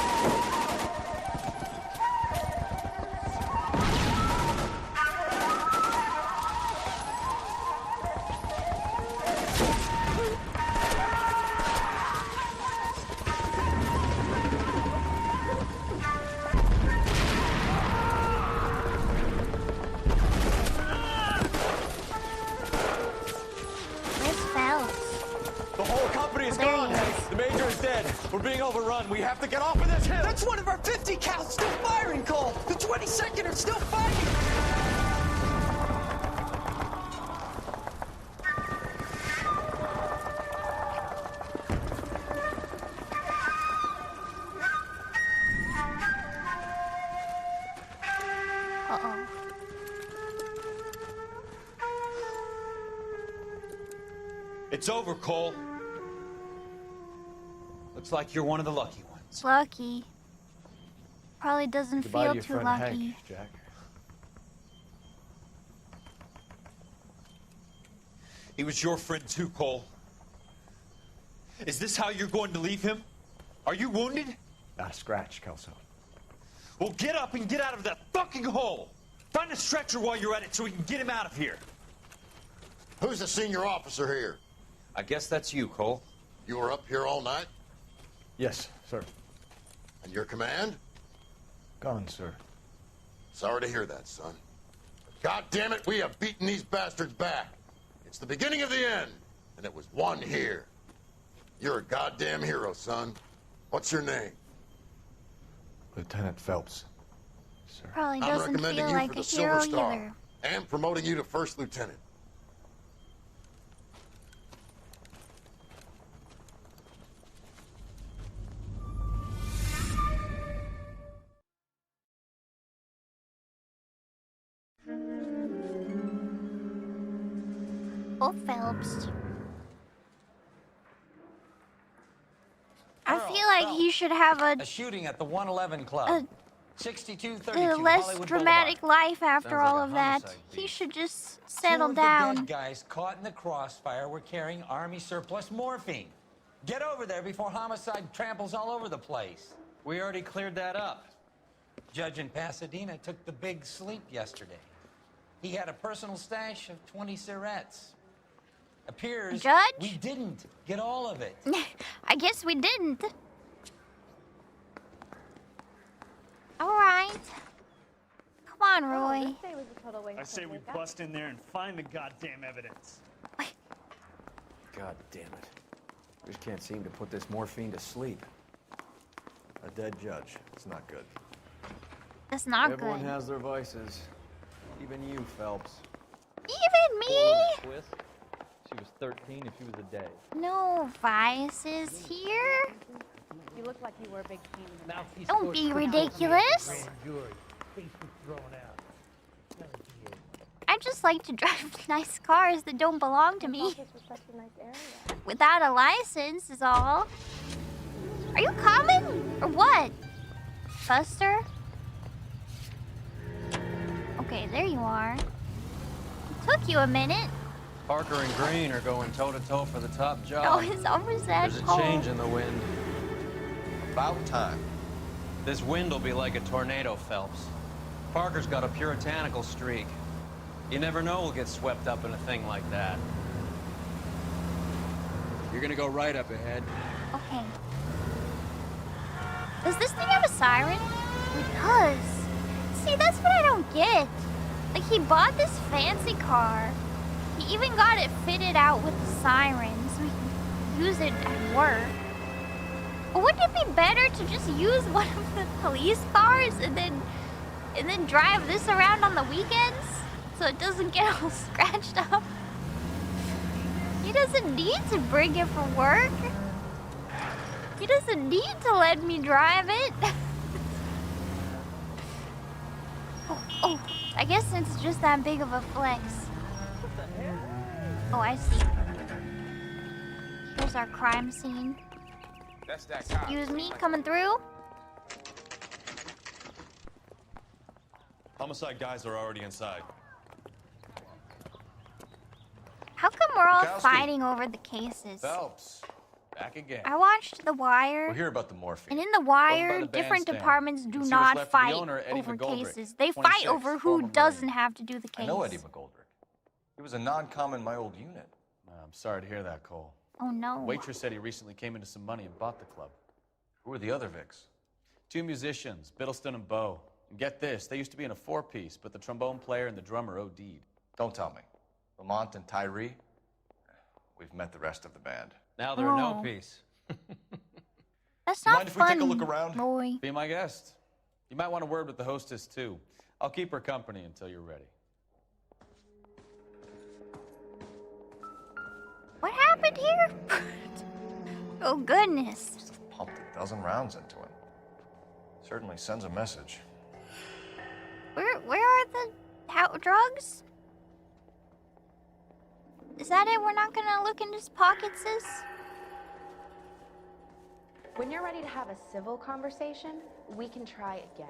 The Major is dead. We're being overrun. We have to get off of this hill. That's one of our 50 cows still firing, Cole. The 22nd are still fighting. Uh-oh. It's over, Cole. Looks like you're one of the lucky ones. Lucky. Probably doesn't Goodbye to feel your too friend lucky. Hank, Jack. He was your friend too, Cole. Is this how you're going to leave him? Are you wounded? Not a scratch, Kelso. Well, get up and get out of that fucking hole. Find a stretcher while you're at it so we can get him out of here. Who's the senior officer here? I guess that's you, Cole. You were up here all night? Yes, sir. And your command? Gone, sir. Sorry to hear that, son. God damn it, we have beaten these bastards back. It's the beginning of the end, and it was one here. You're a goddamn hero, son. What's your name? Lieutenant Phelps, sir. Probably I'm doesn't recommending feel you like for a the Silver hero Star either. and promoting you to first lieutenant. Oh, Phelps. I feel like he should have A shooting at the 111 Club. a 6232 less Hollywood dramatic Boulevard. life after Sounds like all a of that. homicide He beat. should just settle Two of the down. dead guys caught in the crossfire were carrying Army surplus morphine. Get over there before homicide tramples all over the place. We already cleared that up. Judge in Pasadena took the big sleep yesterday. He had a personal stash of 20 cigarettes. Appears Judge? we didn't get all of it. I guess we didn't. All right. Come on, Roy. I say we bust in there and find the goddamn evidence. God damn it. We just can't seem to put this morphine to sleep. A dead judge. It's not good. That's not Everyone good. has their vices. Even you, Phelps. Even me? Twist. She was 13 if she was a day. No vices here. You look like you were a big pain in the neck. Don't be ridiculous. I just like to drive nice cars that don't belong to me. Without a license is all. Are you coming? Or what? Buster? Okay, there you are. It took you a minute. Parker and Green are going toe-to-toe for the top job. Oh, it's almost that There's a cold. change in the wind. About time. This wind will be like a tornado, Phelps. Parker's got a puritanical streak. You never know we'll get swept up in a thing like that. You're gonna go right up ahead. Okay. Does this thing have a siren? It does. See, that's what I don't get. Like, he bought this fancy car. He even got it fitted out with a siren so he can use it at work. But wouldn't it be better to just use one of the police cars and then drive this around on the weekends so it doesn't get all scratched up? He doesn't need to bring it for work. He doesn't need to let me drive it. Oh, I guess it's just that big of a flex. Oh, I see. Here's our crime scene. That's that cop. Excuse me, coming through? Homicide guys are already inside. How come we're all Bukowski. fighting over the cases? Phelps, back again. I watched The Wire. We'll hear about the morphine. And in The Wire, different departments do not fight over cases. They fight over who doesn't have to do the case. I know Eddie McGoldrick. He was a non-com in my old unit. I'm sorry to hear that, Cole. Oh, no. Waitress said he recently came into some money and bought the club. Who were the other Vics? Two musicians, Biddleston and Bo. And get this, they used to be in a four-piece, but the trombone player and the drummer OD'd. Don't tell me. Lamont and Tyree? We've met the rest of the band. Now they're a no-piece. That's Mind not if fun. we take a look around? Roy. Be my guest. You might want a word with the hostess, too. I'll keep her company until you're ready. What happened here? Oh, goodness. Must have pumped a dozen rounds into him. Certainly sends a message. Where are the drugs? Is that it? We're not gonna look in his pockets, sis? When you're ready to have a civil conversation, we can try again.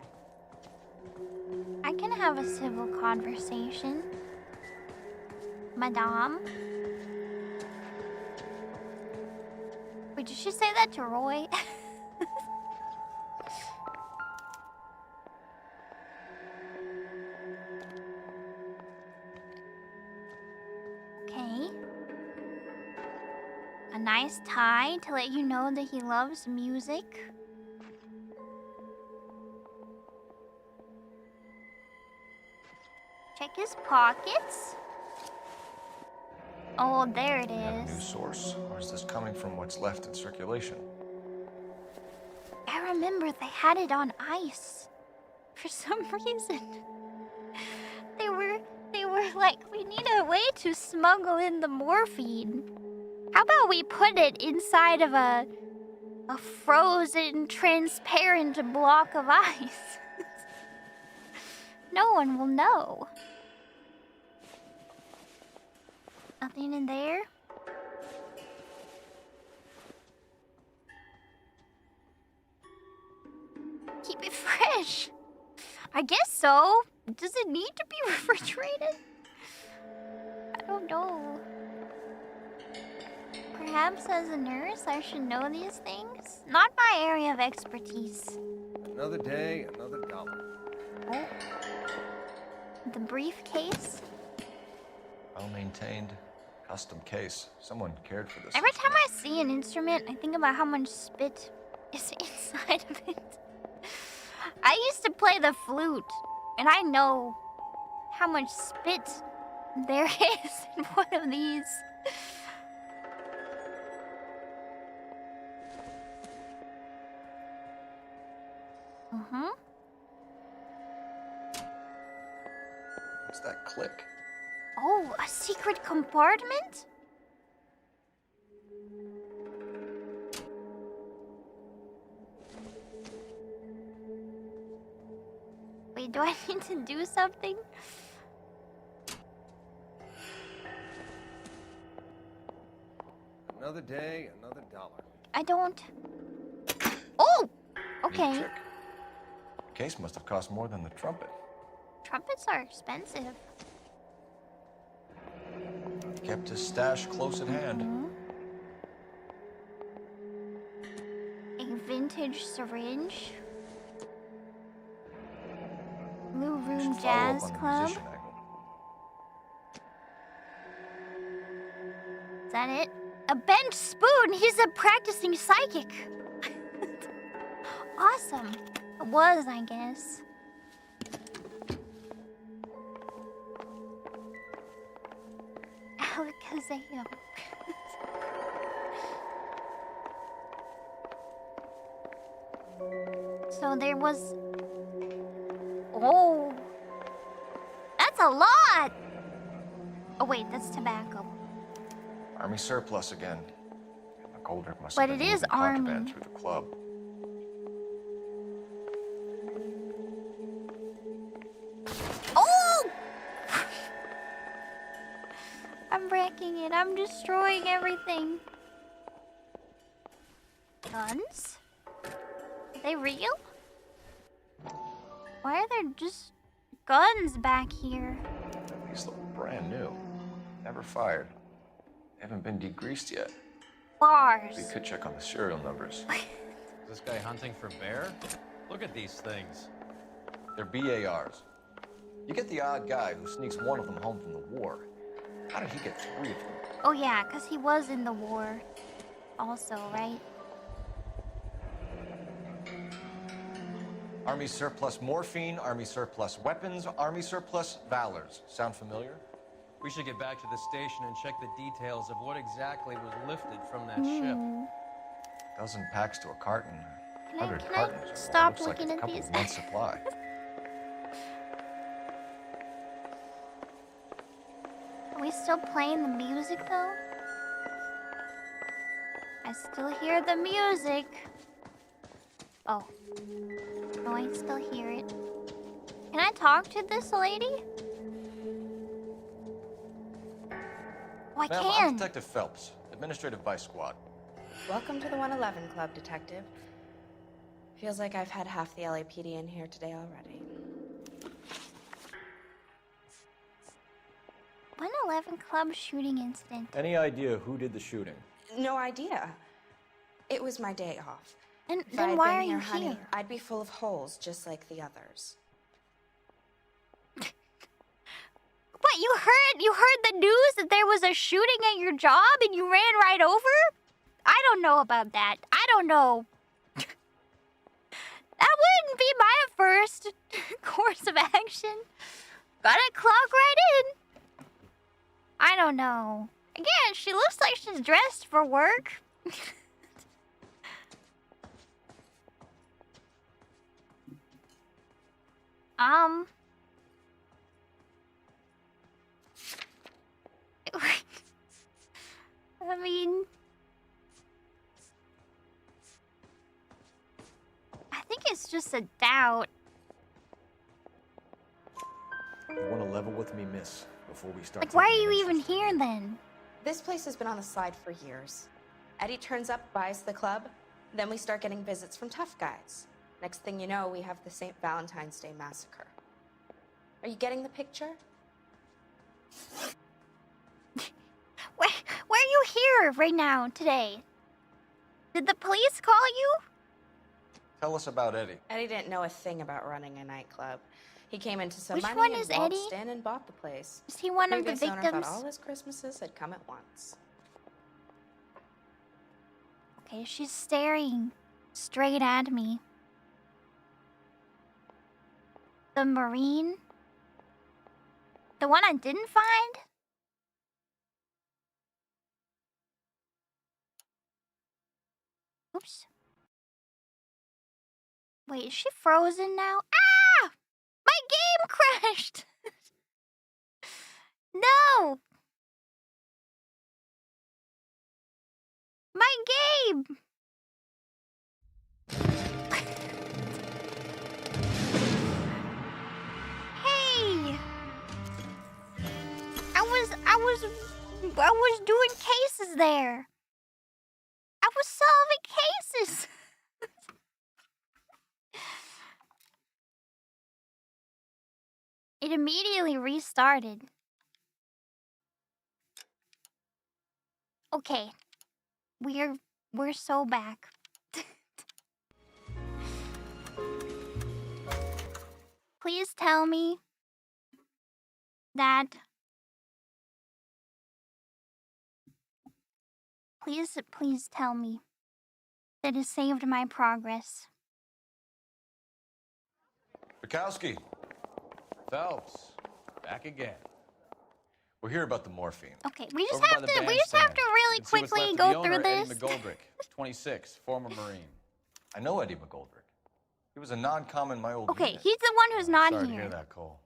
I can have a civil conversation. Madame? Wait, did she say that to Roy? Okay. A nice tie to let you know that he loves music. Check his pockets. Oh, there it Have a new is. source, or is this coming from what's left in circulation? I remember they had it on ice. For some reason. They were like, we need a way to smuggle in the morphine. How about we put it inside of a frozen, transparent block of ice? No one will know. Nothing in there? Keep it fresh. I guess so. Does it need to be refrigerated? I don't know. Perhaps as a nurse, I should know these things. Not my area of expertise. Another day, another dollar. Oh. The briefcase. Well-maintained, custom case. Someone cared for this. Every time I see an instrument, I think about how much spit is inside of it. I used to play the flute, and I know how much spit there is in one of these. Mm-hmm. What's that click? Oh, a secret compartment? Wait, do I need to do something? Another day, another dollar. I don't... Oh! Neat Okay. trick. The case must have cost more than the trumpet. Trumpets are expensive. Kept his stash close at hand. A vintage syringe. Blue Room Should follow Jazz up on the Club. musician angle. Is that it? A bent spoon! He's a practicing psychic! Awesome. It was, I guess. Alakazam. So there was... Oh! That's a lot! Oh wait, that's tobacco. Army surplus again. McGoldrick must But have been it is moving contraband army. through the club. Oh! I'm wrecking it. I'm destroying everything. Guns? Are they real? Why are there just guns back here? These look brand new. Never fired. They haven't been degreased yet. Bars. We could check on the serial numbers. Is this guy hunting for bear? Look at these things. They're BARs. You get the odd guy who sneaks one of them home from the war. How did he get 3 of them? Oh yeah, because he was in the war also, right? Army surplus morphine, army surplus weapons, army surplus valors. Sound familiar? We should get back to the station and check the details of what exactly was lifted from that ship. Dozen packs to a carton. 100 can cartons. I stop Looks like looking it's a at couple these? of months' supply. Are we still playing the music though? I still hear the music. Oh. No, I still hear it. Can I talk to this lady? Oh, I Ma'am, can. I'm Detective Phelps, Administrative Vice Squad. Welcome to the 111 Club, Detective. Feels like I've had half the LAPD in here today already. 111 Club shooting incident. Any idea who did the shooting? No idea. It was my day off. And If then I'd why been are here, you honey, here? I'd be full of holes just like the others. What, you heard the news that there was a shooting at your job and you ran right over? I don't know about that. I don't know. That wouldn't be my first course of action. Gotta clock right in. I don't know. Again, she looks like she's dressed for work. I mean, I think it's just a doubt. You want to level with me, miss, before we start? Like, why are taking you an even interest? here then? This place has been on the slide for years. Eddie turns up, buys the club, then we start getting visits from tough guys. Next thing you know, we have the St. Valentine's Day massacre. Are you getting the picture? Why are you here right now, today? Did the police call you? Tell us about Eddie. Eddie didn't know a thing about running a nightclub. He came into some Which money one and is waltzed Eddie? in and bought the place. Is he one of the previous owner victims? thought all his Christmases had come at once. Okay, she's staring straight at me. The Marine? The one I didn't find? Oops. Wait, is she frozen now? Ah! My game crashed! No! My game! Hey! I was doing cases there. I was solving cases. It immediately restarted. Okay. We're so back. Please tell me that... Please tell me that it saved my progress. Bukowski. Phelps, back again. We're here about the morphine. Okay, we just Over by have the to really bandstand. You can see what's quickly left of go the owner, through this. Eddie McGoldrick, 26, former Marine. I know Eddie McGoldrick. He was a non-com in my old Okay, unit. he's the one who's not Sorry here. to hear that, Cole.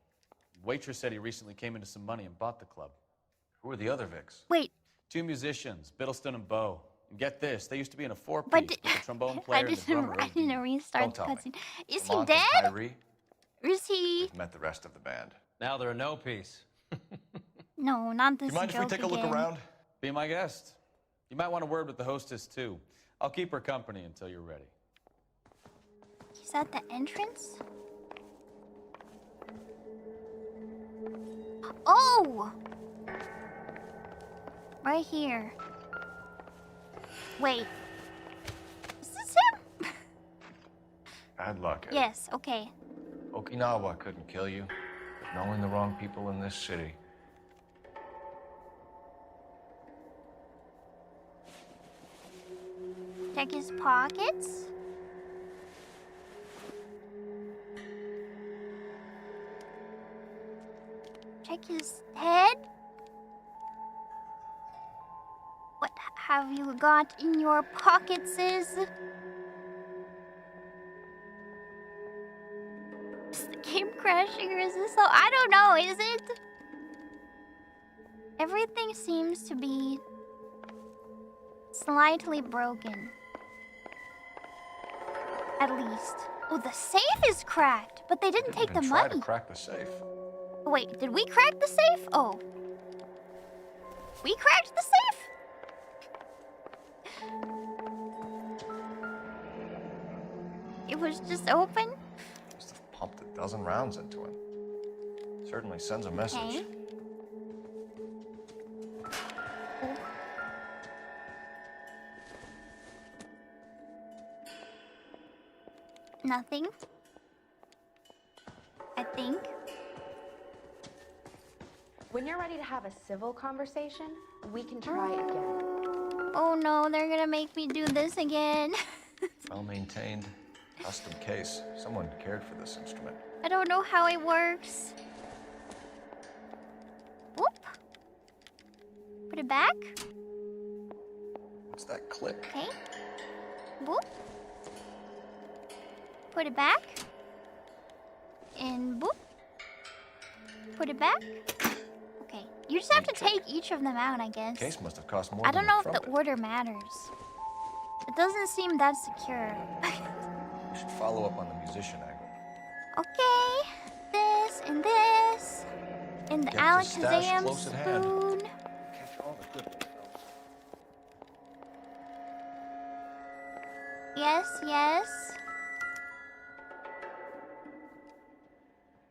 Waitress said he recently came into some money and bought the club. Who are the other Vics? Wait. 2 musicians, Biddleston and Bo. And get this, they used to be in a 4-piece But with the trombone player and the drummer. I didn't restart Don't the tell me. cutscene. Is he Lamont and dead? Kyrie, Or is he... we've met the rest of the band. Now they're a no-piece. No, not this Do you mind if we joke take a look again. around? Be my guest. You might want a word with the hostess, too. I'll keep her company until you're ready. Is that the entrance? Oh! Right here. Wait. Is this him? Bad luck, Eddie. Yes, okay. Okinawa couldn't kill you, but knowing the wrong people in this city. Check his pockets. Check his head. What have you got in your pockets, sis? crashing or is this so? I don't know, is it? Everything seems to be slightly broken. At least. Oh, the safe is cracked, but they didn't take the Try money. to crack the safe. Wait, did we crack the safe? Oh. We cracked the safe? It was just open? Must have pumped a dozen rounds into him. Certainly sends a message. Okay. Nothing. I think. When you're ready to have a civil conversation, we can try again. Oh no, they're gonna make me do this again. Well maintained, custom case. Someone cared for this instrument. I don't know how it works. Whoop. Put it back. What's that click? Okay. Whoop. Put it back. And boop. Put it back. Okay. You just have to take each of them out, I guess. Case must have cost more I than don't know the if the trumpet. order matters. It doesn't seem that secure. We should follow up on the musician angle. Okay. This and this. And the Kept his stash Alakazam close at hand. spoon. Catch all the good ones. Yes, yes.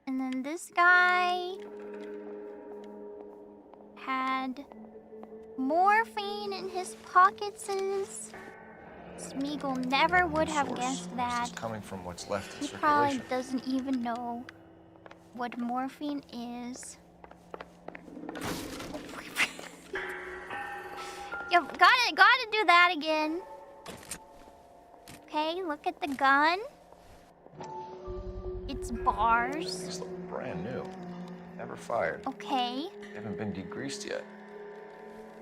And then this guy had morphine in his pockets. Smeagol never would have guessed that. This is coming from what's left in He circulation. probably doesn't even know what morphine is. You gotta do that again. Okay, look at the gun. It's bars. These look brand new. Never fired. Okay. They haven't been degreased yet.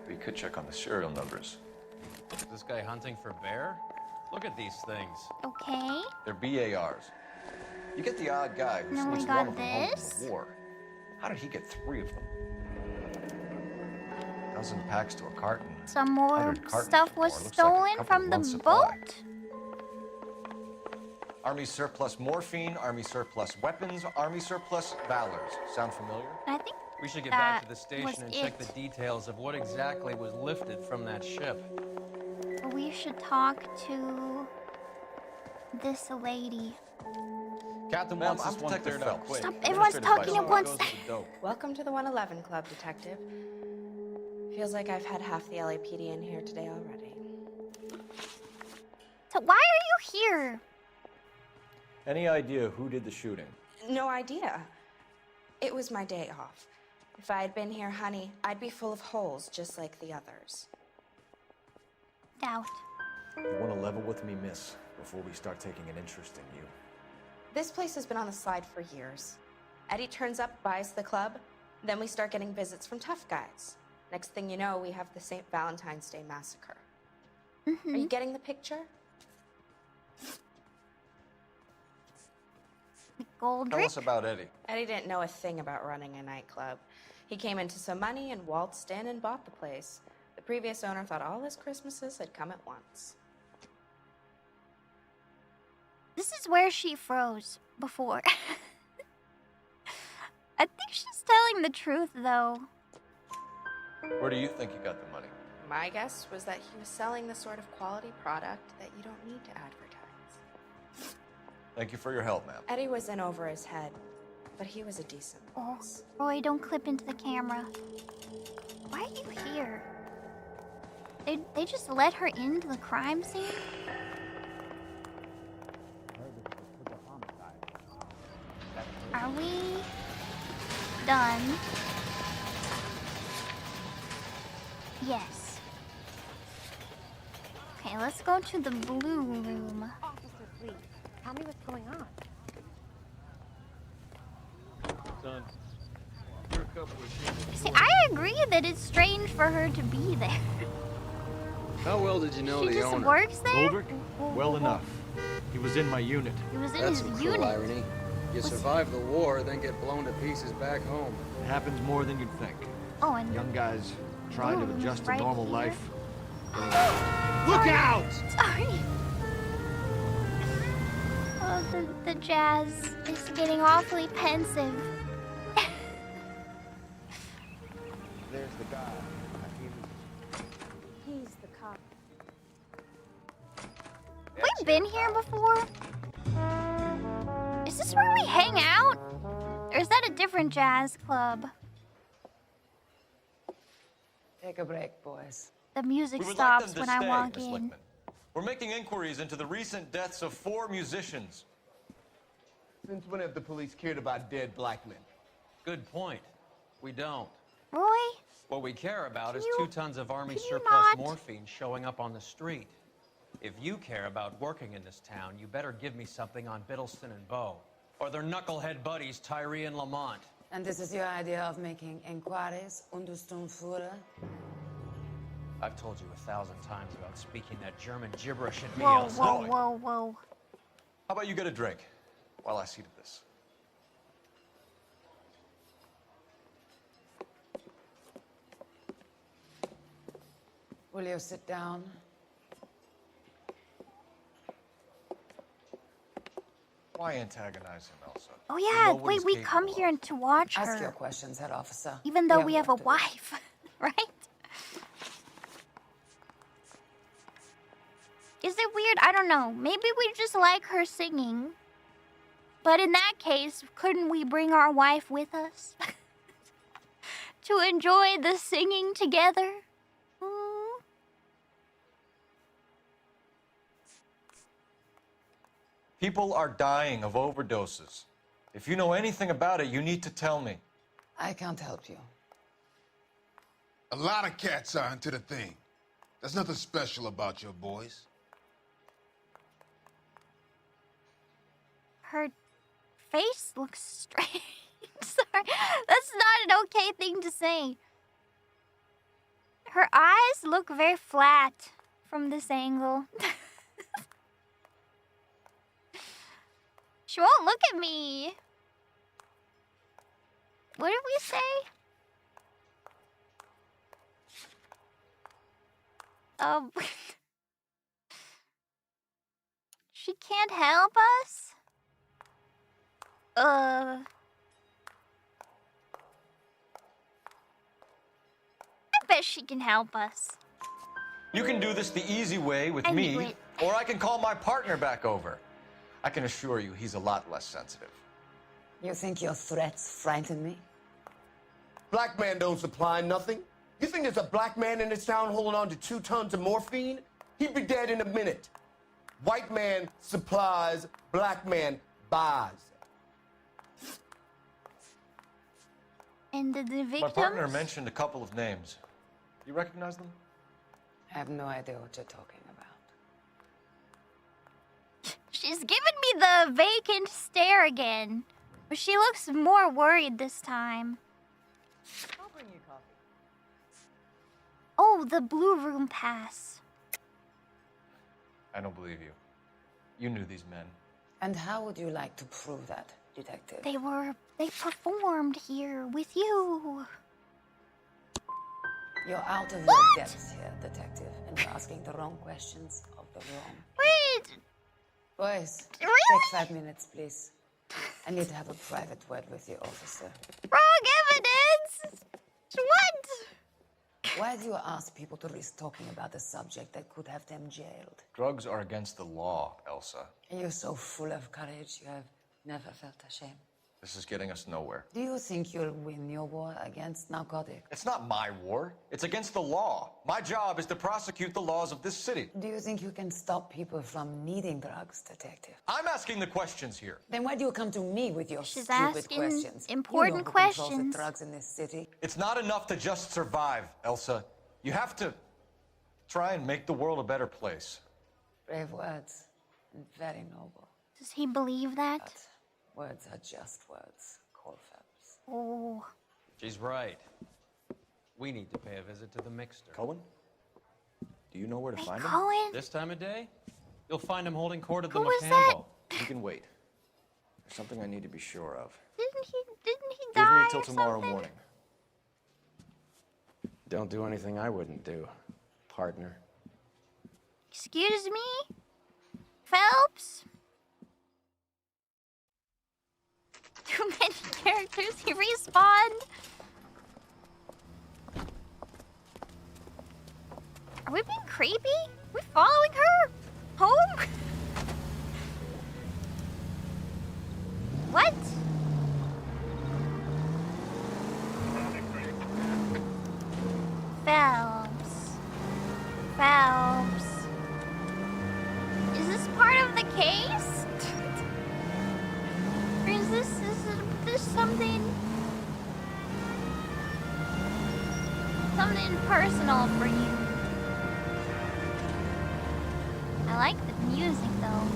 We could check on the serial numbers. Is this guy hunting for bear? Look at these things. Okay. They're BARs. You get the odd guy who Then we sneaks got one of them home this. from the war. How did he get 3 of them? A dozen packs to a carton. Some more 100 cartons stuff or was more. Looks like a stolen couple from the months' supply. boat. Army surplus morphine, army surplus weapons, army surplus valors. Sound familiar? I think We should get back to that the station was and check it. the details of what exactly was lifted from that ship. We should talk to this lady. Captain Ma'am, wants I'm this one Detective cleared out Phelps. quick. Stop, everyone's talking at once. Goes with the dope. Welcome to the 111 Club, Detective. Feels like I've had half the LAPD in here today already. So why are you here? Any idea who did the shooting? No idea. It was my day off. If I had been here, honey, I'd be full of holes just like the others. Doubt. You want to level with me, miss, before we start taking an interest in you. This place has been on the slide for years. Eddie turns up, buys the club, then we start getting visits from tough guys. Next thing you know, we have the St. Valentine's Day massacre. Are you getting the picture? Gold Tell us about Eddie. Eddie didn't know a thing about running a nightclub. He came into some money and waltzed in and bought the place. The previous owner thought all his Christmases had come at once. This is where she froze before. I think she's telling the truth, though. Where do you think you got the money? My guess was that he was selling the sort of quality product that you don't need to advertise. Thank you for your help, ma'am. Eddie was in over his head, but he was a decent boss. Roy, don't clip into the camera. Why are you here? They just let her into the crime scene? Are we done? Yes. Okay, let's go to the blue room. Officer, please, tell me what's going on. Son, you're a couple of See, I agree that it's strange for her to be there. How well did you know She the just owner? works there? Goldrick? Well enough. He was in my unit. He was in That's his some unit. cruel irony. You survive the war, then get blown to pieces back home. It happens more than you'd think. Oh, and Young guys trying to adjust to right normal here. life. Look out! Sorry. Oh, the jazz is getting awfully pensive. There's the guy. He's the cop. We've been here before? Is this where we hang out? Or is that a different jazz club? Take a break, boys. The music We would like them stops to when I stay, walk Miss in. Lickman. We're making inquiries into the recent deaths of 4 musicians. Since when have the police cared about dead black men? Good point. We don't. Roy? What we care about is you- 2 tons of Army can you surplus not? morphine showing up on the street. If you care about working in this town, you better give me something on Biddleston and Bow, or their knucklehead buddies Tyree and Lamont. And this is your idea of making inquiries Untersturmführer? I've told you 1,000 times about speaking that German gibberish at me, Whoa, Elsa. whoa, whoa, whoa. How about you get a drink while I see to this? Will you sit down? Why antagonize him, Elsa? Oh We yeah, know what wait, he's we capable come of. here to watch Ask your her. questions, head officer. Even though have we have a work to do. wife, right? Is it weird? I don't know. Maybe we just like her singing. But in that case, couldn't we bring our wife with us? To enjoy the singing together? Hmm. People are dying of overdoses. If you know anything about it, you need to tell me. I can't help you. A lot of cats are into the thing. There's nothing special about your boys. Her face looks strange. Sorry, that's not an okay thing to say. Her eyes look very flat from this angle. She won't look at me. What did we say? She can't help us? I bet she can help us. You can do this the easy way with I me, knew it. or I can call my partner back over. I can assure you he's a lot less sensitive. You think your threats frighten me? Black man don't supply nothing. You think there's a black man in this town holding on to 2 tons of morphine? He'd be dead in a minute. White man supplies, black man buys. And the victims? My partner mentioned a couple of names. You recognize them? I have no idea what you're talking about. She's giving me the vacant stare again. But she looks more worried this time. I'll bring you coffee. Oh, the blue room pass. I don't believe you. You knew these men. And how would you like to prove that, detective? They performed here with you. You're out of your depth here, detective, and you're asking the wrong questions of the wrong. Wait! Boys, Really? take 5 minutes, please. I need to have a private word with you, officer. Wrong evidence! What? Why do you ask people to risk talking about a subject that could have them jailed? Drugs are against the law, Elsa. And you're so full of courage, you have never felt ashamed. This is getting us nowhere. Do you think you'll win your war against narcotics? It's not my war. It's against the law. My job is to prosecute the laws of this city. Do you think you can stop people from needing drugs, detective? I'm asking the questions here. Then why do you come to me with your She's stupid asking questions? important you know who controls questions. the drugs in this city. It's not enough to just survive, Elsa. You have to try and make the world a better place. Brave words, and very noble. Does he believe that? But words are just words, Colfax. Oh. She's right. We need to pay a visit to the mixer. Cohen? Do you know where to find him? Cohen? This time of day, you'll find him holding court at the Who was that? Macambo. You can wait. There's something I need to be sure of. Didn't he Give die me till or tomorrow something? morning. Don't do anything I wouldn't do, partner. Excuse me? Phelps? Too many characters, he respawned. Are we being creepy? Are we following her home? What? Phelps. Phelps. Is this part of the case? Or is this something personal for you? I like the music though.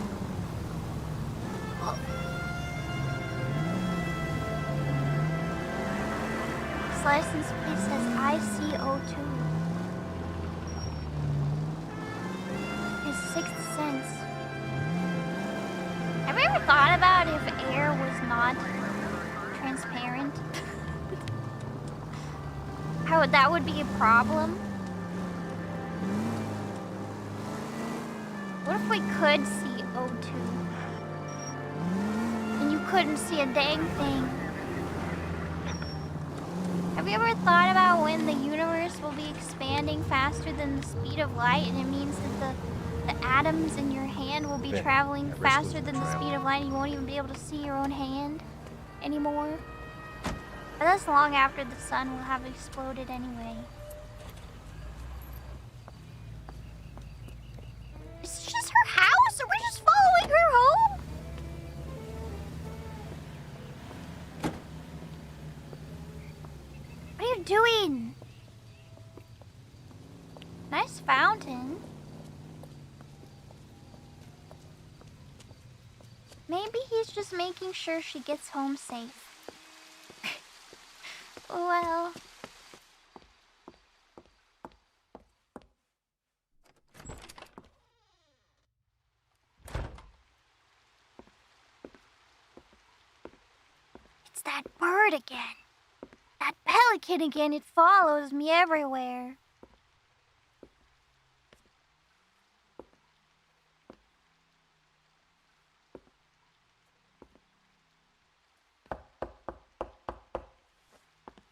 Oh. This license plate says ICO2. His sixth sense. Have you ever thought about if air was not transparent? How that would be a problem? What if we could see O2? And you couldn't see a dang thing? Have you ever thought about when the universe will be expanding faster than the speed of light, and it means that the atoms in your hand will be traveling faster than the speed of light, and you won't even be able to see your own hand anymore? But that's long after the sun will have exploded anyway. Is this just her house, or we're just following her home? What are you doing? Nice fountain. Maybe he's just making sure she gets home safe. Well... It's that bird again. That pelican again. It follows me everywhere.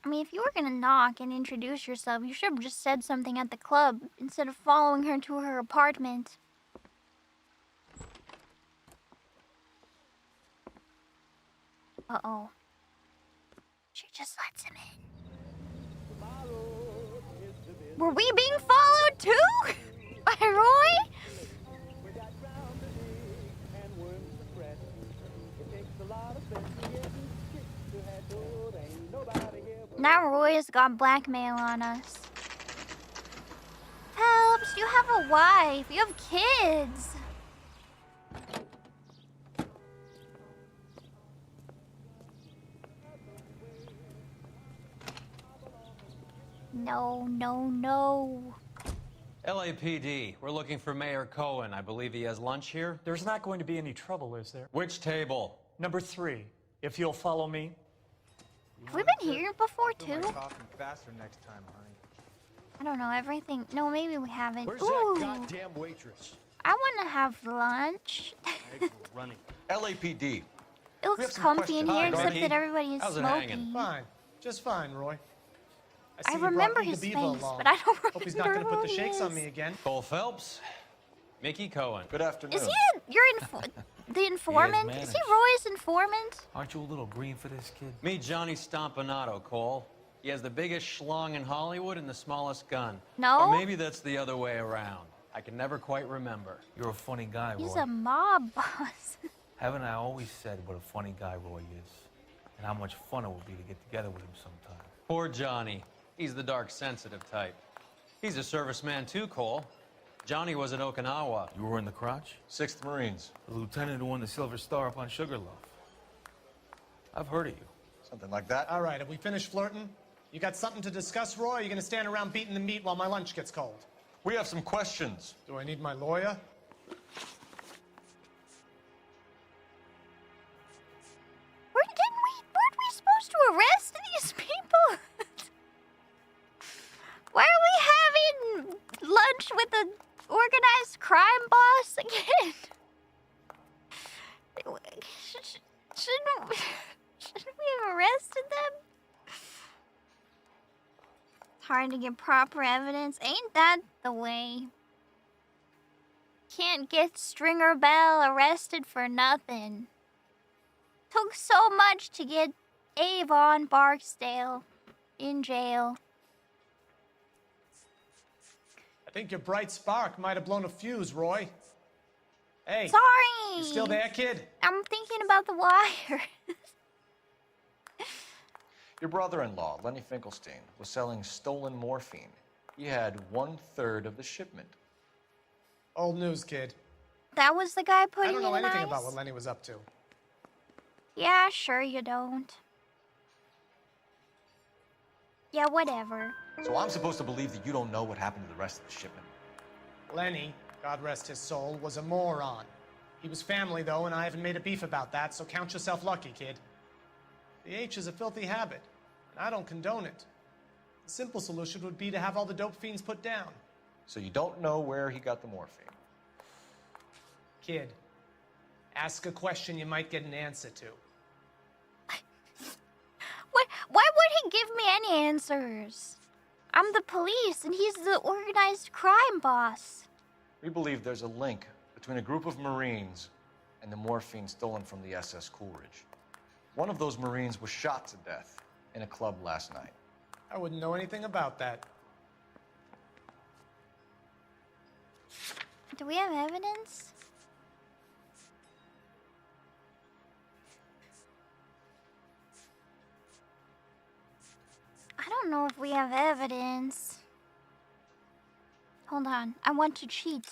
I mean, if you were gonna knock and introduce yourself, you should have just said something at the club instead of following her to her apartment. Uh-oh. She just lets him in. Were we being followed too? By Roy? Now Roy has got blackmail on us. Helps, you have a wife, you have kids. No, no, no. LAPD, we're looking for Mayor Cohen. I believe he has lunch here. There's not going to be any trouble, is there? Which table? Number 3, if you'll follow me. Have we been here before too? Talking faster next time, honey. I don't know, everything. No, maybe we haven't. Where's Ooh. that goddamn waitress? I want to have lunch. Running. LAPD. It looks comfy in here, except that everybody is How's it smoking. hanging? Fine. Just fine, Roy. I see you remember brought his Eva face, along. but I don't remember Hope he's not going to put the who he shakes on is. me again. Cole Phelps, Mickey Cohen. Good afternoon. Is he the informant? Is he Roy's informant? Aren't you a little green for this kid? Meet Johnny Stompanato, Cole. He has the biggest schlong in Hollywood and the smallest gun. No? Or maybe that's the other way around. I can never quite remember. You're a funny guy, Roy. He's a mob boss. Haven't I always said what a funny guy Roy is? And how much fun it would be to get together with him sometime. Poor Johnny. He's the dark, sensitive type. He's a serviceman too, Cole. Johnny was at Okinawa. You were in the crotch? 6th Marines. The lieutenant who won the Silver Star up on Sugarloaf. I've heard of you. Something like that. All right, have we finished flirting? You got something to discuss, Roy? Or are you going to stand around beating the meat while my lunch gets cold? We have some questions. Do I need my lawyer? Shouldn't we have arrested them? It's hard to get proper evidence. Ain't that the way? Can't get Stringer Bell arrested for nothing. Took so much to get Avon Barksdale in jail. I think your bright spark might have blown a fuse, Roy. Hey. Sorry. You still there, kid? I'm thinking about the wire. Your brother-in-law, Lenny Finkelstein, was selling stolen morphine. He had 1/3 of the shipment. Old news, kid. That was the guy putting I don't know it in anything ice? about what Lenny was up to. Yeah, sure you don't. Yeah, whatever. So I'm supposed to believe that you don't know what happened to the rest of the shipment? Lenny, God rest his soul, was a moron. He was family, though, and I haven't made a beef about that, so count yourself lucky, kid. The H is a filthy habit, and I don't condone it. The simple solution would be to have all the dope fiends put down. So you don't know where he got the morphine? Kid, ask a question you might get an answer to. Why would he give me any answers? I'm the police, and he's the organized crime boss. We believe there's a link between a group of Marines and the morphine stolen from the SS Coolidge. One of those Marines was shot to death in a club last night. I wouldn't know anything about that. Do we have evidence? I don't know if we have evidence. Hold on, I want to cheat.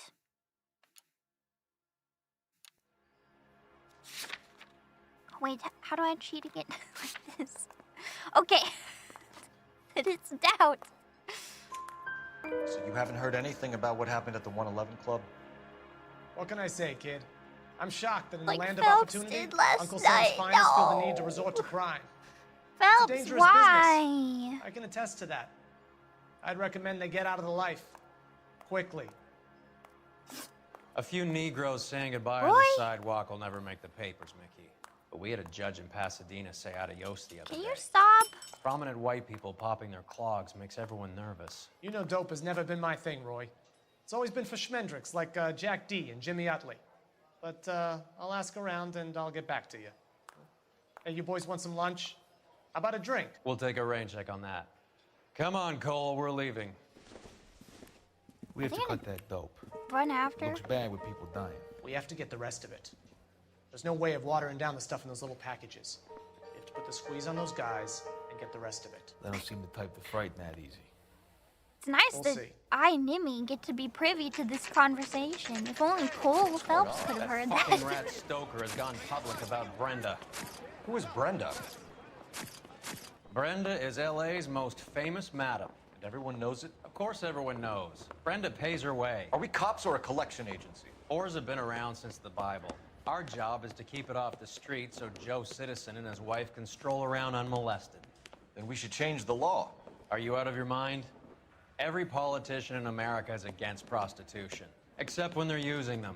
Wait, how do I cheat again? Like this. Okay. It's doubt. So you haven't heard anything about what happened at the 111 Club? What can I say, kid? I'm shocked that in Like the land Phelps of opportunity, did last Uncle Sam's night. finest feel the No. need to resort to crime. Phelps, It's a dangerous why? business. I can attest to that. I'd recommend they get out of the life. Quickly. A few Negroes saying goodbye on Roy? the sidewalk will never make the papers, Mickey. But we had a judge in Pasadena say adios the other day. Can you stop? Prominent white people popping their clogs makes everyone nervous. You know dope has never been my thing, Roy. It's always been for schmendricks like Jack D and Jimmy Utley. But I'll ask around and I'll get back to you. Hey, you boys want some lunch? How about a drink? We'll take a rain check on that. Come on, Cole, we're leaving. We have to cut that dope. Run after? Looks bad with people dying. We have to get the rest of it. There's no way of watering down the stuff in those little packages. You have to put the squeeze on those guys and get the rest of it. They don't seem the type to frighten that easy. It's nice We'll that see. I, Nimi, get to be privy to this conversation. If only Cole Phelps could have heard Fucking that. rat Stoker has gone public about Brenda. Who is Brenda? Brenda is LA's most famous madam. And everyone knows it? Of course everyone knows. Brenda pays her way. Are we cops or a collection agency? Whores have been around since the Bible. Our job is to keep it off the street so Joe Citizen and his wife can stroll around unmolested. Then we should change the law. Are you out of your mind? Every politician in America is against prostitution, except when they're using them.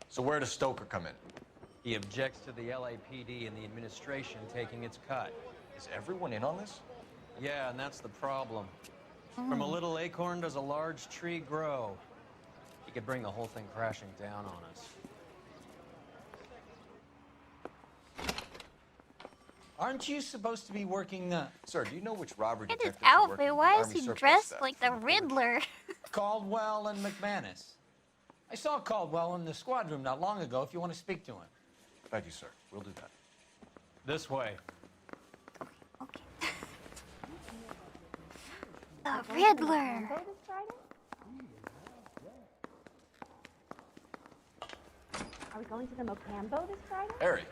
So where does Stoker come in? He objects to the LAPD and the administration taking its cut. Is everyone in on this? Yeah, and that's the problem. From a little acorn does a large tree grow. He could bring the whole thing crashing down on us. Aren't you supposed to be working the... Sir, do you know which robbery Look at his detectives are working outfit. the Why is Army he surplus dressed theft like the from Riddler? Caldwell and McManus? I saw Caldwell in the squad room not long ago if you want to speak to him. Thank you, sir. We'll do that. This way. The Riddler. Are we going to the Mocambo this Friday? Harry,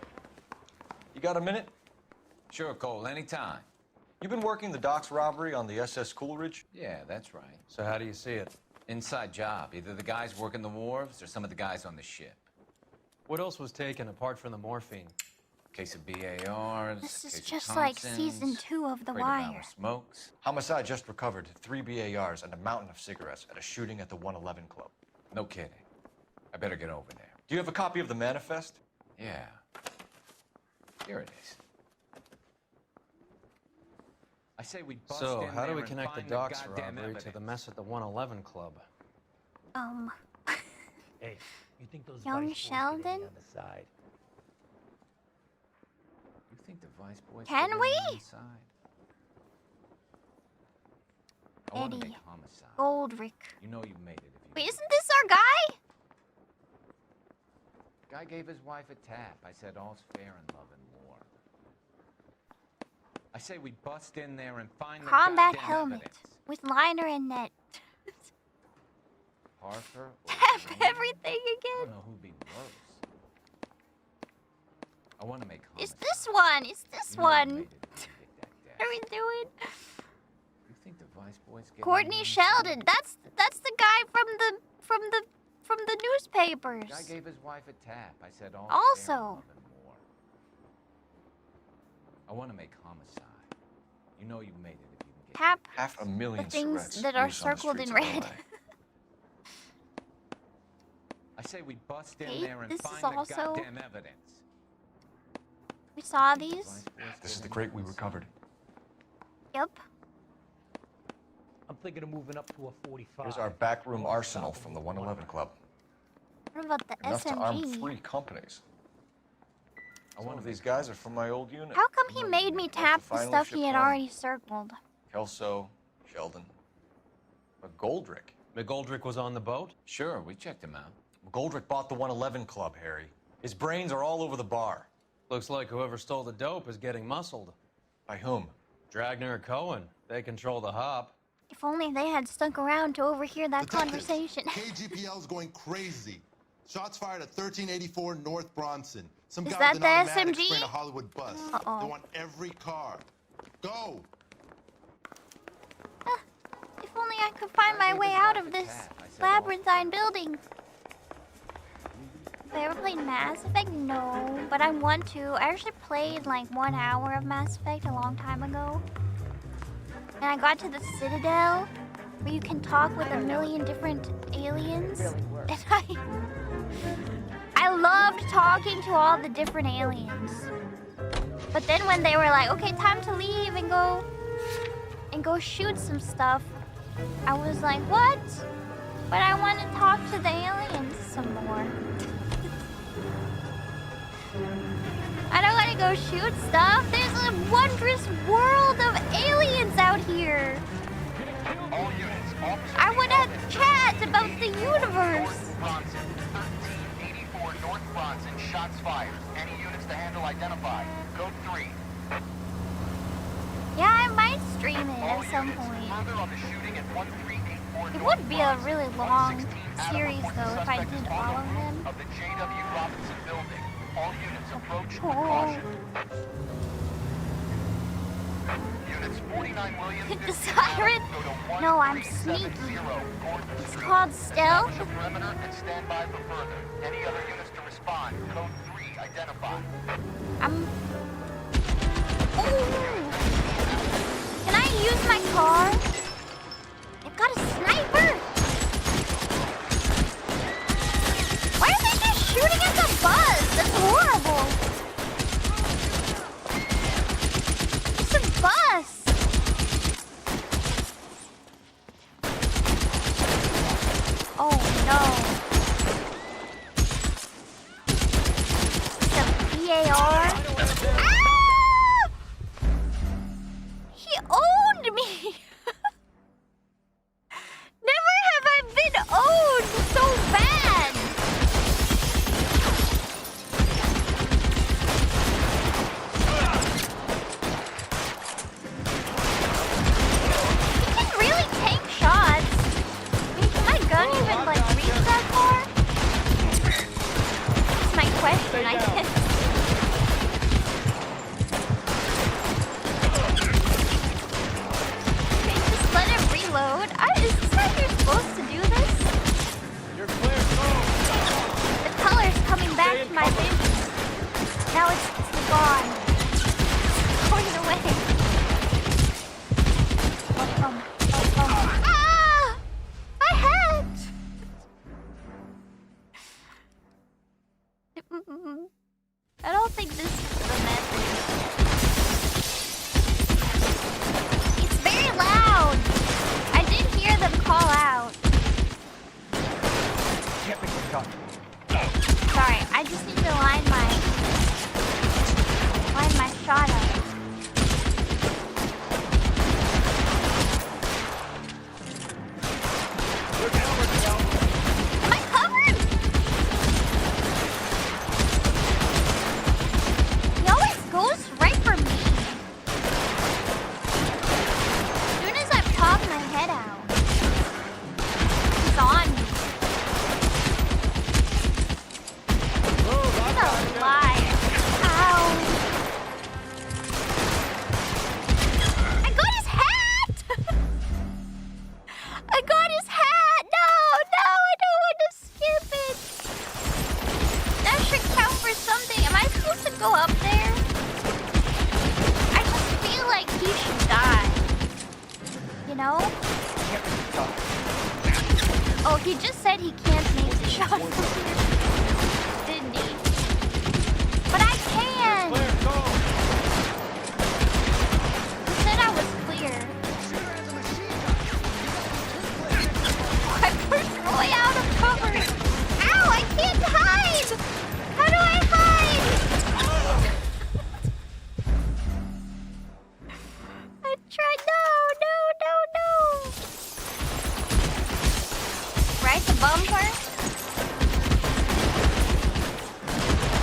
you got a minute? Sure, Cole, anytime. You've been working the docks robbery on the SS Coolidge? Yeah, that's right. So how do you see it? Inside job. Either the guys working the wharves or some of the guys on the ship. What else was taken apart from the morphine? Case of BARs. This is case of just like Thompsons, season 2 of The Great Amount Wire. of smokes. Homicide just recovered 3 BARs and a mountain of cigarettes at a shooting at the 111 Club. No kidding. I better get over there. Do you have a copy of the manifest? Yeah. Here it is. I say we bust So, in how do there we and connect the find docks goddamn robbery to evidence. the mess at the 111 Club? Hey, you think those Young Vice boys get Sheldon? any on the side? You think the Vice boys Can get we? anyone inside? I want to Eddie. make homicide. Goldrick. You know you made it if you. Wait, isn't this our guy? Guy gave his wife a tap. I said all's fair in love and war. I say we bust in there and find Combat the goddamn helmet evidence. with liner and net. Parker or Tap Green? everything I again. don't know who'd be worse. I want to make It's homicide. this one. It's this You know you one. made it if you get that dash. What are we doing? You think the Vice boys get Courtney anyone Sheldon. inside? That's the guy from the newspapers. Guy gave his wife a tap. I said all's Also. fair in love and war. I want to make homicide. You know you made it if you can get Tap Half a million the things Surrettes that are loose on the circled in streets of red. LA. I say we bust in Okay, there and this is find the also- goddamn evidence. We saw The these. Vice boys This is get the crate we anyone recovered. Yep. I'm thinking of moving up to a 45. Here's our backroom arsenal from the 111 Club. What about the Enough to arm SMG? 3 companies. One of these guys are from my old unit. How come he made me tap the final stuff ship he had home. already circled? Kelso, Sheldon, McGoldrick. McGoldrick was on the boat? Sure, we checked him out. McGoldrick bought the 111 Club, Harry. His brains are all over the bar. Looks like whoever stole the dope is getting muscled. By whom? Dragner or Cohen. They control the hop. If only they had stuck around to overhear that Detectives, conversation. KGPL's going crazy. Shots fired at 1384 North Bronson. Some Is guy that with an the automatic SMG? sprayed a Hollywood bus. Uh-oh. They want every car. Go! If only I could find my way out of this labyrinthine building. Have I ever played Mass Effect? No, but I want to. I actually played like 1 hour of Mass Effect a long time ago. And I got to the Citadel, where you can talk with a million different aliens. And I loved talking to all the different aliens. But then when they were like, okay, time to leave and go shoot some stuff, I was like, what? But I want to talk to the aliens some more. I don't want to go shoot stuff. There's a wondrous world of aliens out here. All units, I want to chat about the universe. Bronson, 1384 North Bronson, shots fired. Any units to handle identified. Code 3. Yeah, I might stream it at some point. Further on the shooting at 1384 It North would be a Bronson. really long 116 Adam series reports though if I suspect did is all on of the roof them. of the J.W. Robinson building. All units approach with Oh. caution. Units 49 Williams. The siren? No, I'm sneaky. It's called stealth. Establish a perimeter and stand by for further. Any other units to respond. Code 3 identified. Ooh. Can I use my car? I've got a sniper. Why are they just shooting at the bus? That's horrible. It's a bus. Oh no. It's a VAR. Ah! He owned me. Never have I been owned so bad. He can really take shots. I mean, can my gun even like reach that far? That's my question, I guess. Okay, just let it reload. Is this how you're supposed to do this? You're clear, go! The color's coming back to my vision. Now it's gone. It's going away. Ah! My hat! I don't think this is the method. I just need to line my shot up. Am I covered? He always goes right for me. As soon as I pop my head out, he's on me. What a liar. Ow. I got his hat! I got his hat! No, I don't want to skip it. That should count for something. Am I supposed to go up there? I just feel like he should die. You know? Oh, he just said he can't make the shot from here. Didn't he? But I can! He said I was clear. I pushed Roy out of cover. Ow, I can't hide! How do I hide? I tried. No. Right, the bumper?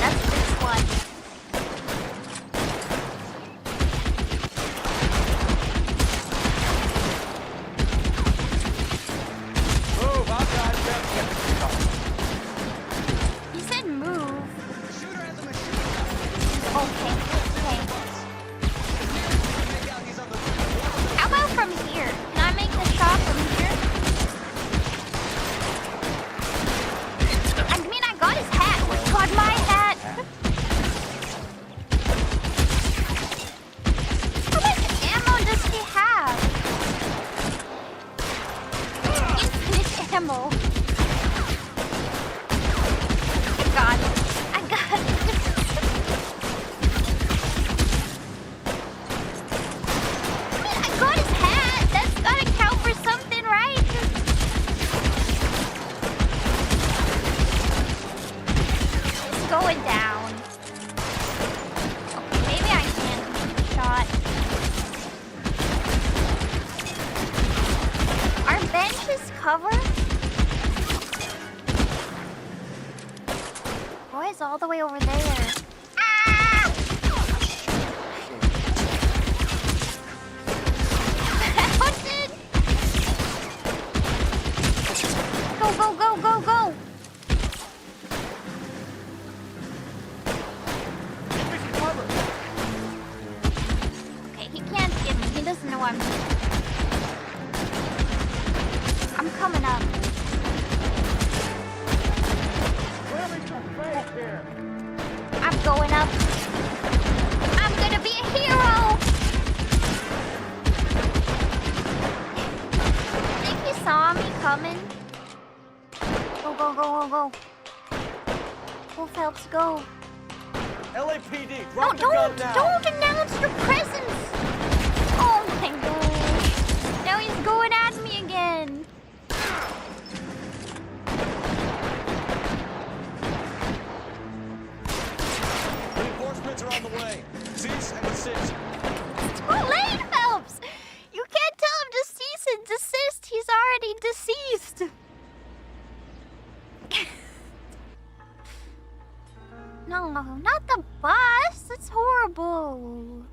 That's this one. Move, I'll drive them. You said move. Okay. How about from here? Can I make the shot from here? I mean, I got his hat. Oh, God, my hat. How much ammo does he have? Infinite ammo. I got it. I mean, I got his hat. That's gotta count for something, right? It's going down. Okay, maybe I can't make the shot. Our bench is covered? Boy's all the way over there. Ah! Mountain! Go! Okay, he can't get me. He doesn't know I'm here. I'm coming up. I'm going up. I'm gonna be a hero! I think he saw me coming. Go. Go, Phelps, go. LAPD, No, drop the gun now. don't announce your presence! Oh my gosh. Now he's going at me again. Reinforcements are on the way. Cease and desist. It's too late, Phelps! You can't tell him to cease and desist. He's already deceased. No, not the bus. That's horrible.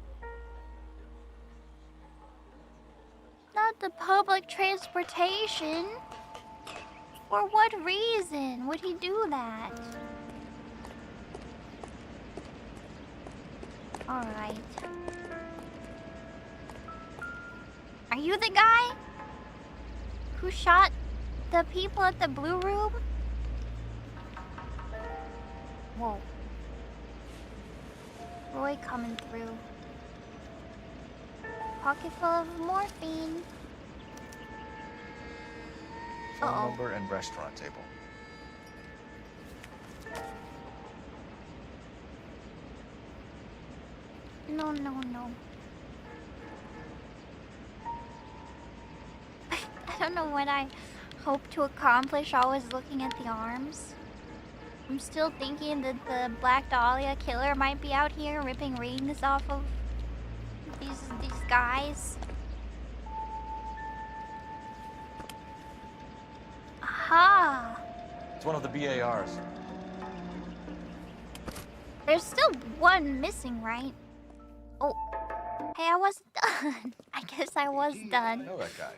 Not the public transportation. For what reason would he do that? Alright. Are you the guy who shot the people at the blue room? Whoa. Roy coming through. Pocket full of morphine. Phone number and restaurant table. No. I don't know what I hope to accomplish always looking at the arms. I'm still thinking that the Black Dahlia killer might be out here ripping rings off of these guys. Aha! It's one of the BARs. There's still one missing, right? Oh. Hey, I wasn't done. I guess I was I done. know that guy.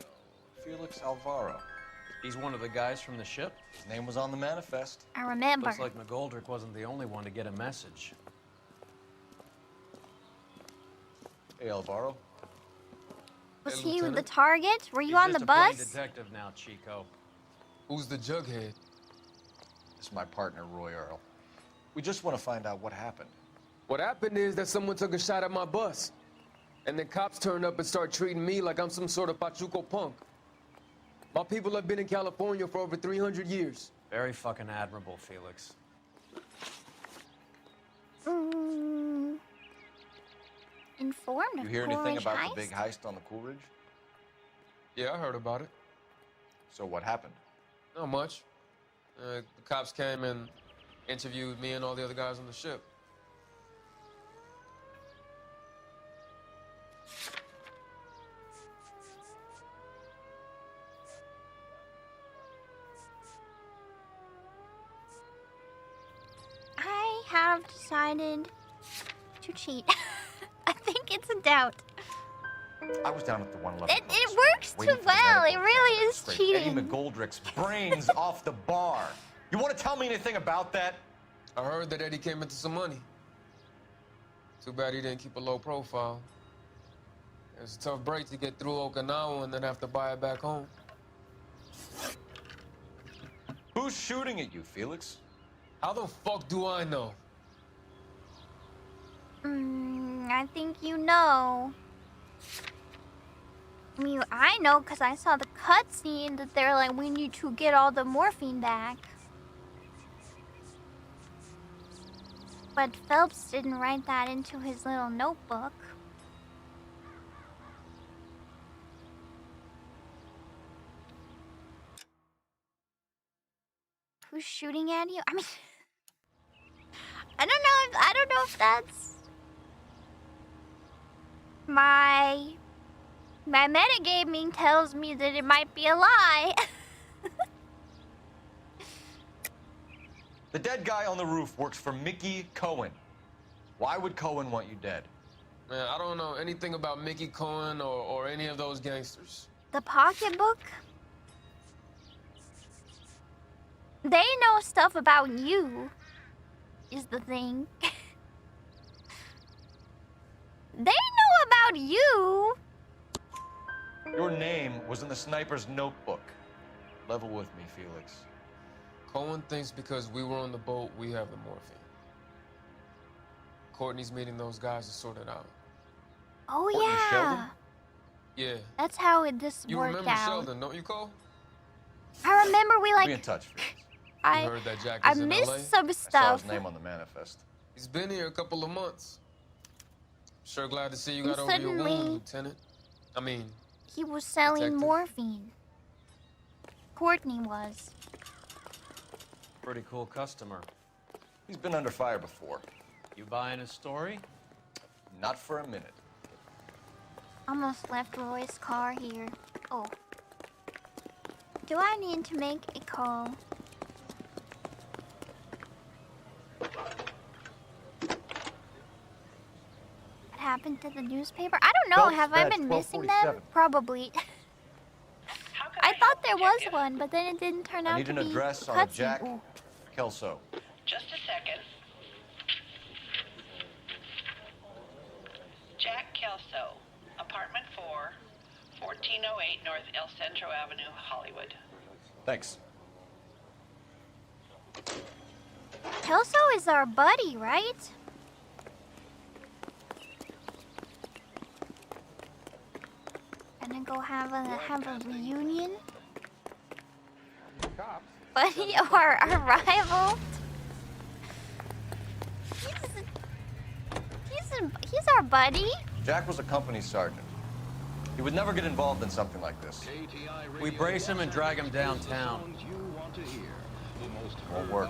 Felix Alvaro. He's one of the guys from the ship? His name was on the manifest. I remember. Looks like McGoldrick wasn't the only one to get a message. Hey, Alvaro. Was Hey, he Lieutenant. the target? Were you He's on the just a plain bus? detective now, Chico. Who's the jughead? This is my partner, Roy Earl. We just want to find out what happened. What happened is that someone took a shot at my bus. And then cops turned up and start treating me like I'm some sort of Pachuco punk. My people have been in California for over 300 years. Very fucking admirable, Felix. Informed You of hear anything Coolidge about heist? the big heist on the Coolidge? Yeah, I heard about it. So what happened? Not much. The cops came and interviewed me and all the other guys on the ship. I have decided to cheat. I think it's a doubt. I was down at the 111. It works too well. It really is Eddie cheating. McGoldrick's brains off the bar. You want to tell me anything about that? I heard that Eddie came into some money. Too bad he didn't keep a low profile. It was a tough break to get through Okinawa and then have to buy it back home. Who's shooting at you, Felix? How the fuck do I know? I think you know. I mean, I know because I saw the cutscene that they're like, we need to get all the morphine back. But Phelps didn't write that into his little notebook. Who's shooting at you? I mean, I don't know if that's my metagaming tells me that it might be a lie. The dead guy on the roof works for Mickey Cohen. Why would Cohen want you dead? Man, I don't know anything about Mickey Cohen or any of those gangsters. The pocketbook? They know stuff about you, is the thing. They know about you. Your name was in the sniper's notebook. Level with me, Felix. Cohen thinks because we were on the boat, we have the morphine. Courtney's meeting those guys to sort it out. Oh, Courtney yeah. Sheldon? Yeah. That's how this You worked remember out. Sheldon, don't you, Cole? I remember we Be in like. touch, Felix. I You heard that Jack I is in missed LA? some I saw stuff. his name on the manifest. He's been here a couple of months. Sure glad to see you And got over your suddenly- wound, Lieutenant. I mean, He was selling Detective. morphine. Courtney was. Pretty cool customer. He's been under fire before. You buying his story? Not for a minute. Almost left Roy's car here. Oh. Do I need to make a call? What happened to the newspaper? I don't know. Phelps Have I badge been missing them? 1247. Probably. I thought there was one, but then it didn't turn I out need to an be address on cutscene. Jack Ooh. Kelso. Just a second. Jack Kelso, apartment 4, 1408 North El Centro Avenue, Hollywood. Thanks. Kelso is our buddy, right? Gonna go have a reunion. Buddy or our rival? He's our buddy. Jack was a company sergeant. He would never get involved in something like this. We brace him and drag him downtown. Won't work.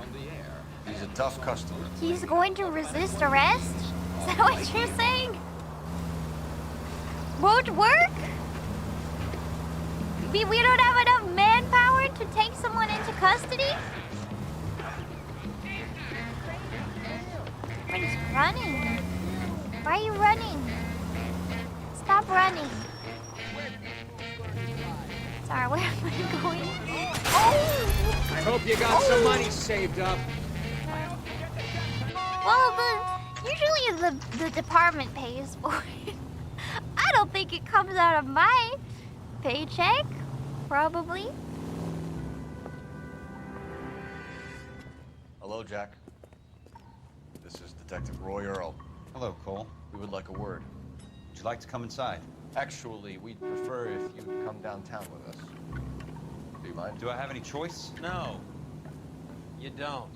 He's a tough customer. He's going to resist arrest? Is that what you're saying? Won't work? We don't have enough manpower to take someone into custody? But he's running. Why are you running? Stop running. Sorry, where am I going? Oh! I hope you got some money saved up. Well, usually the department pays for it. I don't think it comes out of my paycheck. Probably. Hello, Jack. This is Detective Roy Earl. Hello, Cole. We would like a word. Would you like to come inside? Actually, we'd prefer if you'd come downtown with us. Do you mind? Do I have any choice? No. You don't.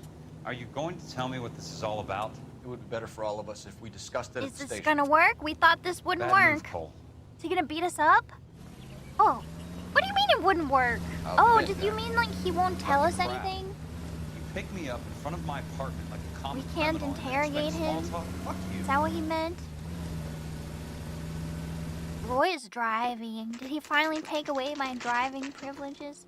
Are you going to tell me what this is all about? It would be better for all of us if we discussed it at Is the this station. gonna work? We thought this wouldn't Bad move, work. Cole. Is he gonna beat us up? Oh. What do you mean it wouldn't work? I'll Oh, admit did you that. mean like he won't tell us Crap. anything? You pick me up in front of my apartment like a common We can't criminal and interrogate expect small him? talk? Fuck you. Is that what he meant? Roy is driving. Did he finally take away my driving privileges?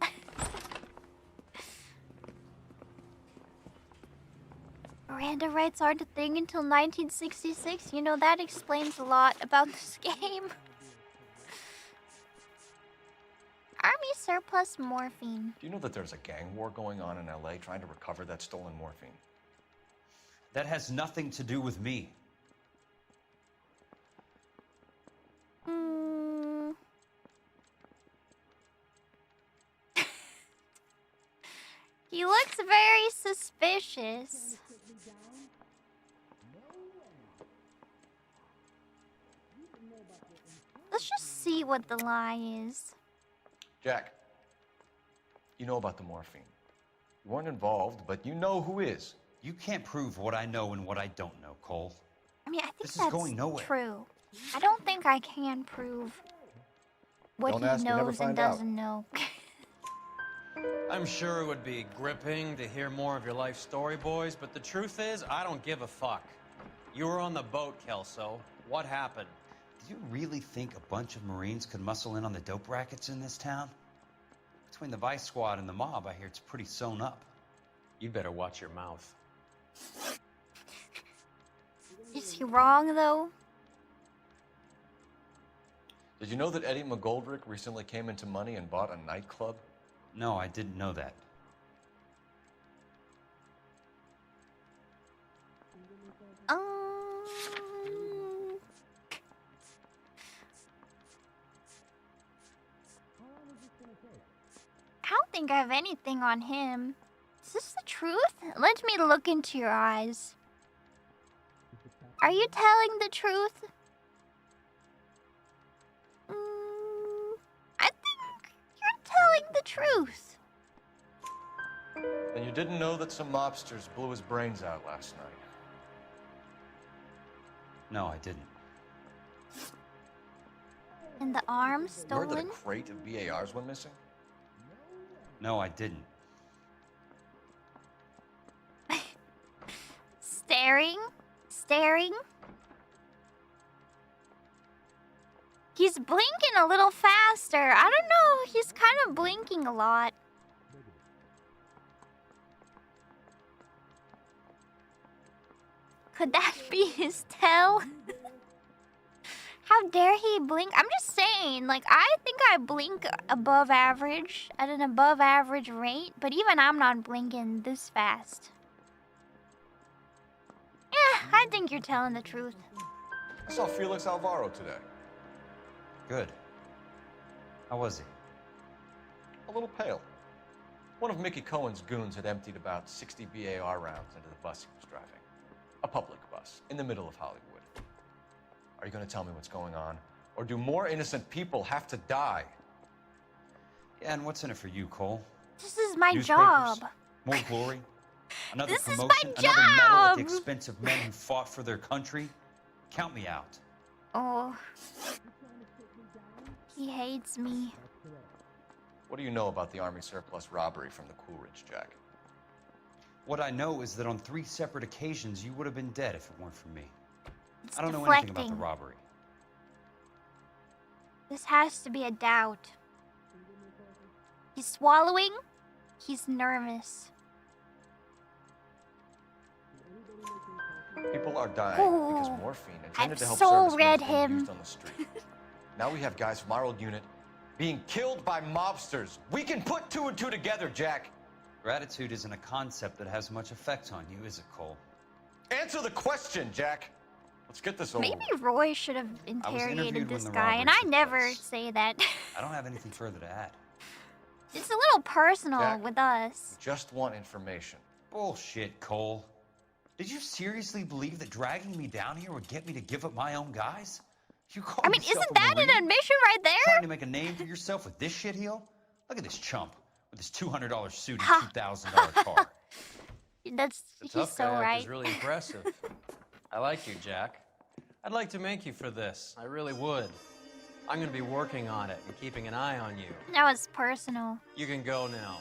Miranda rights aren't a thing until 1966. You know, that explains a lot about this game. Army surplus morphine. Do you know that there's a gang war going on in LA trying to recover that stolen morphine? That has nothing to do with me. He looks very suspicious. Let's just see what the lie is. Jack, you know about the morphine. You weren't involved, but you know who is. You can't prove what I know and what I don't know, Cole. I mean, I think This is that's going nowhere. true. I don't think I can prove what Don't he ask, you never knows and find out. doesn't know. I'm sure it would be gripping to hear more of your life story, boys, but the truth is, I don't give a fuck. You were on the boat, Kelso. What happened? Do you really think a bunch of Marines could muscle in on the dope rackets in this town? Between the Vice Squad and the mob, I hear it's pretty sewn up. You'd better watch your mouth. Is he wrong, though? Did you know that Eddie McGoldrick recently came into money and bought a nightclub? No, I didn't know that. I don't think I have anything on him. Is this the truth? Let me look into your eyes. Are you telling the truth? I think you're telling the truth. And you didn't know that some mobsters blew his brains out last night? No, I didn't. And the arm You heard that a stolen? crate of BARs went missing? No, I didn't. Staring? Staring? He's blinking a little faster. I don't know. He's kind of blinking a lot. Could that be his tell? How dare he blink? I'm just saying, like, I think I blink above average, at an above average rate, but even I'm not blinking this fast. Yeah, I think you're telling the truth. I saw Felix Alvaro today. Good. How was he? A little pale. One of Mickey Cohen's goons had emptied about 60 BAR rounds into the bus he was driving. A public bus, in the middle of Hollywood. Are you going to tell me what's going on? Or do more innocent people have to die? Yeah, and what's in it for you, Cole? This is my Newspapers? job. More glory? Another This is my promotion? Another medal at the job! expense of men who fought for their country? Count me out. Oh. He hates me. What do you know about the Army surplus robbery from the Coolidge, Jack? What I know is that on 3 separate occasions, you would have been dead if it weren't for me. It's I don't know anything about the deflecting. robbery. This has to be a doubt. He's swallowing. He's nervous. People are dying because morphine intended to help soul servicemen read is being him. used on the street. Now we have guys from our old unit being killed by mobsters. We can put 2 and 2 together, Jack. Gratitude isn't a concept that has much effect on you, is it, Cole? Answer the question, Jack. Let's get this over. Maybe Roy should have interrogated interviewed this when the guy, and robbery I took never say that. I don't have anything further to add. It's a little personal Jack. with us. Just want information. Bullshit, Cole. Did you seriously believe that dragging me down here would get me to give up my own guys? You call I mean, yourself isn't a that Marine? an admission right there? Trying to make a name for yourself with this shitheel? Look at this chump with his $200 suit and $2,000 car. That's The he's tough so guy act right. is really impressive. I like you, Jack. I'd like to make you for this. I really would. I'm going to be working on it and keeping an eye on you. That was personal. You can go now.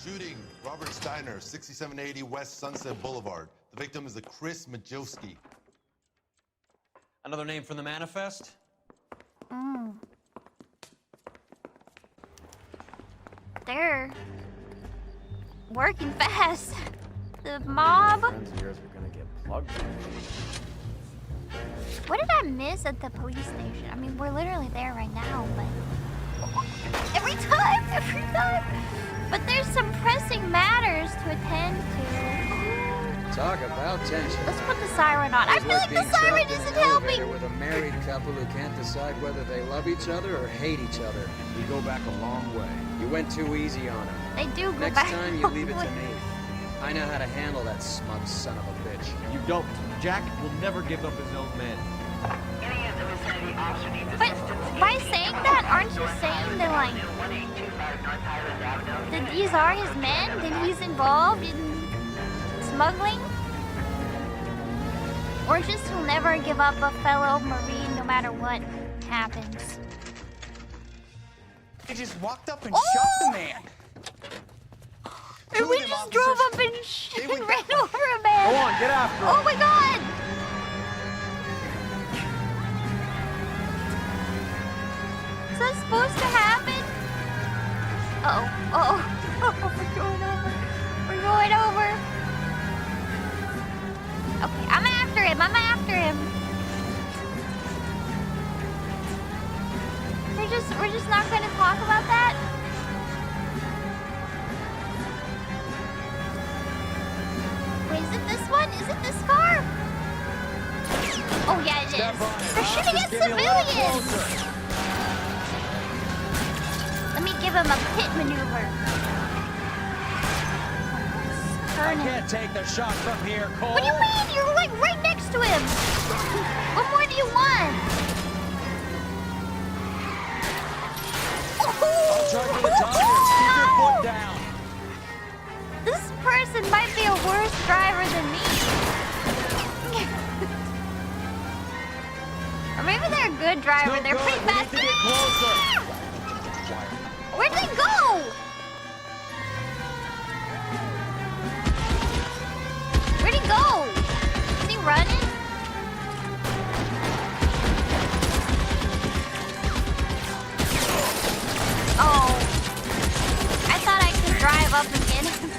Shooting, Robert Steiner, 6780 West Sunset Boulevard. The victim is a Chris Majowski. Another name from the manifest? They're working fast. The mob. Friends of yours are going to get plugged. What did I miss at the police station? I mean, we're literally there right now, but every time. But there's some pressing matters to attend to. Talk about tension. Let's put the siren on. I feel like the siren isn't helping. With a married couple who can't decide whether they love each other or hate each other. We go back a long way. You went too easy on him. They do go Next back. time you leave it to me. I know how to handle that smug son of a bitch. You don't. Jack will never give up his own men. But by saying that, aren't you saying that, like, that these are his men? That he's involved in smuggling? Or just he'll never give up a fellow Marine no matter what happens? They just walked up and shot the man. And we just drove up and ran over a man. Go on, get after him. Oh my god! Is that supposed to happen? Uh-oh. We're going over. We're going over. Okay, I'm after him. We're just not going to talk about that? Wait, is it this one? Is it this car? Oh yeah, it is. They're shooting at civilians! Let me give him a pit maneuver. I can't take the shot from here, Cole. What do you mean? You're like right next to him. What more do you want? I'll try for the tires. Keep your foot down. This person might be a worse driver than me. Or maybe they're a good driver. They're pretty fast. We need to get closer. Where'd they go? Where'd he go? Is he running? Oh. I thought I could drive up and get him.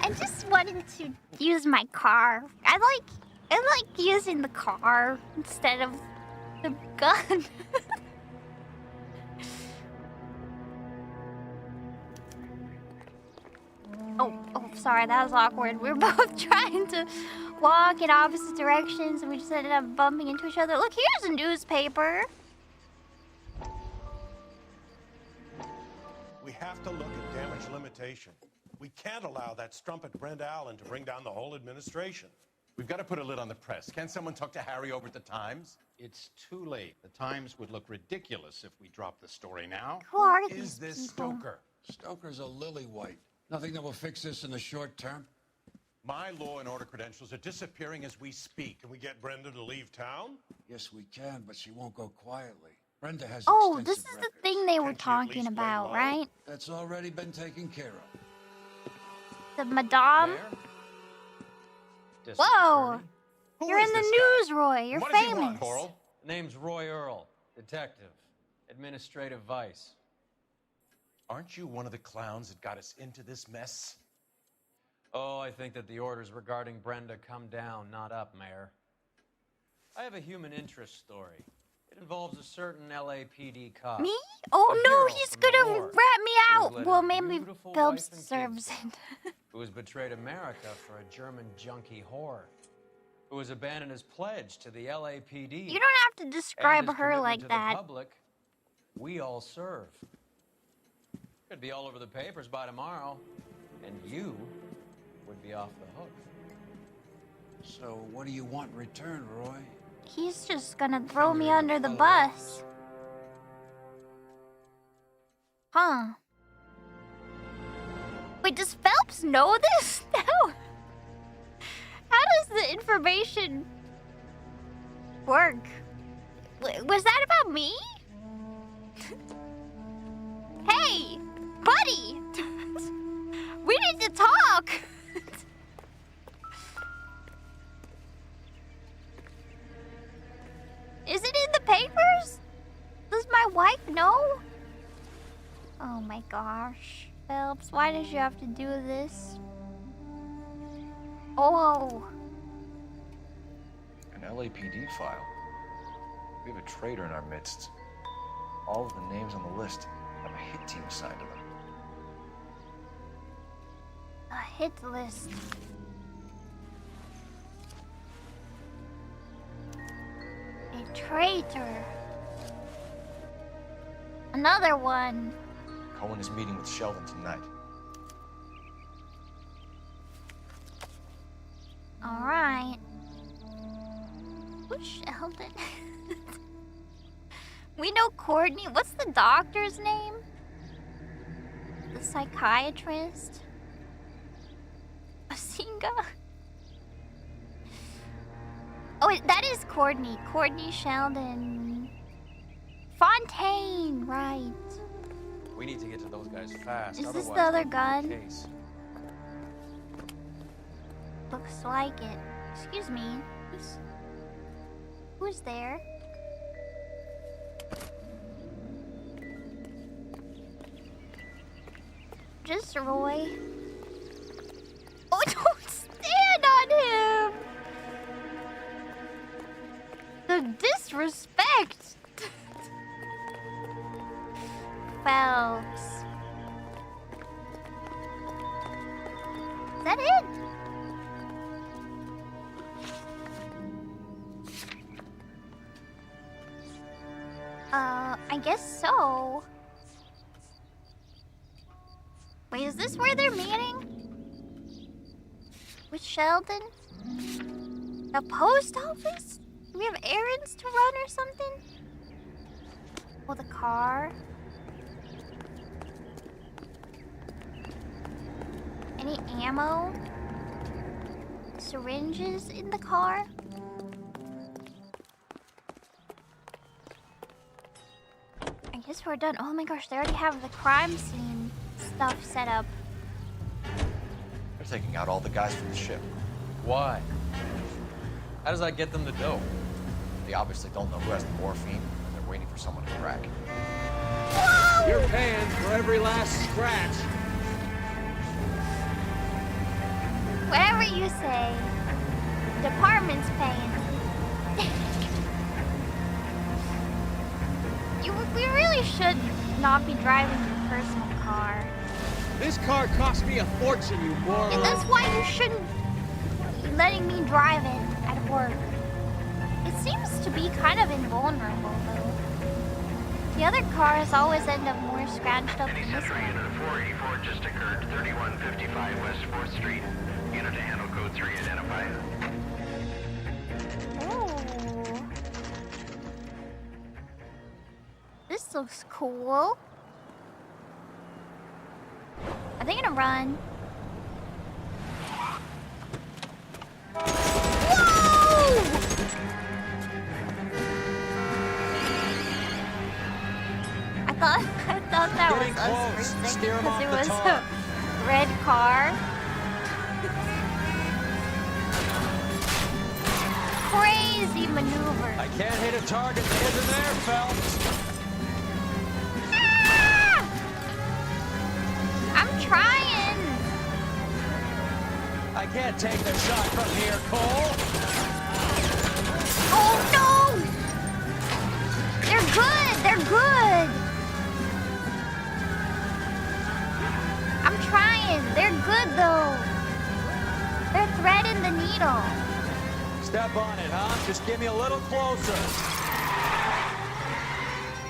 I just wanted to use my car. I like using the car instead of the gun. Oh, sorry, that was awkward. We were both trying to walk in opposite directions and we just ended up bumping into each other. Look, here's a newspaper. We have to look at damage limitation. We can't allow that strumpet Brent Allen to bring down the whole administration. We've got to put a lid on the press. Can't someone talk to Harry over at the Times? It's too late. The Times would look ridiculous if we dropped the story now. Who are Is these this people? Stoker? Stoker's a lily-white. Nothing that will fix this in the short term. My law and order credentials are disappearing as we speak. Can we get Brenda to leave town? Yes, we can, but she won't go quietly. Brenda has Oh, this is extensive the records. thing they were Can't you at talking least play about, low? right? That's already been taken care of. The Madame. Mayor? District Whoa! Attorney? Who You're is in the this news, guy? Roy. You're What does he famous. want, Coral? Name's Roy Earl, detective, administrative vice. Aren't you one of the clowns that got us into this mess? Oh, I think that the orders regarding Brenda come down, not up, Mayor. I have a human interest story. It involves a certain LAPD cop. Me? Oh A no, hero he's from the gonna war rat me who's out. led Well, a maybe beautiful Phelps wife and deserves kids it. who has betrayed America for a German junkie whore, who has abandoned his pledge to the LAPD. You don't have to describe and his her commitment like to that. The public, we all serve. Could be all over the papers by tomorrow, and you would be off the hook. So what do you want in return, Roy? He's just gonna throw me under the bus. Huh. Wait, does Phelps know this? No. How does the information work? Was that about me? Hey, buddy! We need to talk! Is it in the papers? Does my wife know? Oh my gosh. Phelps, why did you have to do this? Oh. An LAPD file. We have a traitor in our midst. All of the names on the list have a hit team assigned to them. A hit list. A traitor. Another one. Cohen is meeting with Sheldon tonight. Alright. Who's Sheldon? We know Courtney. What's the doctor's name? The psychiatrist? Basinga? Oh, wait, that is Courtney. Courtney Sheldon. Fontaine, right. We need to get to those guys fast. Is this otherwise the other they'll gun? lose the case. Looks like it. Excuse me. Who's there? Just Roy. Oh, don't stand on him! The disrespect! Phelps. Is that it? I guess so. Wait, is this where they're meeting? With Sheldon? The post office? Do we have errands to run or something? Oh, the car. Any ammo? Syringes in the car? I guess we're done. Oh my gosh, they already have the crime scene stuff set up. They're taking out all the guys from the ship. Why? How does that get them the dope? They obviously don't know who has the morphine, and they're waiting for someone to crack. Whoa! You're paying for every last scratch. Whatever you say. Department's paying. We really should not be driving your personal car. This car cost me a fortune, you moron. Yeah, that's why you shouldn't be letting me drive it at work. It seems to be kind of invulnerable, though. The other cars always end up more scratched up than this one. Unit 484 just occurred, 3155 West 4th Street. Unit to handle code 3 identified. Ooh. This looks cool. Are they gonna run? Whoa! thought that Getting was us close. for a second Steer 'em because off it the was tar. a red car. Crazy maneuver. I can't hit a target that isn't there, Phelps. Ah! I'm trying. I can't take the shot from here, Cole. Oh no! They're good. They're good. I'm trying. They're good though. They're threading the needle. Step on it, huh? Just give me a little closer.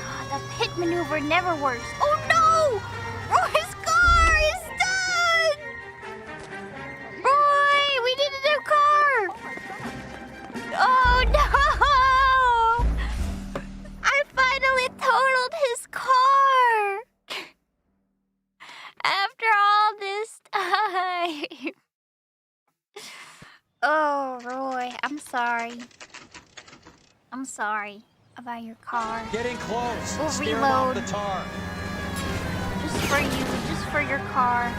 God, the pit maneuver never works. Oh no! Roy's car is done! Roy, we need a new car! Oh no! I finally totaled his car! After all this time. Oh, Roy, I'm sorry. I'm sorry about your car. Getting close. We'll Steer 'em off reload. the tar. Just for you, just for your car.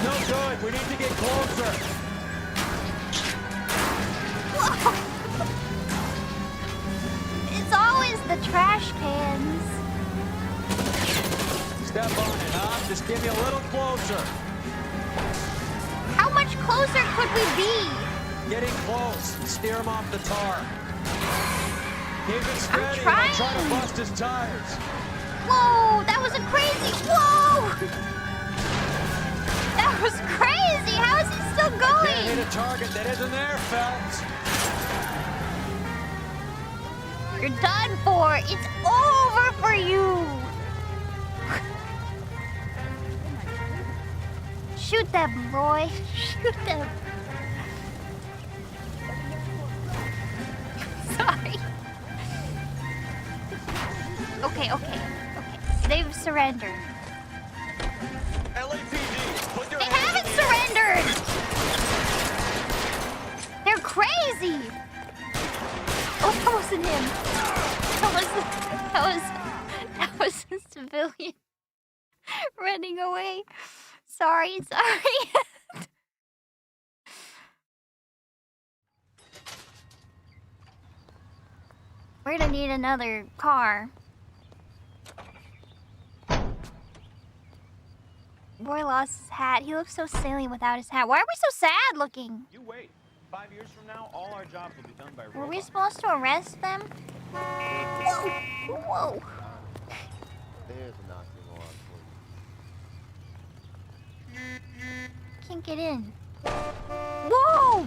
No good. We need to get closer. Whoa. It's always the trash cans. Step on it, huh? Just give me a little closer. How much closer could we be? Getting close. Steer him off the tar. Keep it steady. trying. I'll try to bust his tires. Whoa, that was a crazy. Whoa! That was crazy. How is he still Can't hit going? a target that isn't there, Phelps. You're done for. It's over for you. Shoot them, Roy. Shoot them. Sorry. Okay. They've surrendered. LAPD, put your They hands haven't in the air. surrendered! They're crazy! Oh, that wasn't him. That was a civilian running away. Sorry. We're gonna need another car. Roy lost his hat. He looks so silly without his hat. Why are we so sad looking? You wait. 5 years from now, all our jobs will be done by robots. Were we supposed to arrest them? Whoa. There's an oxymoron for you. Can't get in. Whoa!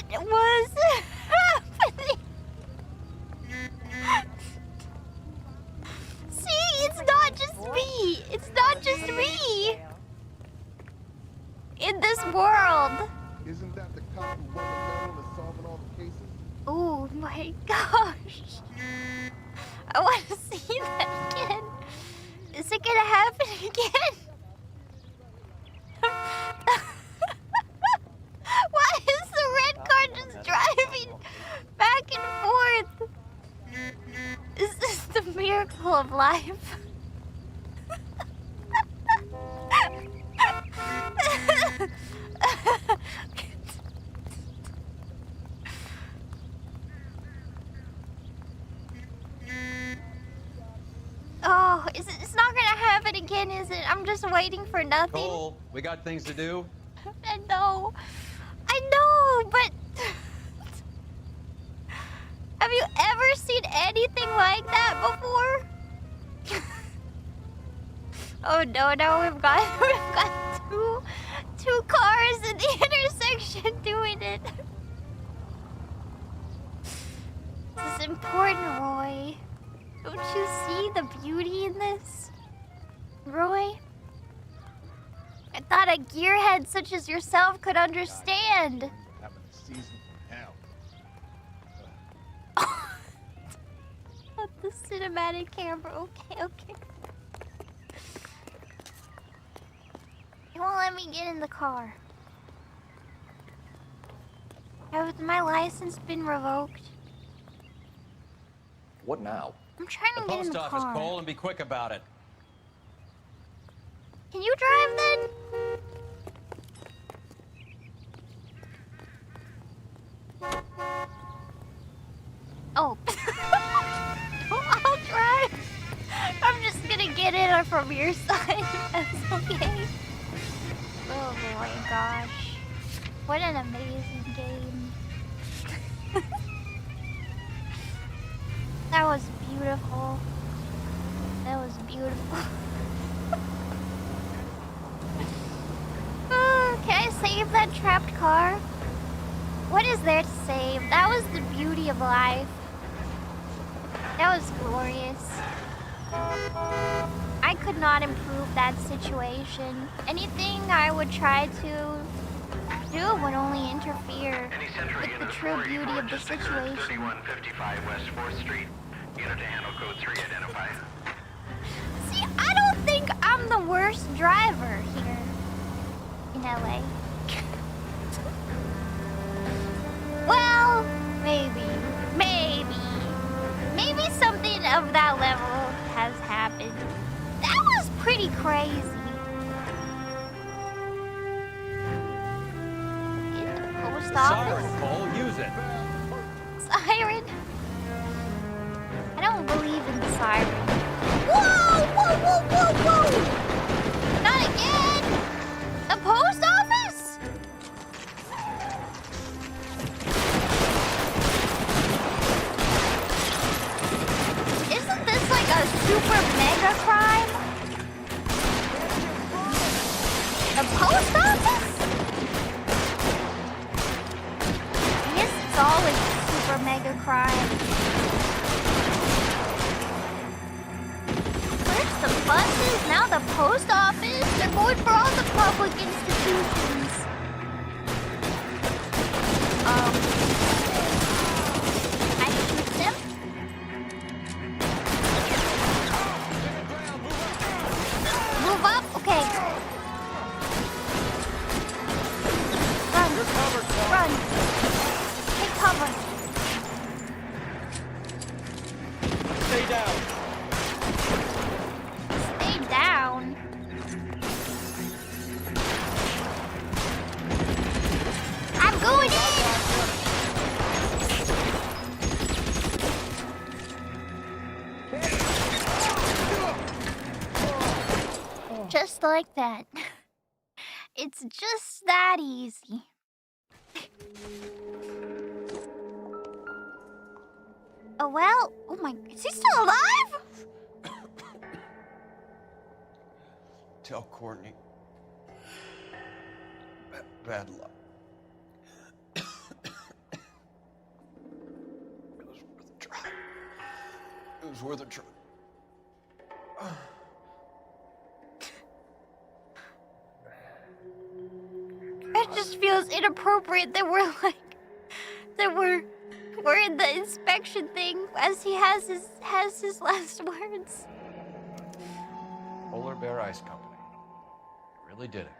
What was happening? See, it's not just me. It's not just me. In this world. Isn't that the cop who won the medal and solving all the cases? Oh my gosh. I want to see that again. Is it gonna happen again? Why is the red car just driving back and forth? Is this the miracle of life? Oh, it's not gonna happen again, is it? I'm just waiting for nothing. Cole, we got things to do. I know, but have you ever seen anything like that before? Oh no, now we've got two cars in the intersection doing it. This is important, Roy. Don't you see the beauty in this? Roy? I not a gearhead such as yourself could understand. Having a season from hell. The cinematic camera. Okay, okay. It won't let me get in the car. Has my license been revoked? What now? I'm trying to get in the Post office, car. Cole, and be quick about it. Can you drive then? Oh. I'll drive. I'm just gonna get in from your side. That's okay. Oh my gosh. What an amazing game. That was beautiful. That was beautiful. Can I save that trapped car? What is there to save? That was the beauty of life. That was glorious. I could not improve that situation. Anything I would try to do would only interfere with the true beauty of the situation. 3155 West 4th Street. Unit to handle code 3 identified. See, I don't think I'm the worst driver here in LA. Well, maybe something of that level has happened. That was pretty crazy. In the post office? Siren, Cole, use it. Siren? I don't believe in the siren. Whoa, whoa, whoa, whoa, whoa! Not again! The post office? Isn't this like a super mega crime? The post office? I guess it's always a super mega crime. First the buses, now the post office. They're going for all the public institutions. I shoot them. Move up? Okay. Run. Run. Take cover. Stay down. Stay down. I'm going in. Just like that. It's just that easy. Oh well. Oh my. Is he still alive? Tell Courtney. Bad luck. It was worth a try. It was worth a try. It just feels inappropriate that we're in the inspection thing as he has his last words. Polar Bear Ice Company. You really did it.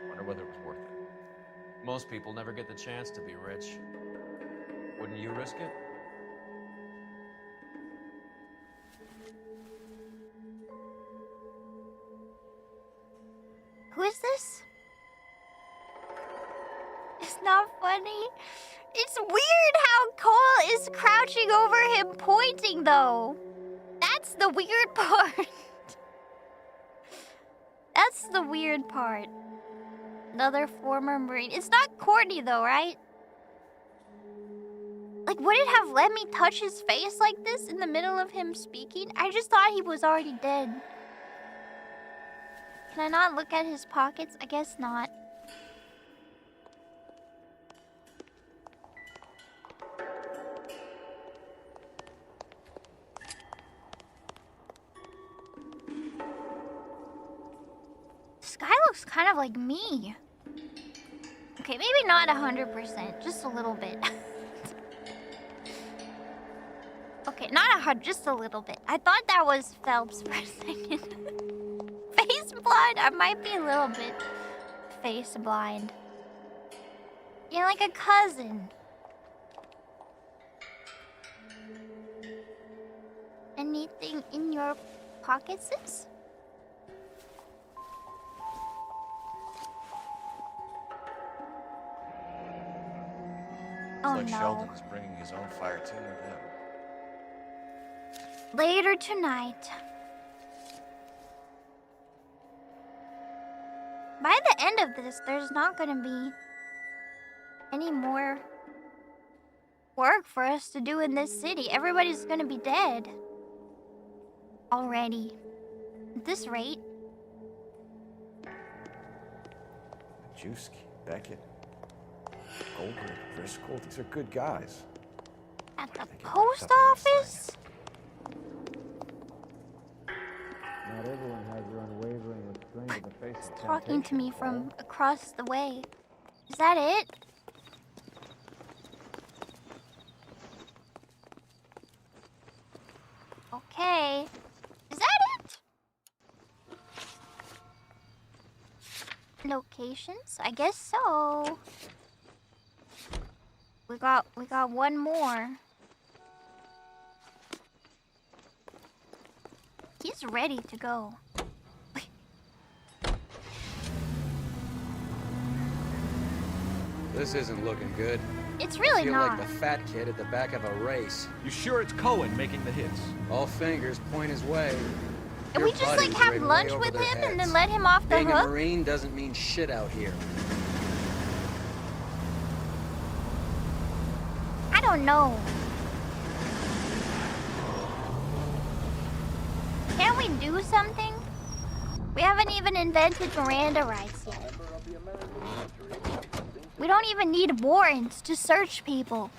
Wonder whether it was worth it. Most people never get the chance to be rich. Wouldn't you risk it? Who is this? It's not funny. It's weird how Cole is crouching over him pointing though. That's the weird part. That's the weird part. Another former Marine. It's not Courtney though, right? Like, would it have let me touch his face like this in the middle of him speaking? I just thought he was already dead. Can I not look at his pockets? I guess not. kind of like me. Okay, maybe not 100%, just a little bit. Okay, not 100, just a little bit. I thought that was Phelps for a second. Face blind? I might be a little bit face blind. You're like a cousin. Anything in your pockets, sis? Looks Oh like no. Sheldon is bringing his own fire team with him. Later tonight. By the end of this, there's not gonna be any more work for us to do in this city. Everybody's gonna be dead already. At this rate. Majewski, Beckett, Goldberg, Driscoll, these are good guys. At the post office? Not everyone has your unwavering restraint in the face of Talking to me from across the way. Is that it? Okay. Is that it? Locations? I guess so. We got one more. He's ready to go. This isn't looking good. It's really I feel not. like the fat kid at the back of a race. You sure it's Cohen making the hits? All fingers point his way. And we just like have lunch with him and then let him off the Being a hook? Marine doesn't mean shit out here. I don't know. Can we do something? We haven't even invented Miranda rights yet. We don't even need warrants to search people.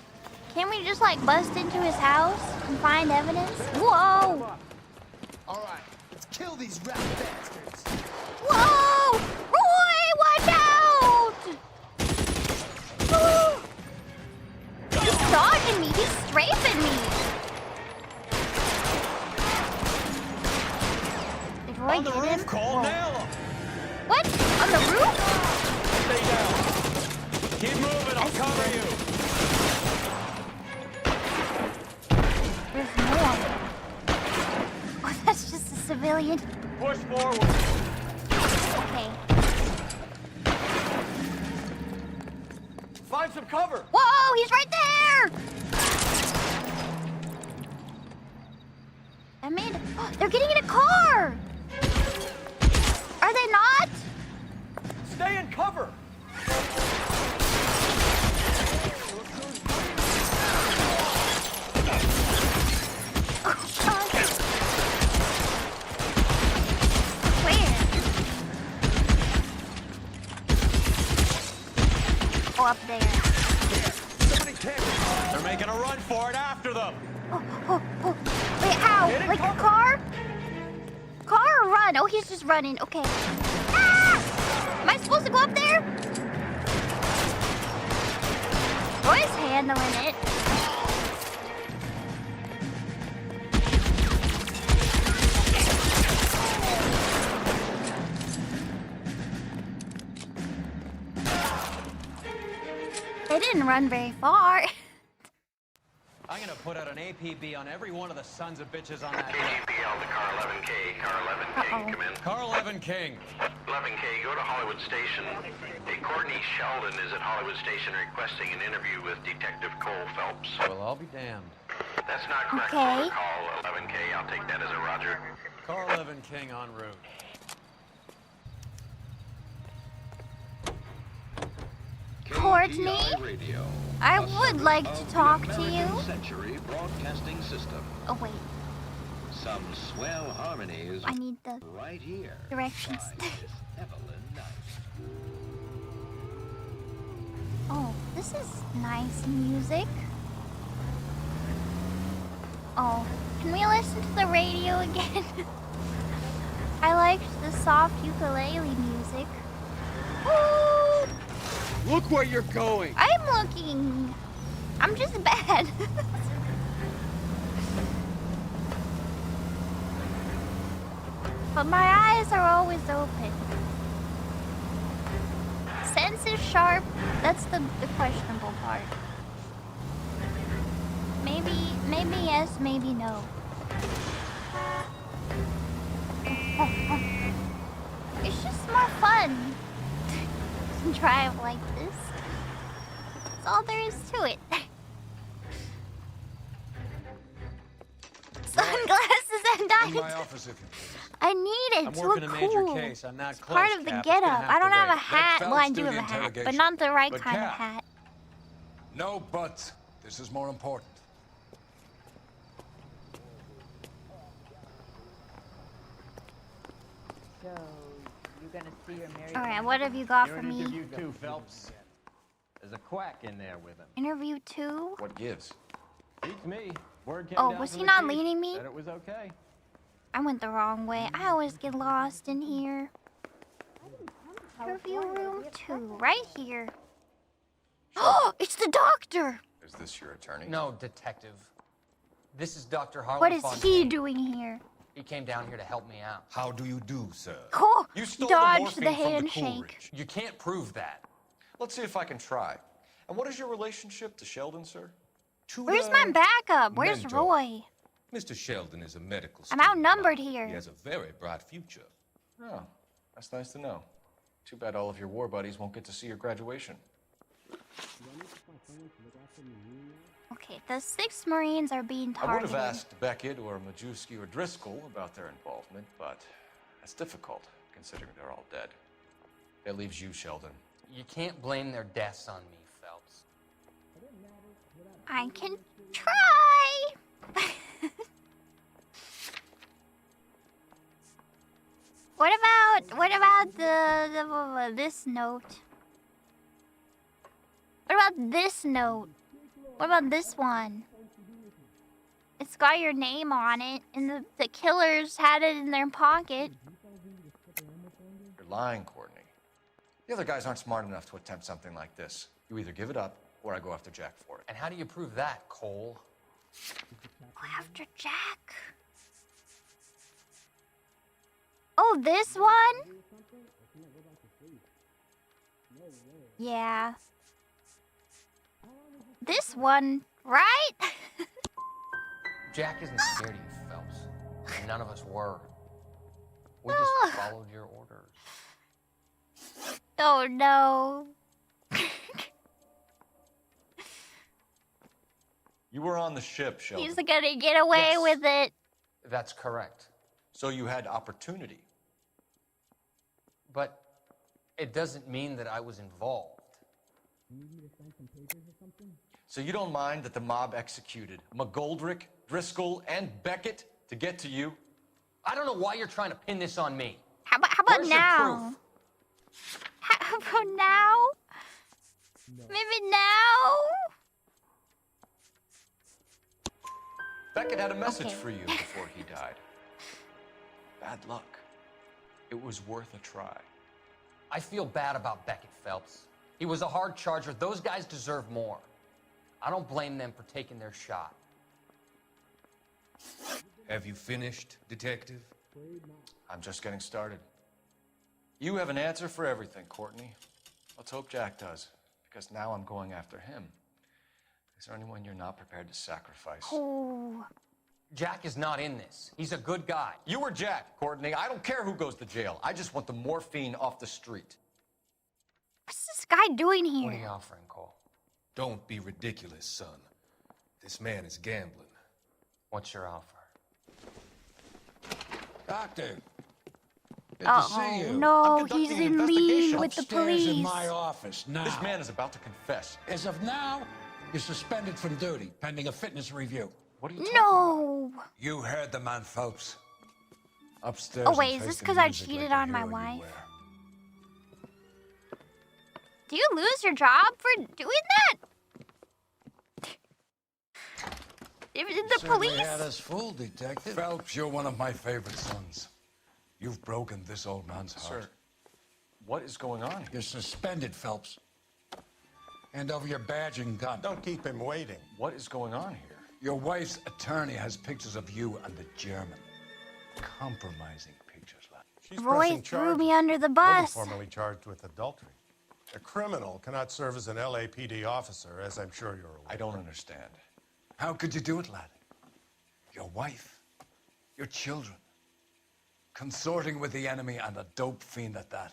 Can't we just like bust into his house and find evidence? Whoa! Alright, let's kill these rat bastards. Whoa! Roy, watch out! He's dodging me, he's strafing me. Did Roy On the hit roof, him? Cole, Whoa. nail him! What? On the roof? Stay down. Keep moving, I'll cover you. There's more. Oh, that's just a civilian. Push forward. Okay. Find some cover. Whoa, he's right there! I made... Oh, they're getting in a car! Are they not? Stay in cover. Oh, up there. They're making a run for it after them. Oh. Wait, how? Like a car? Car or run? Oh, he's just running. Okay. Ah! Am I supposed to go up there? Roy's handling it. They didn't run very far. I'm gonna put out an APB on every one of the sons of bitches on that APL to car 11K. Car 11K, come in. Car 11 King. 11K, go to Hollywood Station. Hey, Courtney Sheldon is at Hollywood Station requesting an interview with Detective Cole Phelps. Well, I'll be damned. That's not correct Okay. protocol, 11K. I'll take that as a roger. Car 11 King en route. Courtney, I would like to talk to you. Century broadcasting system. Oh, wait. Some swell harmonies I need the right here. directions. by Miss Evelyn Knight. Oh, this is nice music. Oh, can we listen to the radio again? I liked the soft ukulele music. Ooh. Look where you're going. I'm looking. I'm just bad. But my eyes are always open. Sense is sharp. That's the questionable part. Maybe yes, maybe no. It's just more fun to drive like this. That's all there is to it. Sunglasses and diamonds. In my office, if you please. I need it I'm to working look a major cool. case. I'm not It's close, part of the Cap. It's getup. gonna have I don't to have a wait. hat. Let Well, I Phelps do do have the a hat, but interrogation. not the right But kind of Cap. hat. No buts. This is more important. So, you gonna see your married? All right, what have you got for me? Interview 2, Phelps. There's a quack in there with him. Interview 2? What gives? Beats me. Word came Oh, down was from he the not chief. leading me? Said it was okay. I went the wrong way. I always get lost in here. Interview room 2, right here. Oh, it's the doctor! Is this your attorney? No, detective. This is Dr. Harlan What is Fontaine. he doing here? He came down here to help me out. How do you do, sir? Oh, You stole dodge the the morphine from the handshake. Coolidge. You can't prove that. Let's see if I can try. And what is your relationship to Sheldon, sir? Where's my backup? Where's mentor. Roy? Mr. Sheldon is a medical I'm student. outnumbered He here. has a very bright future. Oh, that's nice to know. Too bad all of your war buddies won't get to see your graduation. Okay, the 6 Marines are being I would targeted. have asked Beckett or Majewski or Driscoll about their involvement, but that's difficult, considering they're all dead. That leaves you, Sheldon. You can't blame their deaths on me, Phelps. I can try. What about the this note? What about this note? What about this one? It's got your name on it, and the killers had it in their pocket. You're lying, Courtney. The other guys aren't smart enough to attempt something like this. You either give it up, or I go after Jack for it. And how do you prove that, Cole? Go after Jack. Oh, this one? Yeah. This one, right? Jack isn't scared of you, Phelps. And none of us were. We just followed your orders. Oh no. You were on the ship, Sheldon. He's gonna get away Yes. with it. That's correct. So you had opportunity. But it doesn't mean that I was involved. So you don't mind that the mob executed McGoldrick, Driscoll, and Beckett to get to you? I don't know why you're trying to pin this on me. How about Where's your now? proof? How about now? Maybe now? Beckett had a message Okay. for you before he died. Bad luck. It was worth a try. I feel bad about Beckett, Phelps. He was a hard charger. Those guys deserve more. I don't blame them for taking their shot. Have you finished, detective? I'm just getting started. You have an answer for everything, Courtney. Let's hope Jack does, because now I'm going after him. Is there anyone you're not prepared to sacrifice? Oh. Jack is not in this. He's a good guy. You or Jack, Courtney. I don't care who goes to jail. I just want the morphine off the street. What's this guy doing What are you here? offering, Cole? Don't be ridiculous, son. This man is gambling. What's your offer? Doctor. Good to see Oh you. no, I'm he's conducting an in league investigation with the Upstairs in police. my office now. This man is about to confess. As of now, you're suspended from duty, pending a fitness review. What are you talking No. You heard the man, Phelps. Upstairs. Oh wait, and is this face the because I music cheated like the on my hero you wife? were. Do you lose your job for doing that? The Certainly police? had us fooled, Detective. Phelps, you're one of my favorite sons. You've broken this old man's heart. Sir, What is going on here? You're suspended, Phelps. Hand over your badge and gun. Don't keep him waiting. What is going on here? Your wife's attorney has pictures of you and the German. Compromising pictures, lad. She's Roy pressing threw charges. me under the Will be bus. formally charged with adultery. A criminal cannot serve as an LAPD officer, as I'm sure you're aware. I don't understand. How could you do it, lad? Your wife, your children, consorting with the enemy and a dope fiend at that.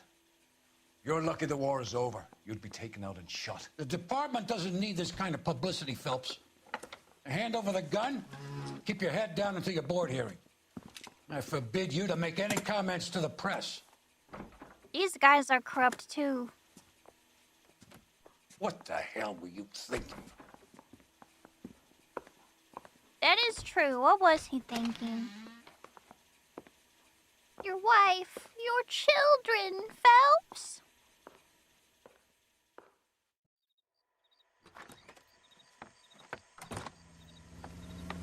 You're lucky the war is over. You'd be taken out and shot. The department doesn't need this kind of publicity, Phelps. Hand over the gun, keep your head down until your board hearing. I forbid you to make any comments to the press. These guys are corrupt too. What the hell were you thinking? That is true. What was he thinking? Your wife, your children, Phelps.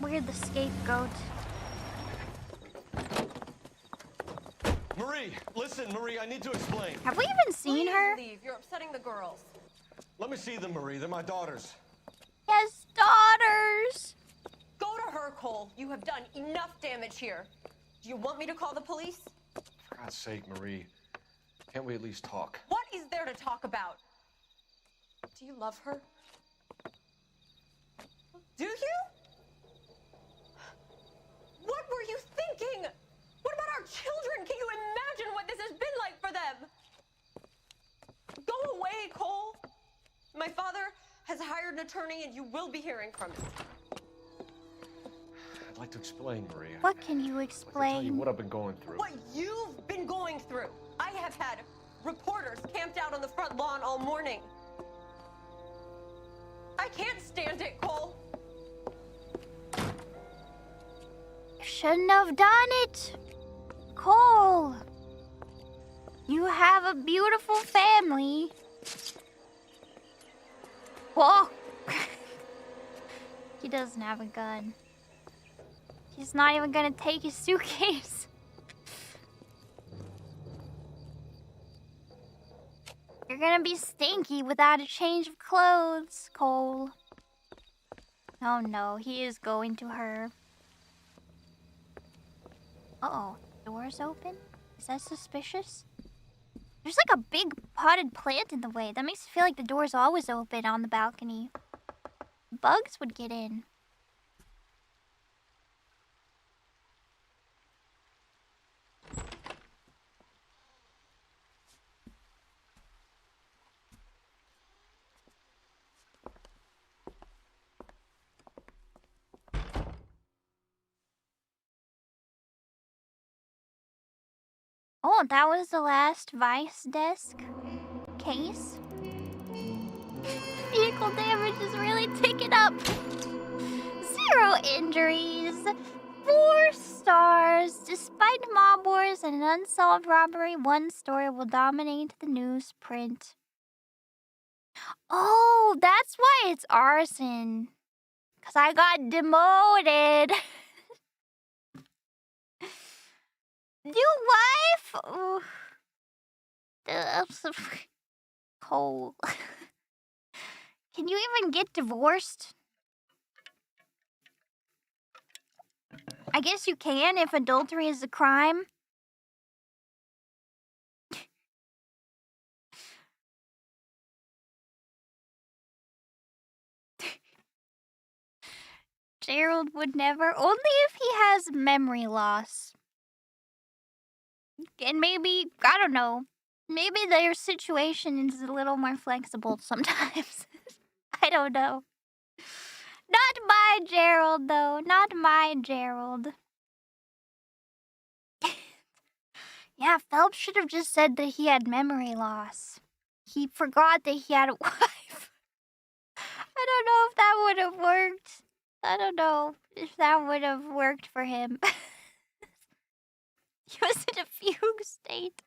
We're the scapegoat. Marie, listen, Marie, I need to explain. Have we even seen her? Leave. You're upsetting the girls. Let me see them, Marie. They're my daughters. He has daughters. Go to her, Cole. You have done enough damage here. Do you want me to call the police? For God's sake, Marie. Can't we at least talk? What is there to talk about? Do you love her? Do you? What were you thinking? What about our children? Can you imagine what this has been like for them? Go away, Cole. My father has hired an attorney and you will be hearing from him. I'd like to explain, Marie. What can you I'll tell you explain? what I've been going through. What you've been going through. I have had reporters camped out on the front lawn all morning. I can't stand it, Cole. You shouldn't have done it. Cole. You have a beautiful family. Whoa. He doesn't have a gun. He's not even gonna take his suitcase. You're gonna be stinky without a change of clothes, Cole. Oh no, he is going to her. Uh-oh, door's open? Is that suspicious? There's like a big potted plant in the way. That makes me feel like the door's always open on the balcony. Bugs would get in. Oh, that was the last Vice desk case. Vehicle damage is really ticking up. 0 injuries. 4 stars. Despite mob wars and an unsolved robbery, 1 story will dominate the newsprint. Oh, that's why it's arson. 'Cause I got demoted. New wife? Ooh. Cole. Can you even get divorced? I guess you can if adultery is a crime. Gerald would never, only if he has memory loss. And maybe, I don't know, maybe their situation is a little more flexible sometimes. I don't know. Not my Gerald, though. Not my Gerald. Yeah, Phelps should have just said that he had memory loss. He forgot that he had a wife. I don't know if that would have worked. I don't know if that would have worked for him. He was in a fugue state.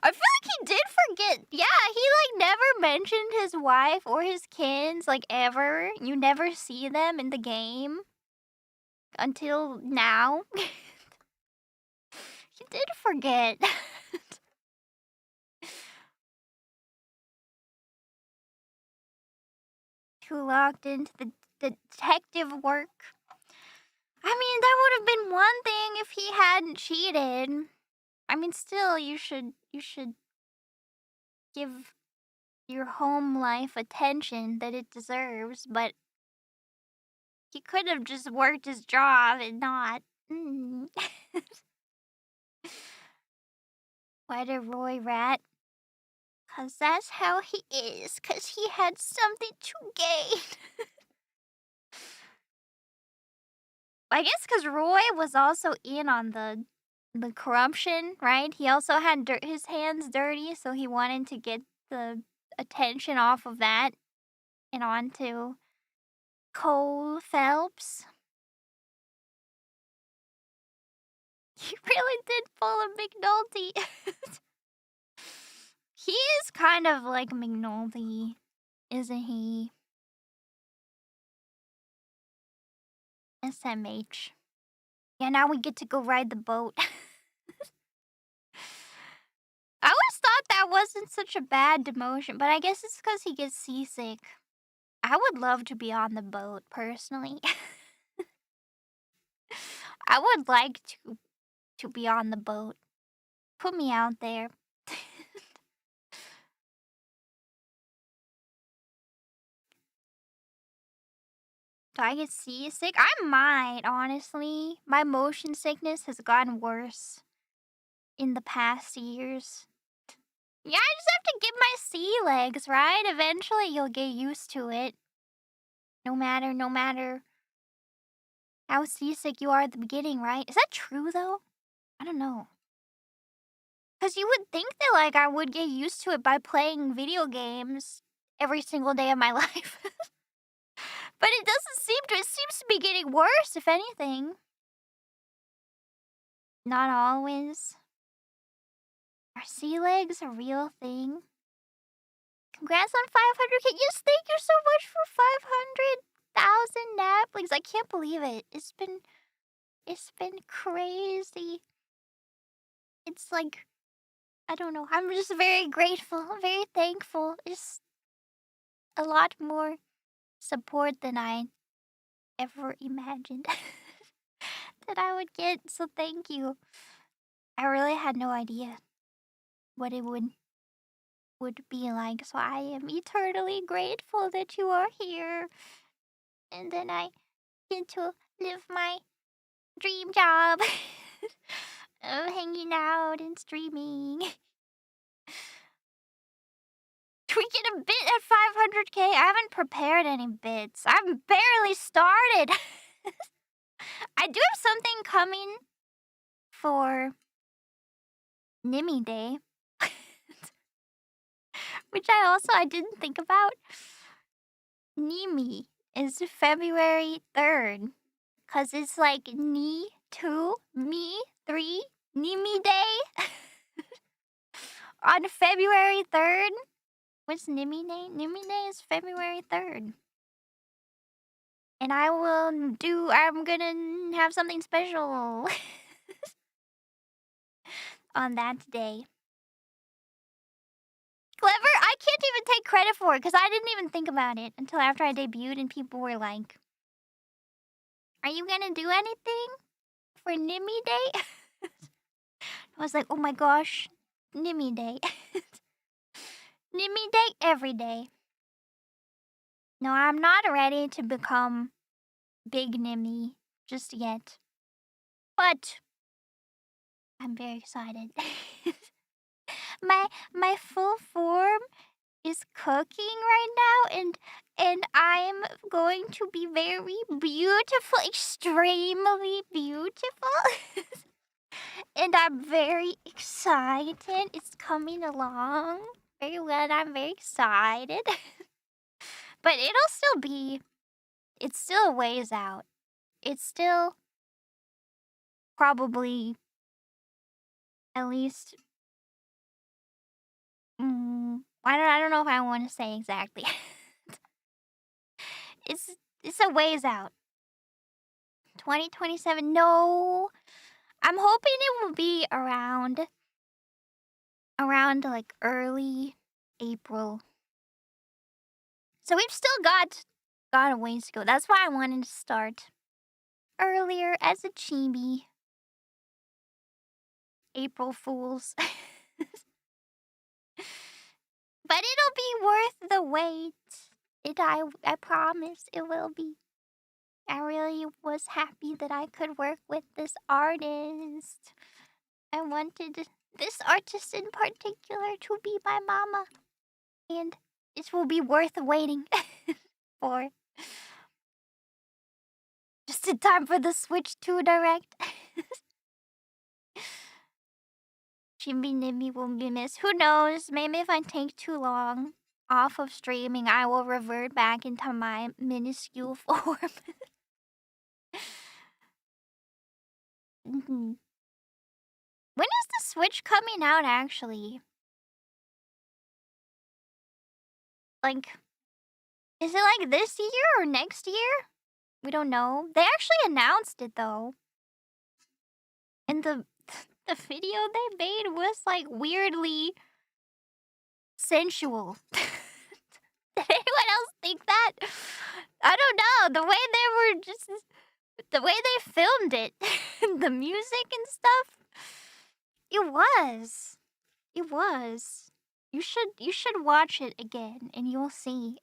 I feel like he did forget. Yeah, he like never mentioned his wife or his kids, like ever. You never see them in the game. Until now. He did forget. too locked into the detective work. I mean, that would have been one thing if he hadn't cheated. I mean, still, you should give your home life attention that it deserves, but he could have just worked his job and not. Why did Roy rat? 'Cause that's how he is. 'Cause he had something to gain. I guess 'cause Roy was also in on the corruption, right? He also had his hands dirty, so he wanted to get the attention off of that and onto Cole Phelps. He really did pull a McNulty. He is kind of like McNulty, isn't he? SMH. Yeah, now we get to go ride the boat. I always thought that wasn't such a bad demotion, but I guess it's because he gets seasick. I would love to be on the boat, personally. I would like to be on the boat. Put me out there. Do I get seasick? I might, honestly. My motion sickness has gotten worse in the past years. Yeah, I just have to get my sea legs, right? Eventually you'll get used to it. No matter how seasick you are at the beginning, right? Is that true, though? I don't know. Because you would think that, like, I would get used to it by playing video games every single day of my life. But it doesn't seem to. It seems to be getting worse, if anything. Not always. Are sea legs a real thing? Congrats on 500K. Yes, thank you so much for 500,000 Naplings. I can't believe it. It's been crazy. It's like, I don't know. I'm just very grateful, very thankful. It's a lot more support than I ever imagined that I would get. So thank you. I really had no idea what it would be like. So I am eternally grateful that you are here. And then I get to live my dream job of hanging out and streaming. We get a bit at 500K. I haven't prepared any bits. I've barely started. I do have something coming for Nimi Day, which I didn't think about. Nimi is February 3rd, cause it's like Ni 2, me 3, Nimi Day on February 3rd. What's Nimi Day? Nimi Day is February 3rd. And I'm gonna have something special on that day. Clever? I can't even take credit for it because I didn't even think about it until after I debuted and people were like, are you gonna do anything for Nimi Day? I was like, oh my gosh, Nimi Day. Nimi Day every day. No, I'm not ready to become Big Nimi just yet. But I'm very excited. My full form is cooking right now, and I'm going to be very beautiful, extremely beautiful. And I'm very excited. It's coming along very well. I'm very excited. But it's still a ways out. It's still probably at least I don't know if I want to say exactly. It's a ways out. 2027. No. I'm hoping it will be around like early April. So we've still got got a ways to go. That's why I wanted to start earlier as a chibi. April Fools. But it'll be worth the wait. I promise it will be. I really was happy that I could work with this artist. I wanted this artist in particular to be my mama. And it will be worth waiting for. Just in time for the Switch 2 Direct. Chibi Nimi will be missed. Who knows? Maybe if I take too long off of streaming, I will revert back into my minuscule form. When is the Switch coming out, actually? Like, is it like this year or next year? We don't know. They actually announced it, though. And the video they made was, like, weirdly sensual. Did anyone else think that? I don't know. The way they were just... The way they filmed it. The music and stuff. It was. It was. You should watch it again and you'll see.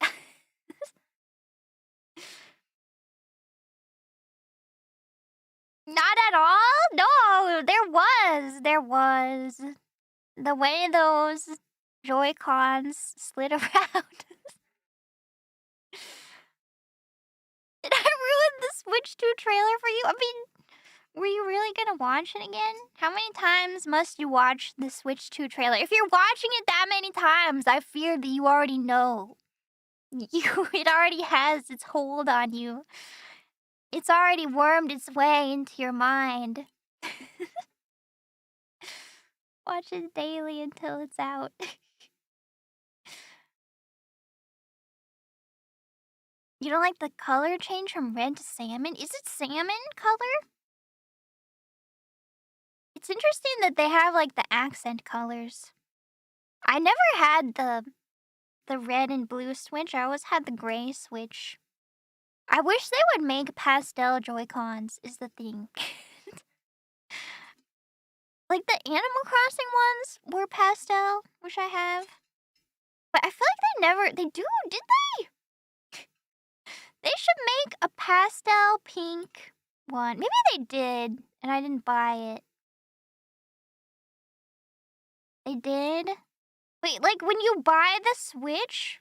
Not at all? No, there was. The way those Joy-Cons slid around. Did I ruin the Switch 2 trailer for you? I mean, were you really gonna watch it again? How many times must you watch the Switch 2 trailer? If you're watching it that many times, I fear that you already know. It already has its hold on you. It's already wormed its way into your mind. Watch it daily until it's out. You don't like the color change from red to salmon? Is it salmon color? It's interesting that they have like the accent colors. I never had the red and blue Switch. I always had the gray Switch. I wish they would make pastel Joy-Cons is the thing. Like the Animal Crossing ones were pastel, which I have. But I feel like they do, did they? They should make a pastel pink one. Maybe they did, and I didn't buy it. They did? Wait, like when you buy the Switch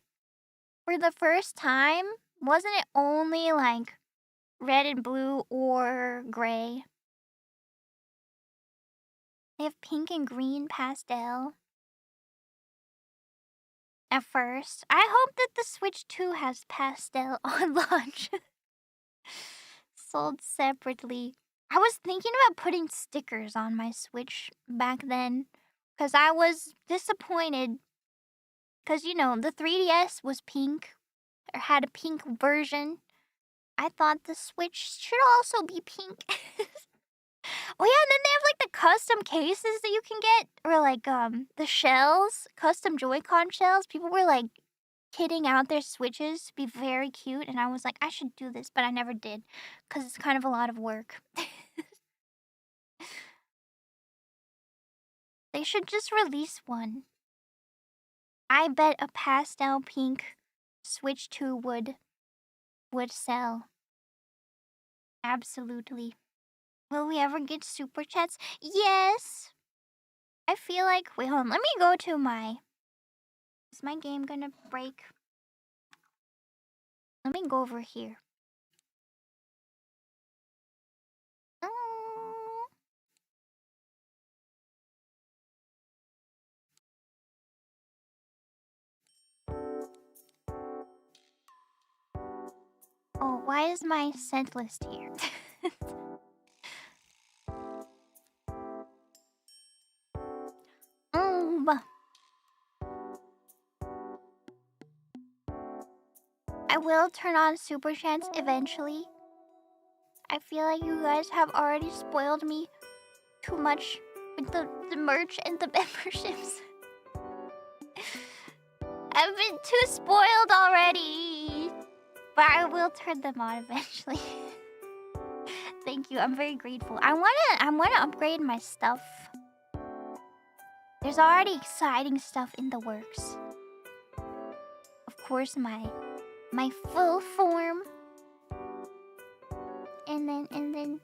for the first time, wasn't it only like red and blue or gray? They have pink and green pastel. At first. I hope that the Switch 2 has pastel on launch. Sold separately. I was thinking about putting stickers on my Switch back then. Because I was disappointed. Because, you know, the 3DS was pink. Or had a pink version. I thought the Switch should also be pink. Oh yeah, and then they have like the custom cases that you can get. Or like the shells. Custom Joy-Con shells. People were like kitting out their Switches to be very cute. And I was like, I should do this. But I never did. Because it's kind of a lot of work. They should just release one. I bet a pastel pink Switch 2 would sell. Absolutely. Will we ever get super chats? Yes. I feel like... Wait, hold on. Let me go to my... Is my game gonna break? Let me go over here. Oh, why is my sent list here? I will turn on super chats eventually. I feel like you guys have already spoiled me too much with the merch and the memberships. I've been too spoiled already But I will turn them on eventually. Thank you. I'm very grateful. I wanna upgrade my stuff. There's already exciting stuff in the works. Of course, my full form. And then I mean,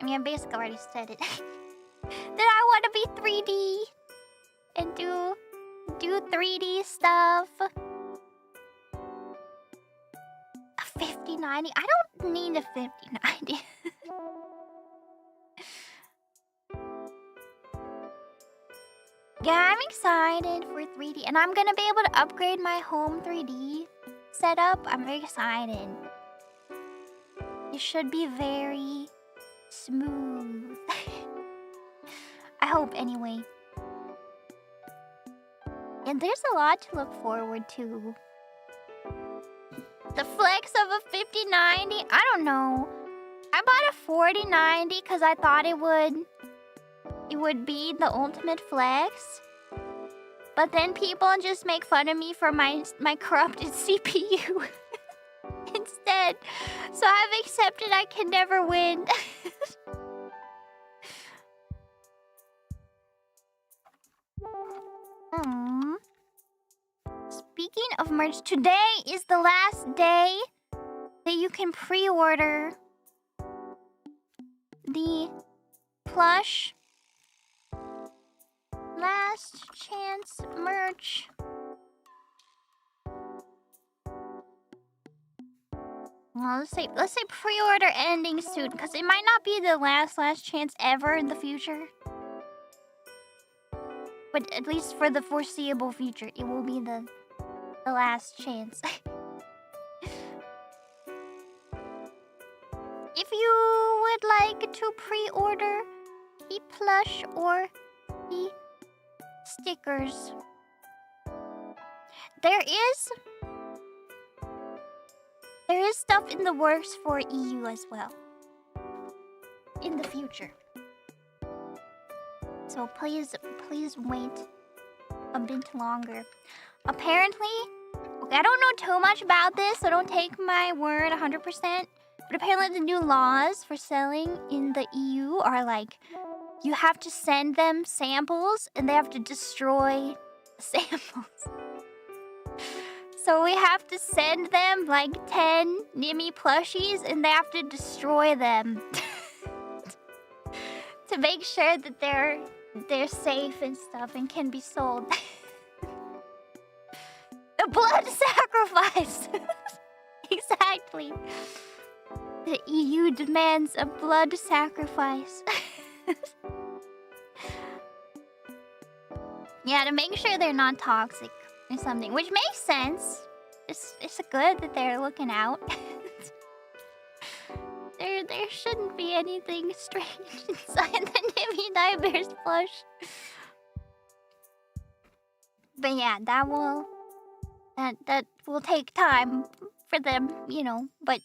I basically already said it. Then I want to be 3D and do 3D stuff. A 5090. I don't need a 5090. Yeah, I'm excited for 3D, and I'm gonna be able to upgrade my home 3D setup. I'm very excited. It should be very smooth. I hope, anyway. And there's a lot to look forward to. The flex of a 5090? I don't know. I bought a 4090 because I thought it would be the ultimate flex. But then people just make fun of me for my corrupted CPU instead. So I've accepted I can never win. Speaking of merch, today is the last day that you can pre-order the plush last chance merch. Well, let's say pre-order ending soon, because it might not be the last chance ever in the future. But at least for the foreseeable future, it will be the last chance. If you would like to pre-order the plush or the stickers, there is stuff in the works for EU as well in the future. So please wait a bit longer. Apparently, okay, I don't know too much about this, so don't take my word 100%. But apparently the new laws for selling in the EU are like, you have to send them samples and they have to destroy samples. So we have to send them like 10 Nimi plushies and they have to destroy them to make sure that they're safe and stuff and can be sold. A blood sacrifice! Exactly. The EU demands a blood sacrifice. Yeah, to make sure they're not toxic or something, which makes sense. It's good that they're looking out. There shouldn't be anything strange inside the Nimi Nightmares plush. But yeah, that will take time for them, you know, but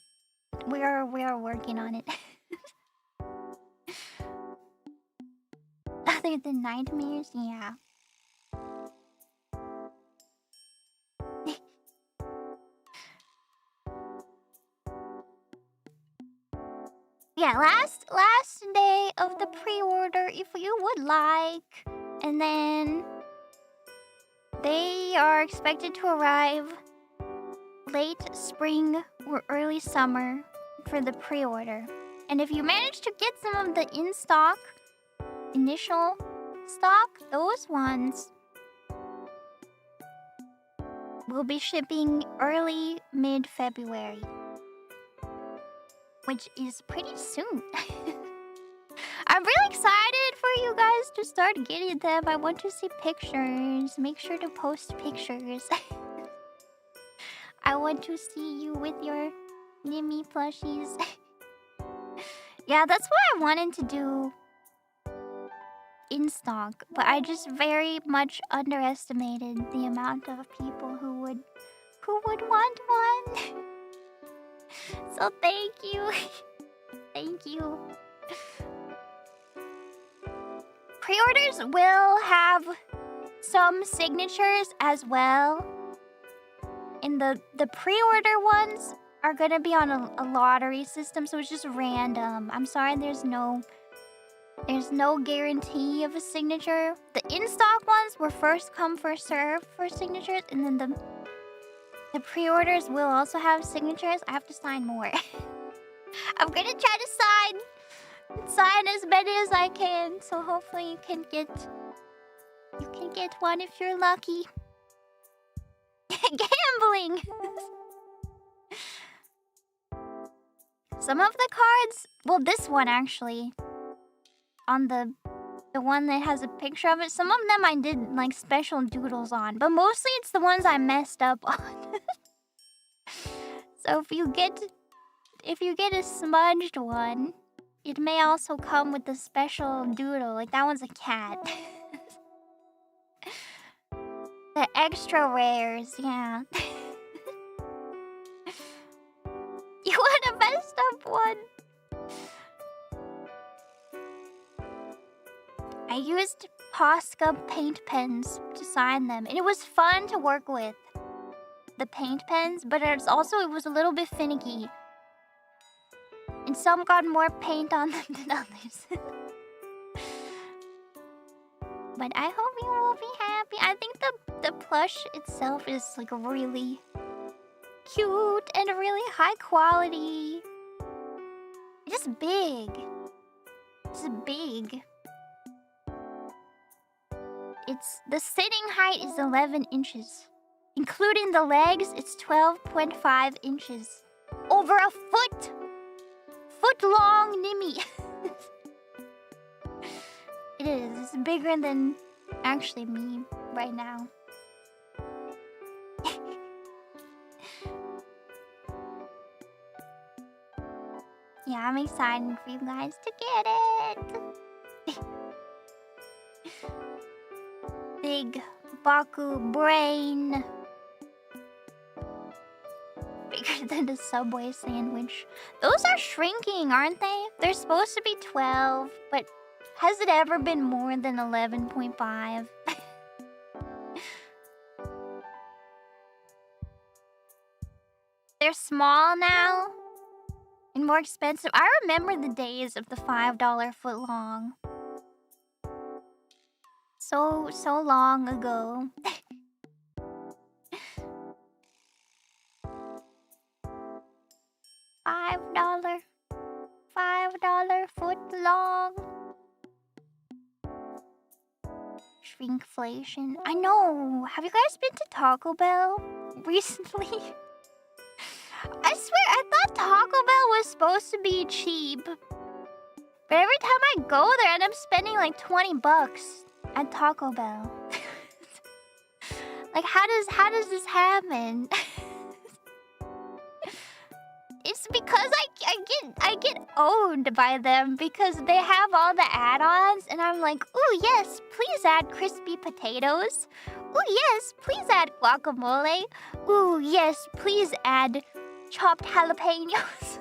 we are working on it. Other than nightmares, yeah. Yeah, last day of the pre-order if you would like. And then they are expected to arrive late spring or early summer for the pre-order. And if you manage to get some of the in-stock, initial stock, those ones will be shipping early mid-February. Which is pretty soon. I'm really excited for you guys to start getting them. I want to see pictures. Make sure to post pictures. I want to see you with your Nimi plushies. Yeah, that's what I wanted to do in stock, but I just very much underestimated the amount of people who would want one. So thank you. Thank you. Pre-orders will have some signatures as well. And the pre-order ones are gonna be on a lottery system, so it's just random. I'm sorry, there's no guarantee of a signature. The in-stock ones were first come, first serve for signatures, and then the pre-orders will also have signatures. I have to sign more. I'm gonna try to sign as many as I can, so hopefully you can get one if you're lucky. Gambling. Some of the cards, well, this one actually, on the one that has a picture of it, some of them I did like special doodles on, but mostly it's the ones I messed up on. So if you get a smudged one, it may also come with a special doodle. Like that one's a cat. The extra rares, yeah. You want a messed up one? I used Posca paint pens to sign them, and it was fun to work with the paint pens, but it was a little bit finicky. And some got more paint on them than others. But I hope you will be happy. I think the plush itself is like really cute and really high quality. It's big. It's big. The sitting height is 11 inches. Including the legs, it's 12.5 inches. Over a foot long Nimi. It is. It's bigger than actually me right now. Yeah, I'm excited for you guys to get it. Big Baku brain. Bigger than a Subway sandwich. Those are shrinking, aren't they? They're supposed to be 12, but has it ever been more than 11.5? They're small now and more expensive. I remember the days of the $5 footlong. So long ago. $5 foot long. Shrinkflation. I know. Have you guys been to Taco Bell recently? I swear, I thought Taco Bell was supposed to be cheap. But every time I go there, I end up spending like $20 at Taco Bell. Like, how does this happen? It's because I get owned by them because they have all the add-ons, and I'm like, ooh yes, please add crispy potatoes. Ooh yes, please add guacamole. Ooh yes, please add chopped jalapenos.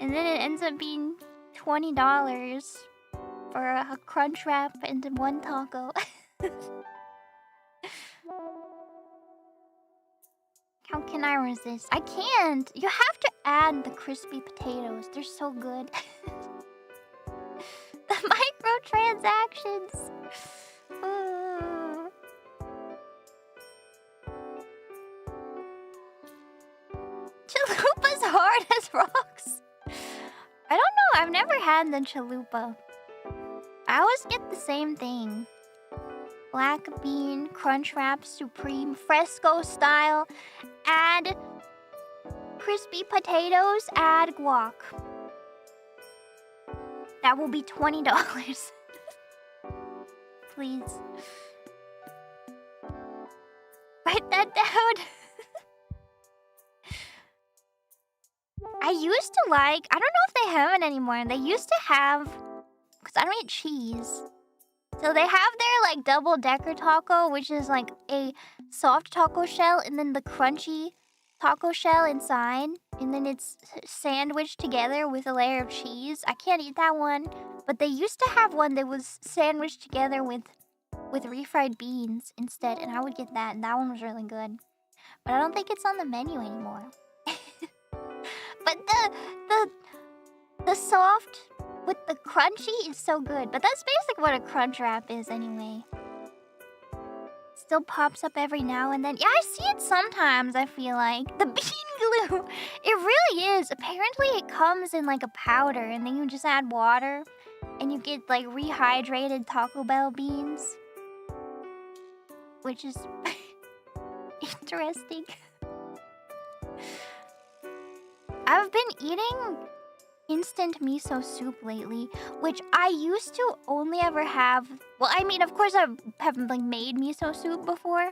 And then it ends up being $20 for a crunch wrap and one taco. How can I resist? I can't! You have to add the crispy potatoes. They're so good. The microtransactions. Chalupa's hard as rocks. I don't know. I've never had the chalupa. I always get the same thing. Black bean, crunch wrap, supreme, fresco style. Add crispy potatoes, add guac. That will be $20. Please. Write that down. I used to like, I don't know if they have it anymore. They used to have, because I don't eat cheese. So they have their like double-decker taco, which is like a soft taco shell and then the crunchy taco shell inside. And then it's sandwiched together with a layer of cheese. I can't eat that one. But they used to have one that was sandwiched together with refried beans instead. And I would get that, and that one was really good. But I don't think it's on the menu anymore. But the soft with the crunchy is so good. But that's basically what a crunch wrap is anyway. Still pops up every now and then. Yeah, I see it sometimes, I feel like. The bean glue! It really is. Apparently it comes in like a powder and then you just add water and you get like rehydrated Taco Bell beans. Which is interesting. I've been eating instant miso soup lately, which I used to only ever have. Well, I mean, of course I haven't like made miso soup before,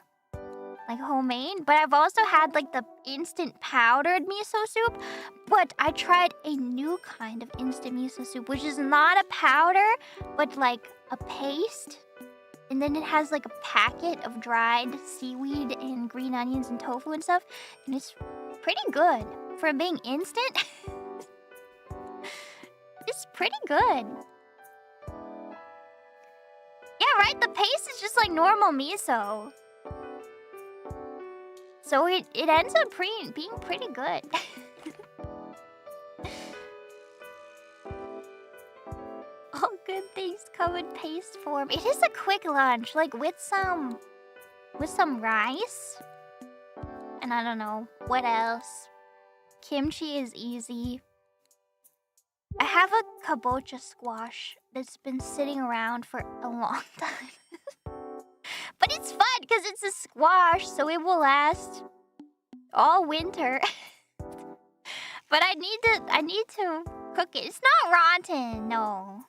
like homemade, but I've also had like the instant powdered miso soup. But I tried a new kind of instant miso soup, which is not a powder, but like a paste. And then it has like a packet of dried seaweed and green onions and tofu and stuff, and it's pretty good for being instant. It's pretty good. Yeah, right? The paste is just like normal miso. So it ends up being pretty good. All good things come in paste form. It is a quick lunch, like with some rice. And I don't know, what else? Kimchi is easy. I have a kabocha squash that's been sitting around for a long time. But it's fun because it's a squash, so it will last all winter. But I need to cook it. It's not rotten, no.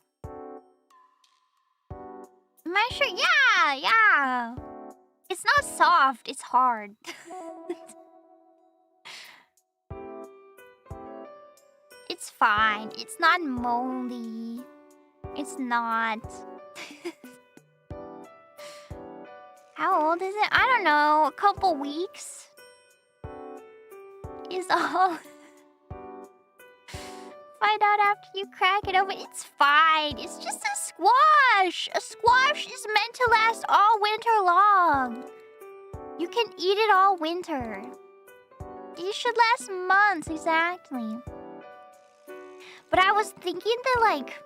Am I sure? Yeah. It's not soft, it's hard. It's fine. It's not moldy. It's not. How old is it? I don't know. A couple weeks is all. Find out after you crack it open. It's fine. It's just a squash. A squash is meant to last all winter long. You can eat it all winter. It should last months, exactly. But I was thinking that, like,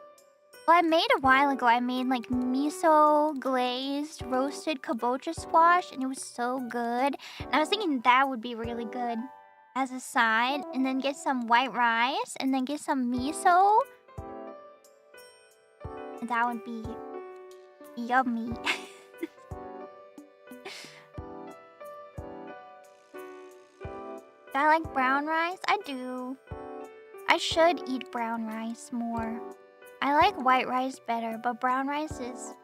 well, I made a while ago, I made, like, miso glazed roasted kabocha squash, and it was so good. And I was thinking that would be really good as a side, and then get some white rice, and then get some miso. And that would be yummy. Do I like brown rice? I do. I should eat brown rice more. I like white rice better, but brown rice is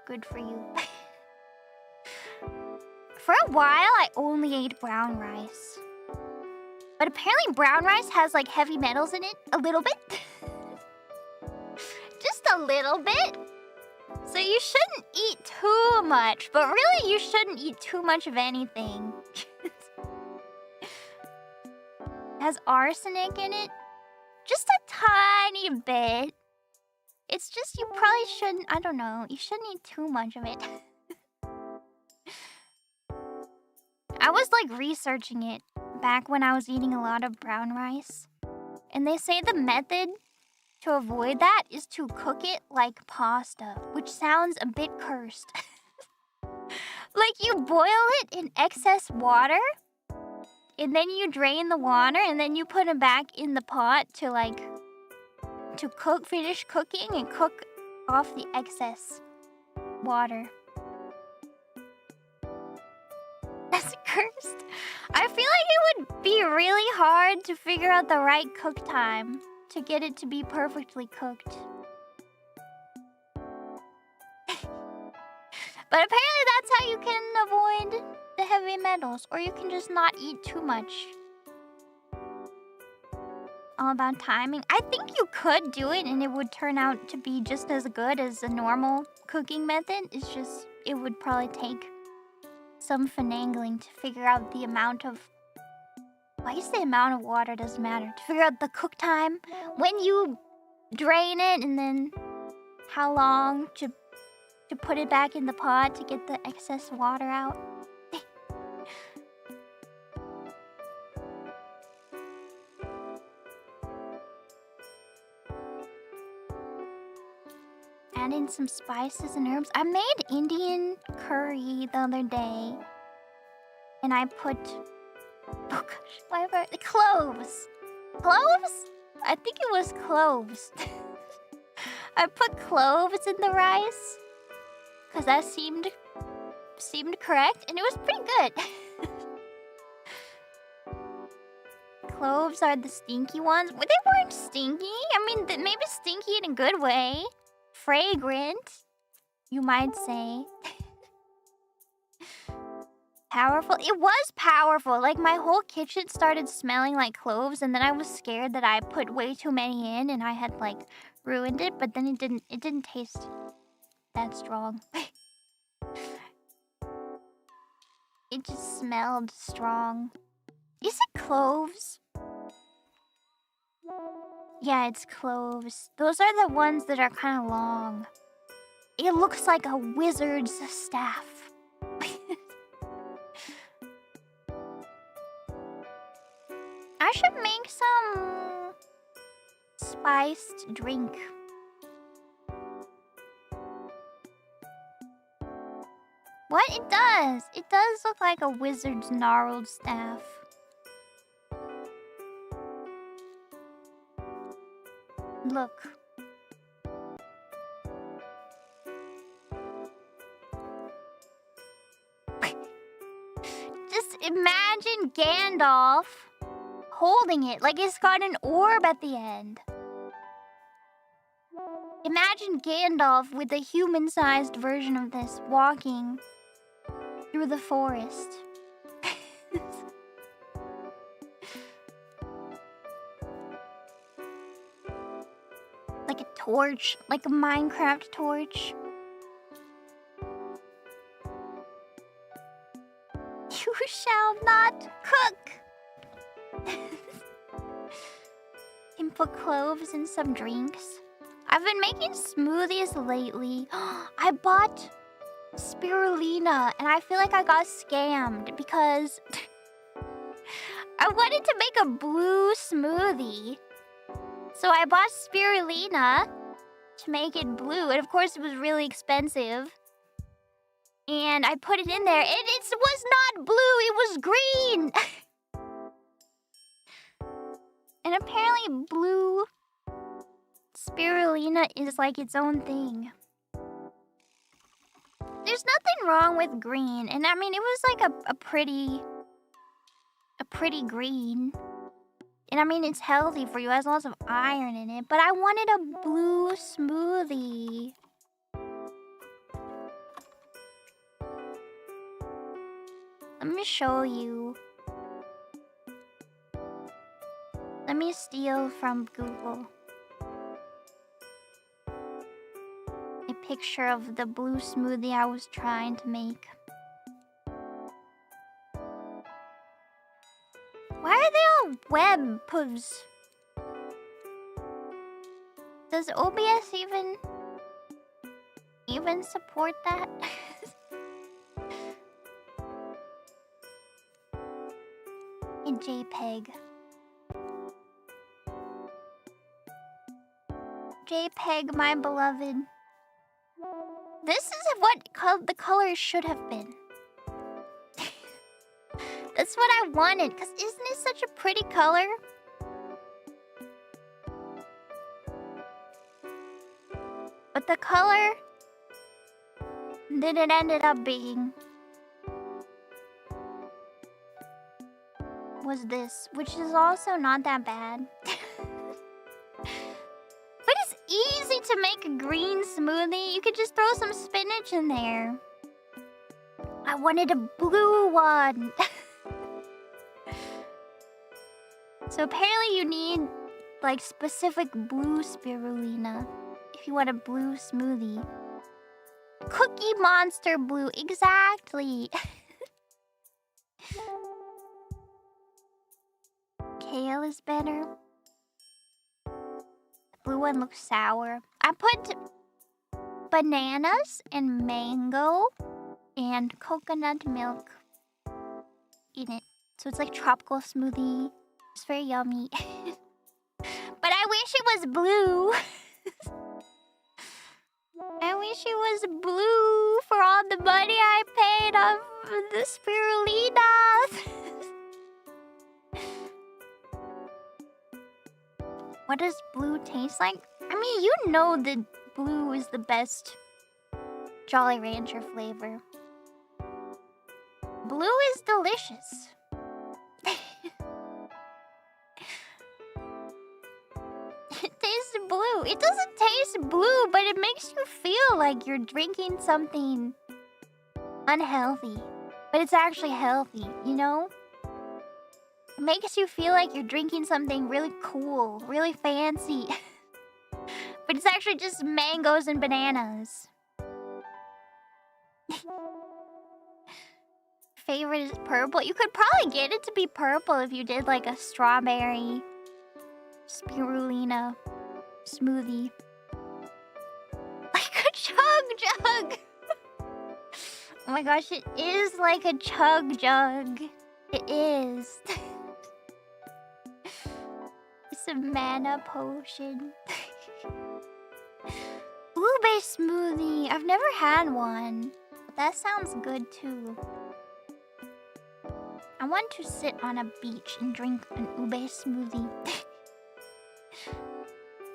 good for you. For a while, I only ate brown rice. But apparently brown rice has like heavy metals in it, a little bit. Just a little bit. So you shouldn't eat too much, but really you shouldn't eat too much of anything. It has arsenic in it. Just a tiny bit. It's just you probably shouldn't, I don't know, you shouldn't eat too much of it. I was like researching it back when I was eating a lot of brown rice. And they say the method to avoid that is to cook it like pasta, which sounds a bit cursed. Like you boil it in excess water, and then you drain the water, and then you put it back in the pot to cook, finish cooking, and cook off the excess water. That's cursed. I feel like it would be really hard to figure out the right cook time to get it to be perfectly cooked. But apparently that's how you can avoid the heavy metals, or you can just not eat too much. All about timing. I think you could do it and it would turn out to be just as good as a normal cooking method. It's just, it would probably take some finagling to figure out the amount of... I guess the amount of water doesn't matter. To figure out the cook time, when you drain it, and then how long to put it back in the pot to get the excess water out. add in some spices and herbs. I made Indian curry the other day. And I put... Oh gosh, whatever. Cloves. Cloves? I think it was cloves. I put cloves in the rice. Because that seemed correct. And it was pretty good. Cloves are the stinky ones. Well, they weren't stinky. I mean, maybe stinky in a good way. Fragrant, you might say. Powerful. It was powerful. Like, my whole kitchen started smelling like cloves, and then I was scared that I put way too many in, and I had, like, ruined it. But then it didn't taste that strong. It just smelled strong. Is it cloves? Yeah, it's cloves. Those are the ones that are kind of long. It looks like a wizard's staff. I should make some spiced drink. What? It does. It does look like a wizard's gnarled staff. Look. Just imagine Gandalf holding it like it's got an orb at the end. Imagine Gandalf with a human-sized version of this walking through the forest. Like a torch, like a Minecraft torch. You shall not cook. And put cloves in some drinks. I've been making smoothies lately. I bought spirulina and I feel like I got scammed because I wanted to make a blue smoothie. So I bought spirulina to make it blue, and of course it was really expensive. And I put it in there, and it was not blue, it was green! And apparently blue spirulina is like its own thing. There's nothing wrong with green, and I mean, it was like a pretty green. And I mean, it's healthy for you, it has lots of iron in it. But I wanted a blue smoothie. Let me show you. Let me steal from Google a picture of the blue smoothie I was trying to make. Why are they all web poofs? Does OBS even support that? In JPEG. JPEG, my beloved. This is what the colors should have been. That's what I wanted, because isn't it such a pretty color? But the color that it ended up being was this, which is also not that bad. But it's easy to make a green smoothie. You could just throw some spinach in there. I wanted a blue one. So apparently you need like specific blue spirulina if you want a blue smoothie. Cookie Monster blue, exactly. Kale is better. The blue one looks sour. I put bananas and mango and coconut milk in it. So it's like tropical smoothie. It's very yummy. But I wish it was blue. wish it was blue for all the money I paid off the spirulina. What does blue taste like? I mean, you know that blue is the best Jolly Rancher flavor. Blue is delicious. It tastes blue. It doesn't taste blue, but it makes you feel like you're drinking something unhealthy. But it's actually healthy, you know? It makes you feel like you're drinking something really cool, really fancy. But it's actually just mangoes and bananas. Favorite is purple. You could probably get it to be purple if you did like a strawberry spirulina smoothie. Like a chug jug. Oh my gosh, it is like a chug jug. It is. It's a mana potion. Ube smoothie. I've never had one. But that sounds good too. I want to sit on a beach and drink an ube smoothie.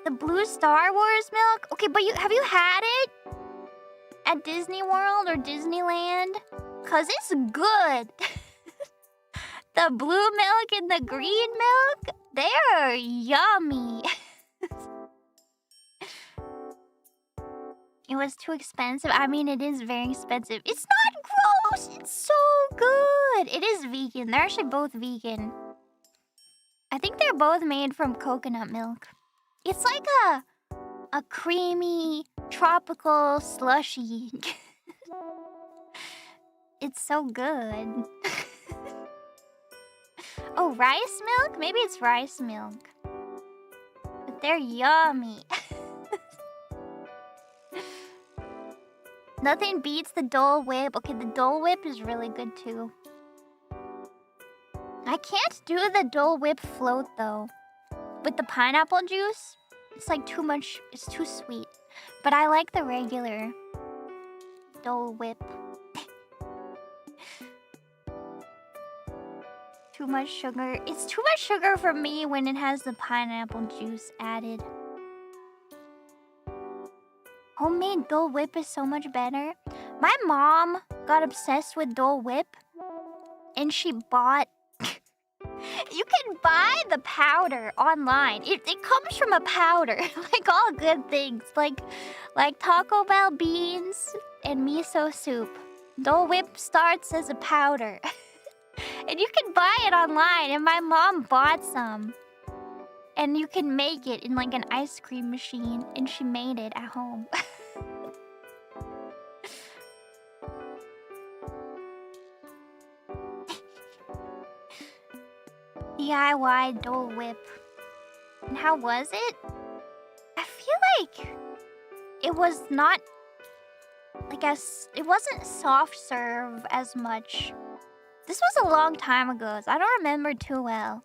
The blue Star Wars milk? Okay, but have you had it at Disney World or Disneyland? Cause it's good. The blue milk and the green milk, they're yummy. It was too expensive. I mean, it is very expensive. It's not gross. It's so good. It is vegan. They're actually both vegan. I think they're both made from coconut milk. It's like a creamy, tropical slushy. It's so good. Oh, rice milk? Maybe it's rice milk. But they're yummy. Nothing beats the Dole Whip. Okay, the Dole Whip is really good too. I can't do the Dole Whip float though. With the pineapple juice, it's like too much. It's too sweet. But I like the regular Dole Whip. Too much sugar. It's too much sugar for me when it has the pineapple juice added. Homemade Dole Whip is so much better. My mom got obsessed with Dole Whip. And she bought... You can buy the powder online. It comes from a powder. Like all good things. Like Taco Bell beans and miso soup. Dole Whip starts as a powder. And you can buy it online. And my mom bought some. And you can make it in like an ice cream machine. And she made it at home. DIY Dole Whip. And how was it? I feel like it was not like it wasn't soft serve as much. This was a long time ago, so I don't remember too well.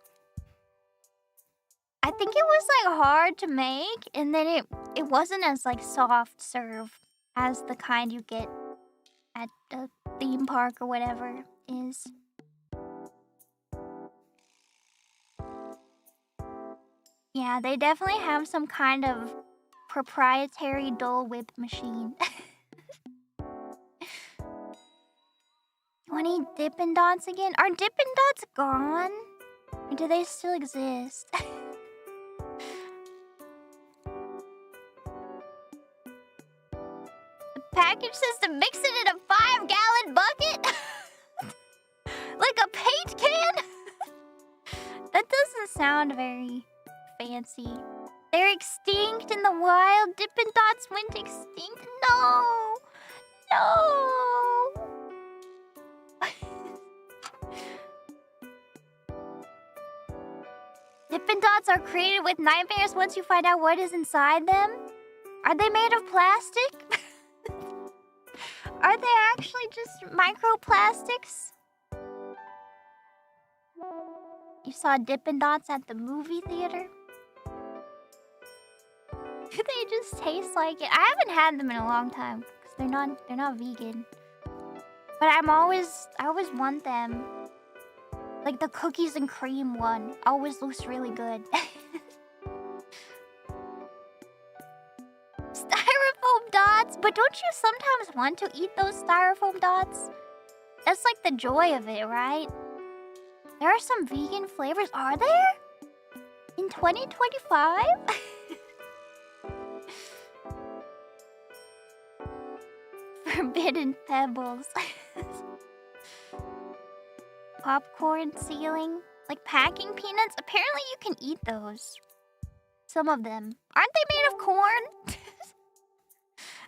I think it was like hard to make, and then it wasn't as like soft serve as the kind you get at the theme park or whatever is. Yeah, they definitely have some kind of proprietary Dole Whip machine. Want to eat Dippin' Dots again? Are Dippin' Dots gone? Or do they still exist? The package says to mix it in a 5-gallon bucket? Like a paint can? That doesn't sound very fancy. They're extinct in the wild. Dippin' Dots went extinct. No! No! Dippin' Dots are created with nightmares once you find out what is inside them. Are they made of plastic? Are they actually just microplastics? You saw Dippin' Dots at the movie theater? They just taste like it. I haven't had them in a long time because they're not vegan. But I always want them. Like the cookies and cream one always looks really good. Styrofoam dots, but don't you sometimes want to eat those styrofoam dots? That's like the joy of it, right? There are some vegan flavors, are there? In 2025? Forbidden pebbles. Popcorn ceiling. Like packing peanuts? Apparently you can eat those. Some of them. Aren't they made of corn?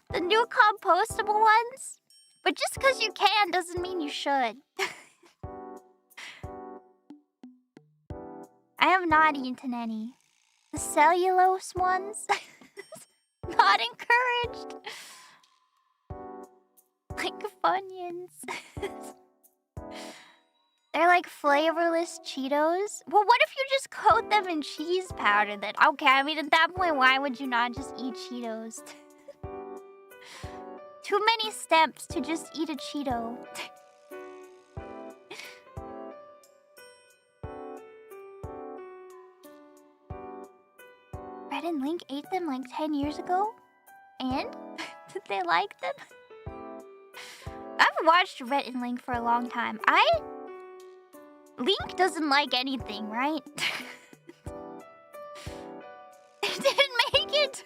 The new compostable ones? But just because you can doesn't mean you should. I have not eaten any. The cellulose ones? Not encouraged. Like Funyuns. They're like flavorless Cheetos. Well, what if you just coat them in cheese powder then? Okay, I mean, at that point, why would you not just eat Cheetos? Too many steps to just eat a Cheeto. Red and Link ate them like 10 years ago? And? Did they like them? I've watched Red and Link for a long time. Link doesn't like anything, right? It didn't make it!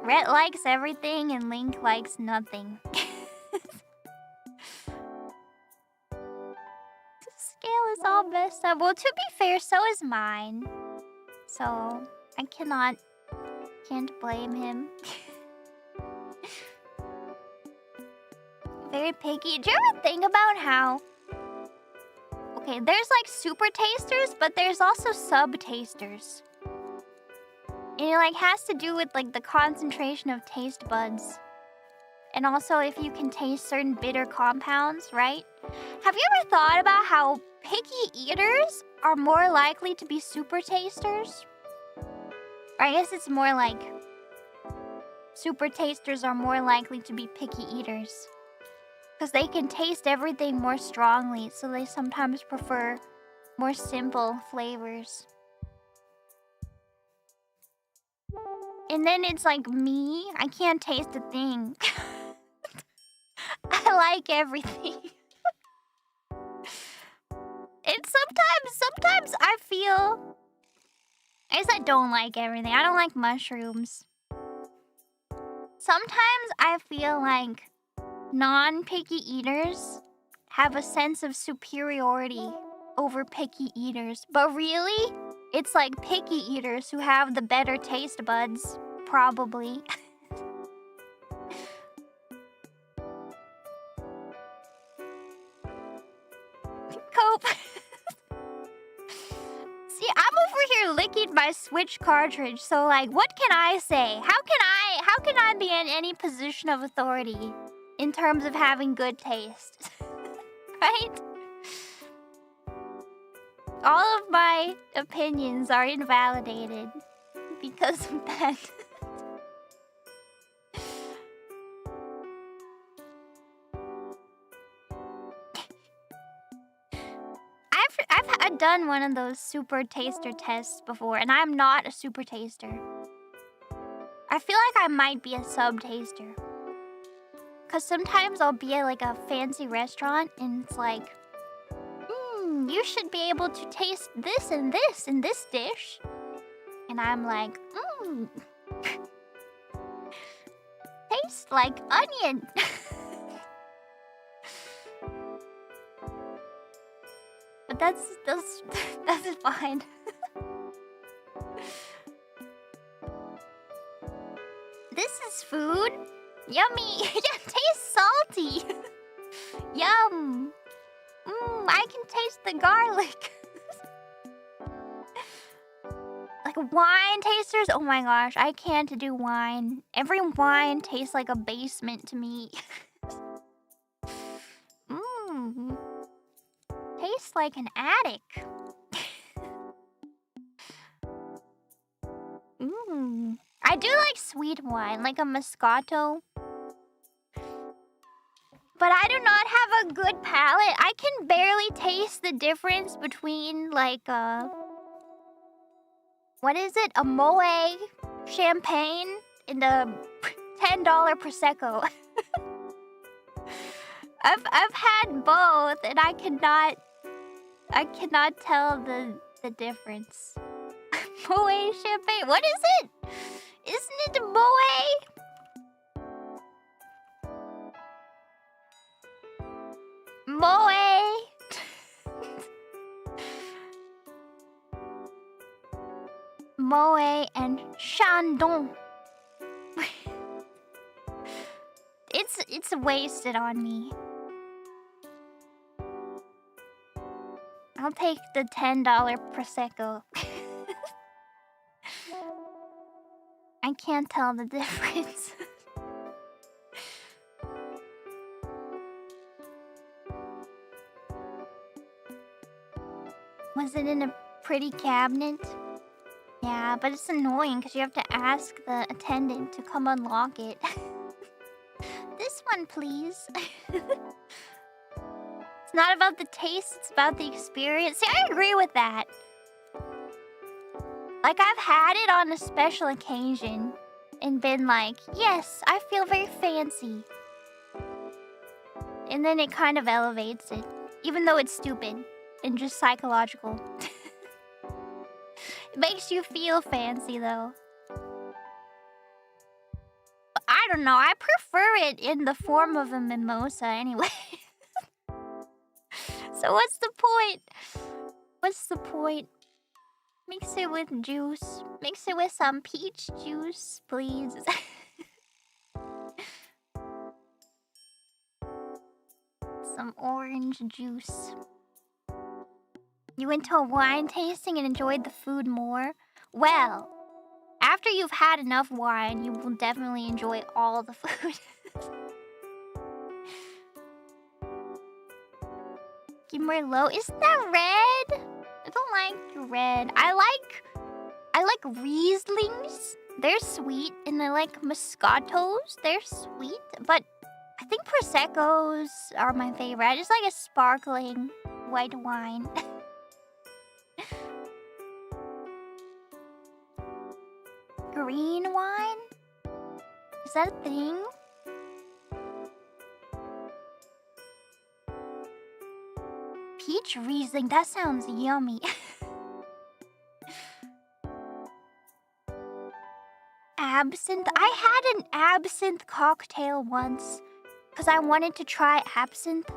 Red likes everything and Link likes nothing. The scale is all messed up. Well, to be fair, so is mine. So, I can't blame him. Very picky. Do you ever think about how... Okay, there's like super tasters, but there's also sub-tasters. And it like has to do with like the concentration of taste buds. And also if you can taste certain bitter compounds, right? Have you ever thought about how picky eaters are more likely to be super tasters? Or I guess it's more like super tasters are more likely to be picky eaters. Because they can taste everything more strongly, so they sometimes prefer more simple flavors. And then it's like me, I can't taste a thing. I like everything. And sometimes I feel... I guess I don't like everything. I don't like mushrooms. Sometimes I feel like non-picky eaters have a sense of superiority over picky eaters. But really, it's like picky eaters who have the better taste buds, probably. Cope. See, I'm over here licking my Switch cartridge, so like, what can I say? How can I be in any position of authority in terms of having good taste? Right? All of my opinions are invalidated because of that. I've done one of those super taster tests before, and I'm not a super taster. I feel like I might be a sub taster. Cause sometimes I'll be at like a fancy restaurant and it's like, you should be able to taste this and this in this dish. And I'm like, tastes like onion. But that's fine. This is food. Yummy. Yeah, tastes salty. Yum. I can taste the garlic. Like wine tasters? Oh my gosh, I can't do wine. Every wine tastes like a basement to me. Tastes like an attic. I do like sweet wine, like a Moscato. But I do not have a good palate. I can barely taste the difference between, like, what is it? A Moët champagne and a $10 Prosecco. I've had both, and I cannot tell the difference. Moët champagne. What is it? Isn't it Moët? Moët. Moët and Chandon. It's wasted on me. I'll take the $10 Prosecco. I can't tell the difference. Was it in a pretty cabinet? Yeah, but it's annoying because you have to ask the attendant to come unlock it. This one, please. It's not about the taste, it's about the experience. See, I agree with that. Like, I've had it on a special occasion and been like, yes, I feel very fancy. And then it kind of elevates it, even though it's stupid and just psychological. It makes you feel fancy, though. But I don't know, I prefer it in the form of a mimosa anyway. So what's the point? What's the point? Mix it with juice. Mix it with some peach juice, please. Some orange juice. You went to a wine tasting and enjoyed the food more? Well, after you've had enough wine, you will definitely enjoy all the food. Merlot, isn't that red? I don't like red. I like Rieslings. They're sweet, and I like Moscatos. They're sweet, but I think Proseccos are my favorite. I just like a sparkling white wine. Green wine? Is that a thing? Peach Riesling, that sounds yummy. Absinthe? I had an absinthe cocktail once because I wanted to try absinthe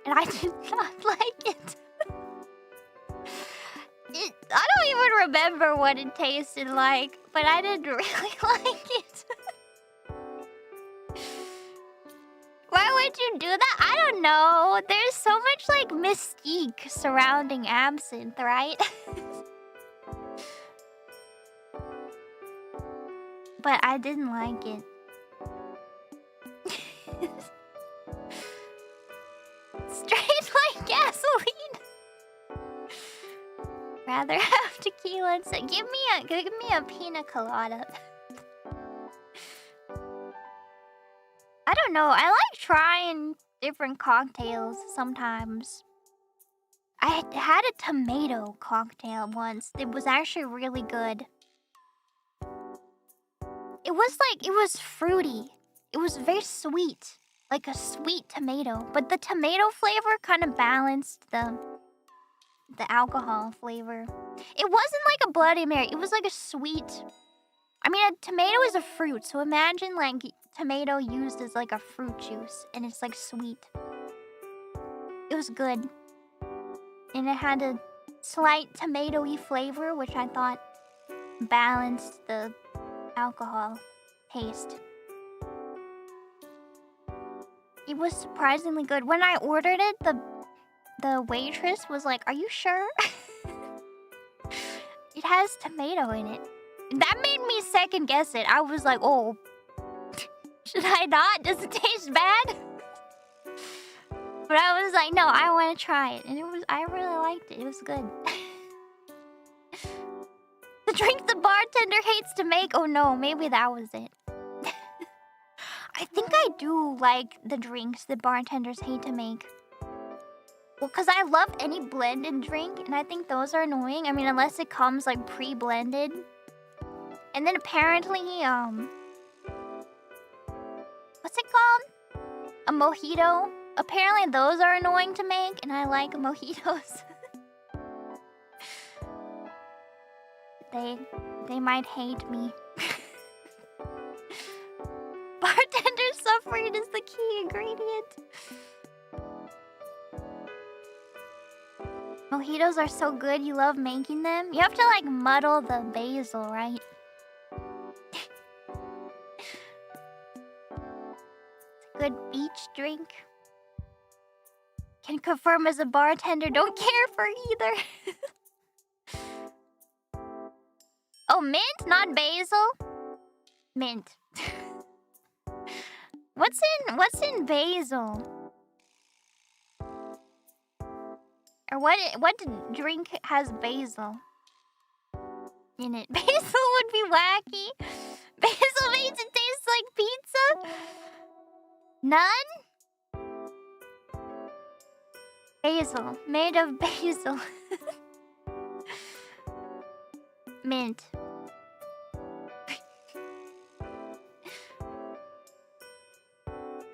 and I did not like it. I don't even remember what it tasted like, but I didn't really like it. Why would you do that? I don't know. There's so much, like, mystique surrounding absinthe, right? But I didn't like it. Straight like gasoline. Rather have tequila instead. Give me a pina colada. I don't know. I like trying different cocktails sometimes. I had a tomato cocktail once. It was actually really good. It was fruity. It was very sweet. Like a sweet tomato. But the tomato flavor kind of balanced the alcohol flavor. It wasn't like a Bloody Mary. It was like a sweet... I mean, a tomato is a fruit. So imagine like tomato used as like a fruit juice. And it's like sweet. It was good. And it had a slight tomatoey flavor, which I thought balanced the alcohol taste. It was surprisingly good. When I ordered it, the waitress was like, "Are you sure?" It has tomato in it. That made me second guess it. I was like, "Oh, should I not? Does it taste bad?" But I was like, "No, I want to try it." And I really liked it. It was good. The The drink the bartender hates to make. Oh no, maybe that was it. I think I do like the drinks the bartenders hate to make. Well, because I love any blended drink, and I think those are annoying. I mean, unless it comes, like, pre-blended. And then apparently, what's it called? A mojito. Apparently those are annoying to make, and I like mojitos. They might hate me. Bartender suffering is the key ingredient. Mojitos are so good, you love making them. You have to like muddle the basil, right? It's a good beach drink. Can confirm as a bartender, don't care for either. Oh, mint, not basil. Mint. What's in basil? Or what drink has basil in it? Basil would be wacky. Basil makes it taste like pizza? None? Basil. Made of basil. Mint.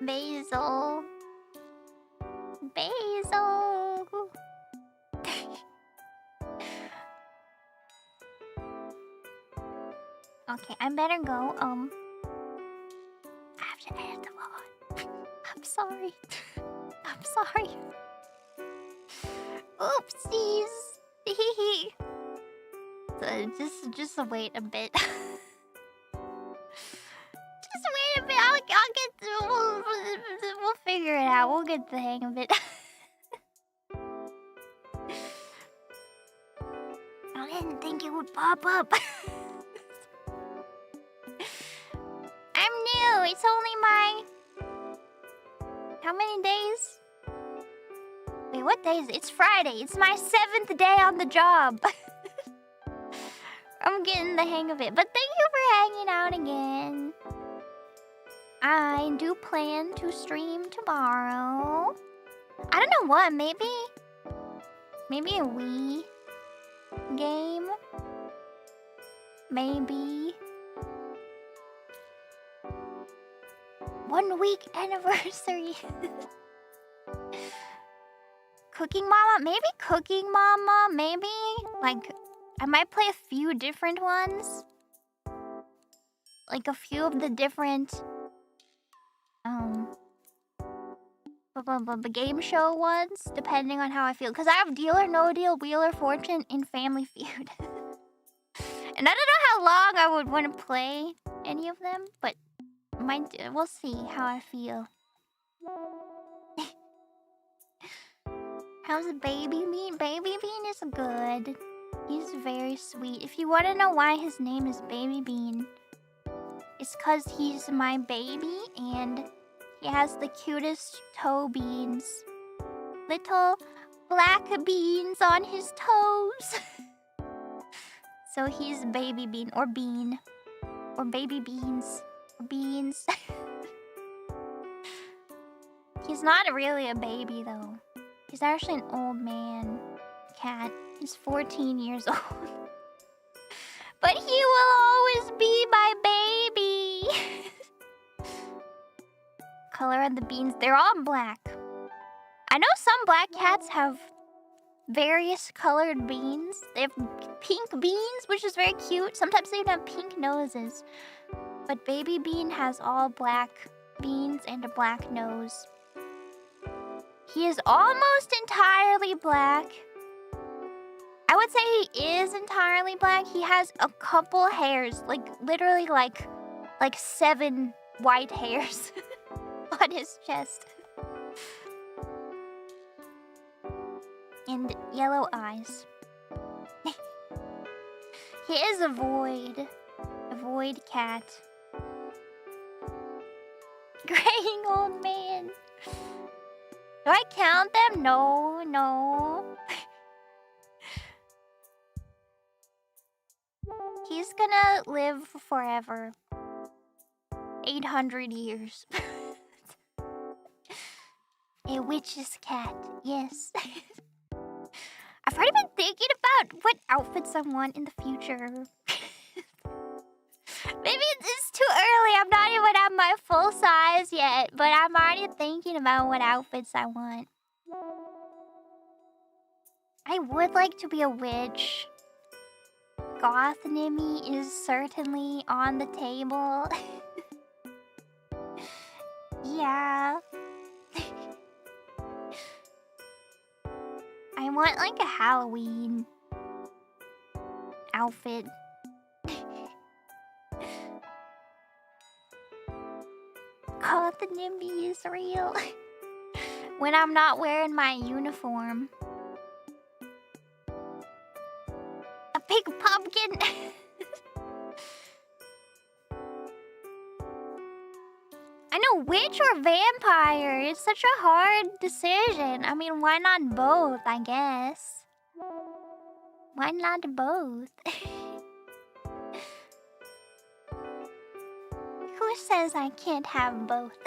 Basil. Basil. Okay, I better go. I have to edit the VOD. I'm sorry. I'm sorry. Oopsies. Hee. So just wait a bit. Just wait a bit. I'll get through. We'll figure it out. We'll get the hang of it. I didn't think it would pop up. I'm new. It's only my... How many days? Wait, what day is it? It's Friday. It's my 7th day on the job. I'm getting the hang of it. But thank you for hanging out again. I do plan to stream tomorrow. I don't know what. Maybe a Wii game. Maybe 1 week anniversary. Cooking Mama? Maybe Cooking Mama. Maybe like I might play a few different ones. Like a few of the different the game show ones, depending on how I feel. Because I have Deal or No Deal, Wheel or Fortune, and Family Feud. And I don't know how long I would want to play any of them, but we'll see how I feel. How's Baby Bean? Baby Bean is good. He's very sweet. If you want to know why his name is Baby Bean, it's because he's my baby and he has the cutest toe beans. Little black beans on his toes. So he's Baby Bean or Bean. Or Baby Beans. Or Beans. He's not really a baby though. He's actually an old man cat. He's 14 years old. But he will always be my baby. Color of the beans. They're all black. I know some black cats have various colored beans. They have pink beans, which is very cute. Sometimes they even have pink noses. But Baby Bean has all black beans and a black nose. He is almost entirely black. I would say he is entirely black. He has a couple hairs, like literally like 7 white hairs on his chest. And yellow eyes. He is a void cat. Graying old man. Do I count them? No. He's gonna live forever. 800 years. A witch's cat, yes. I've already been thinking about what outfits I want in the future. Maybe it's too early. I'm not even at my full size yet, but I'm already thinking about what outfits I want. I would like to be a witch. Goth Nimi is certainly on the table. Yeah. I want like a Halloween outfit. God, the Nimi is real. When I'm not wearing my uniform. A big pumpkin. I know, witch or vampire? It's such a hard decision. I mean, why not both, I guess? Why not both? Who says I can't have both?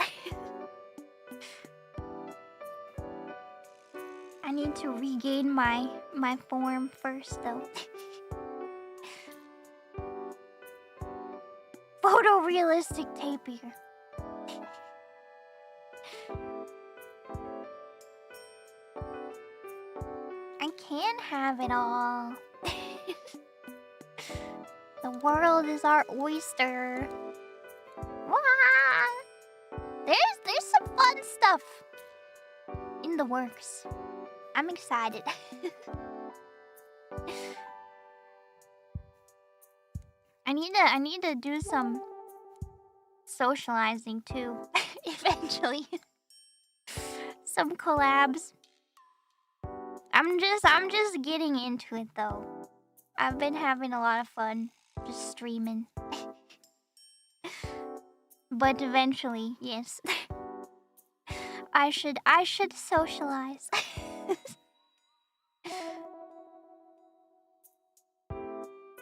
I need to regain my form first, though. Photorealistic tapir. I can't have it all. The world is our oyster. Wah! There's some fun stuff in the works. I'm excited. I need to do some socializing too. Eventually. Some collabs. I'm just getting into it though. I've been having a lot of fun just streaming. But eventually, yes. I should socialize.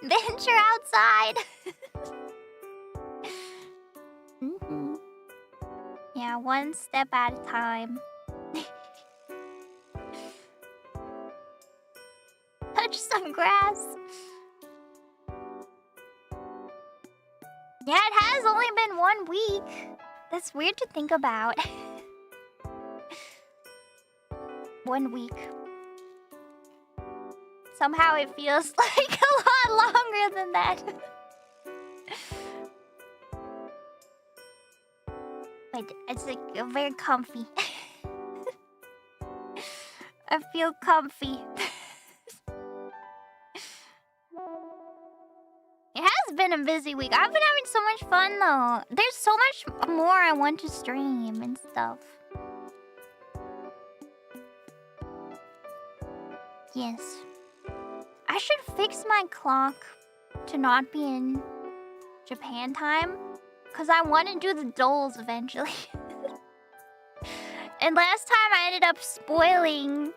Venture outside. Yeah, one step at a time. Touch some grass. Yeah, it has only been 1 week. That's weird to think about. 1 week. Somehow it feels like a lot longer than that. But it's like very comfy. I feel comfy. It has been a busy week. I've been having so much fun though. There's so much more I want to stream and stuff. Yes. I should fix my clock to not be in Japan time, because I want to do the dolls eventually. And last time I ended up spoiling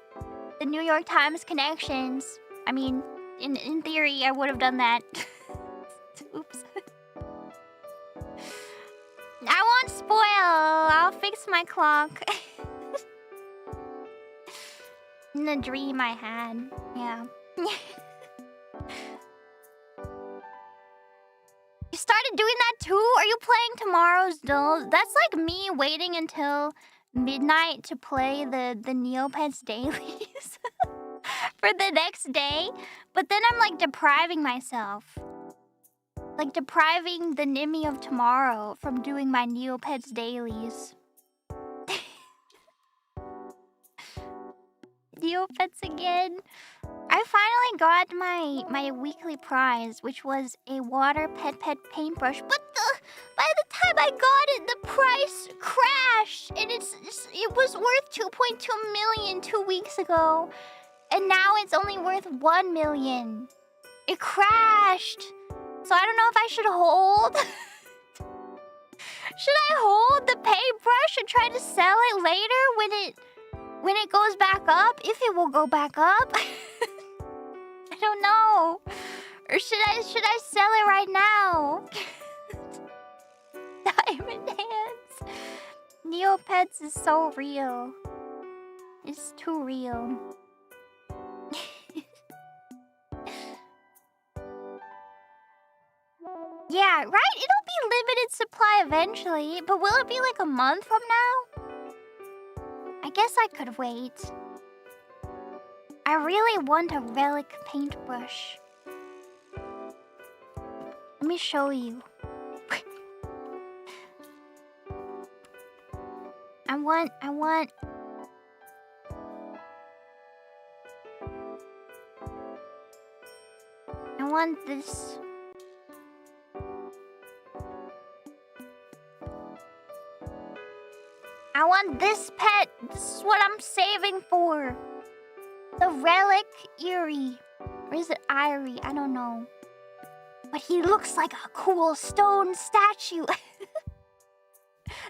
the New York Times connections. I mean, in theory, I would have done that. Oops. I won't spoil. I'll fix my clock. In the dream I had. Yeah. You started doing that too? Are you playing tomorrow's dolls? That's like me waiting until midnight to play the Neopets dailies for the next day. But then I'm like depriving myself. Like depriving the Nimi of tomorrow from doing my Neopets dailies. Neopets again. I finally got my weekly prize, which was a water pet paintbrush. But by the time I got it, the price crashed, and it was worth 2.2 million 2 weeks ago, and now it's only worth 1 million. It crashed. So I don't know if I should hold. Should I hold the paintbrush and try to sell it later when it goes back up? If it will go back up. I don't know. Or should I sell it right now? Diamond hands. Neopets is so real. It's too real. Yeah, right? It'll be limited supply eventually, but will it be like a month from now? I guess I could wait. I really want a relic paintbrush. Let me show you. I want this. I want this pet. This is what I'm saving for. The relic Eerie. Or is it Irie? I don't know. But he looks like a cool stone statue.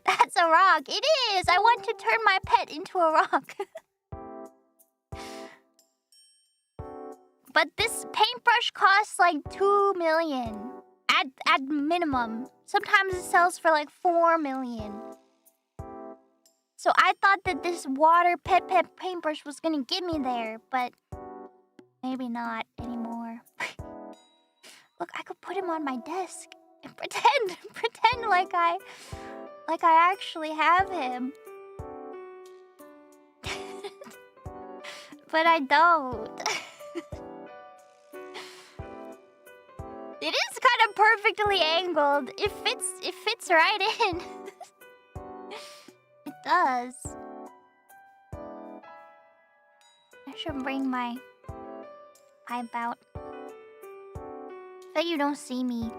That's a rock. It is. I want to turn my pet into a rock. But this paintbrush costs like 2 million. At minimum. Sometimes it sells for like 4 million. So I thought that this water pet paintbrush was gonna get me there, but maybe not anymore. Look, I could put him on my desk and pretend like I actually have him. But I don't. It is kind of perfectly angled. It fits right in. It does. I should bring my pipe out. Bet you don't see me.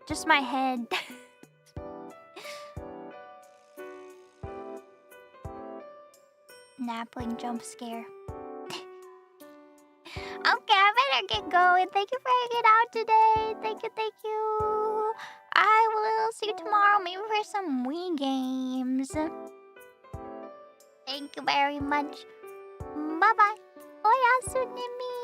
Just my head. Napling jump scare. Okay, I better get going. Thank you for hanging out today. Thank you. I will see you tomorrow, maybe for some Wii games. Thank you very much. Bye-bye. Oyasu Nimi.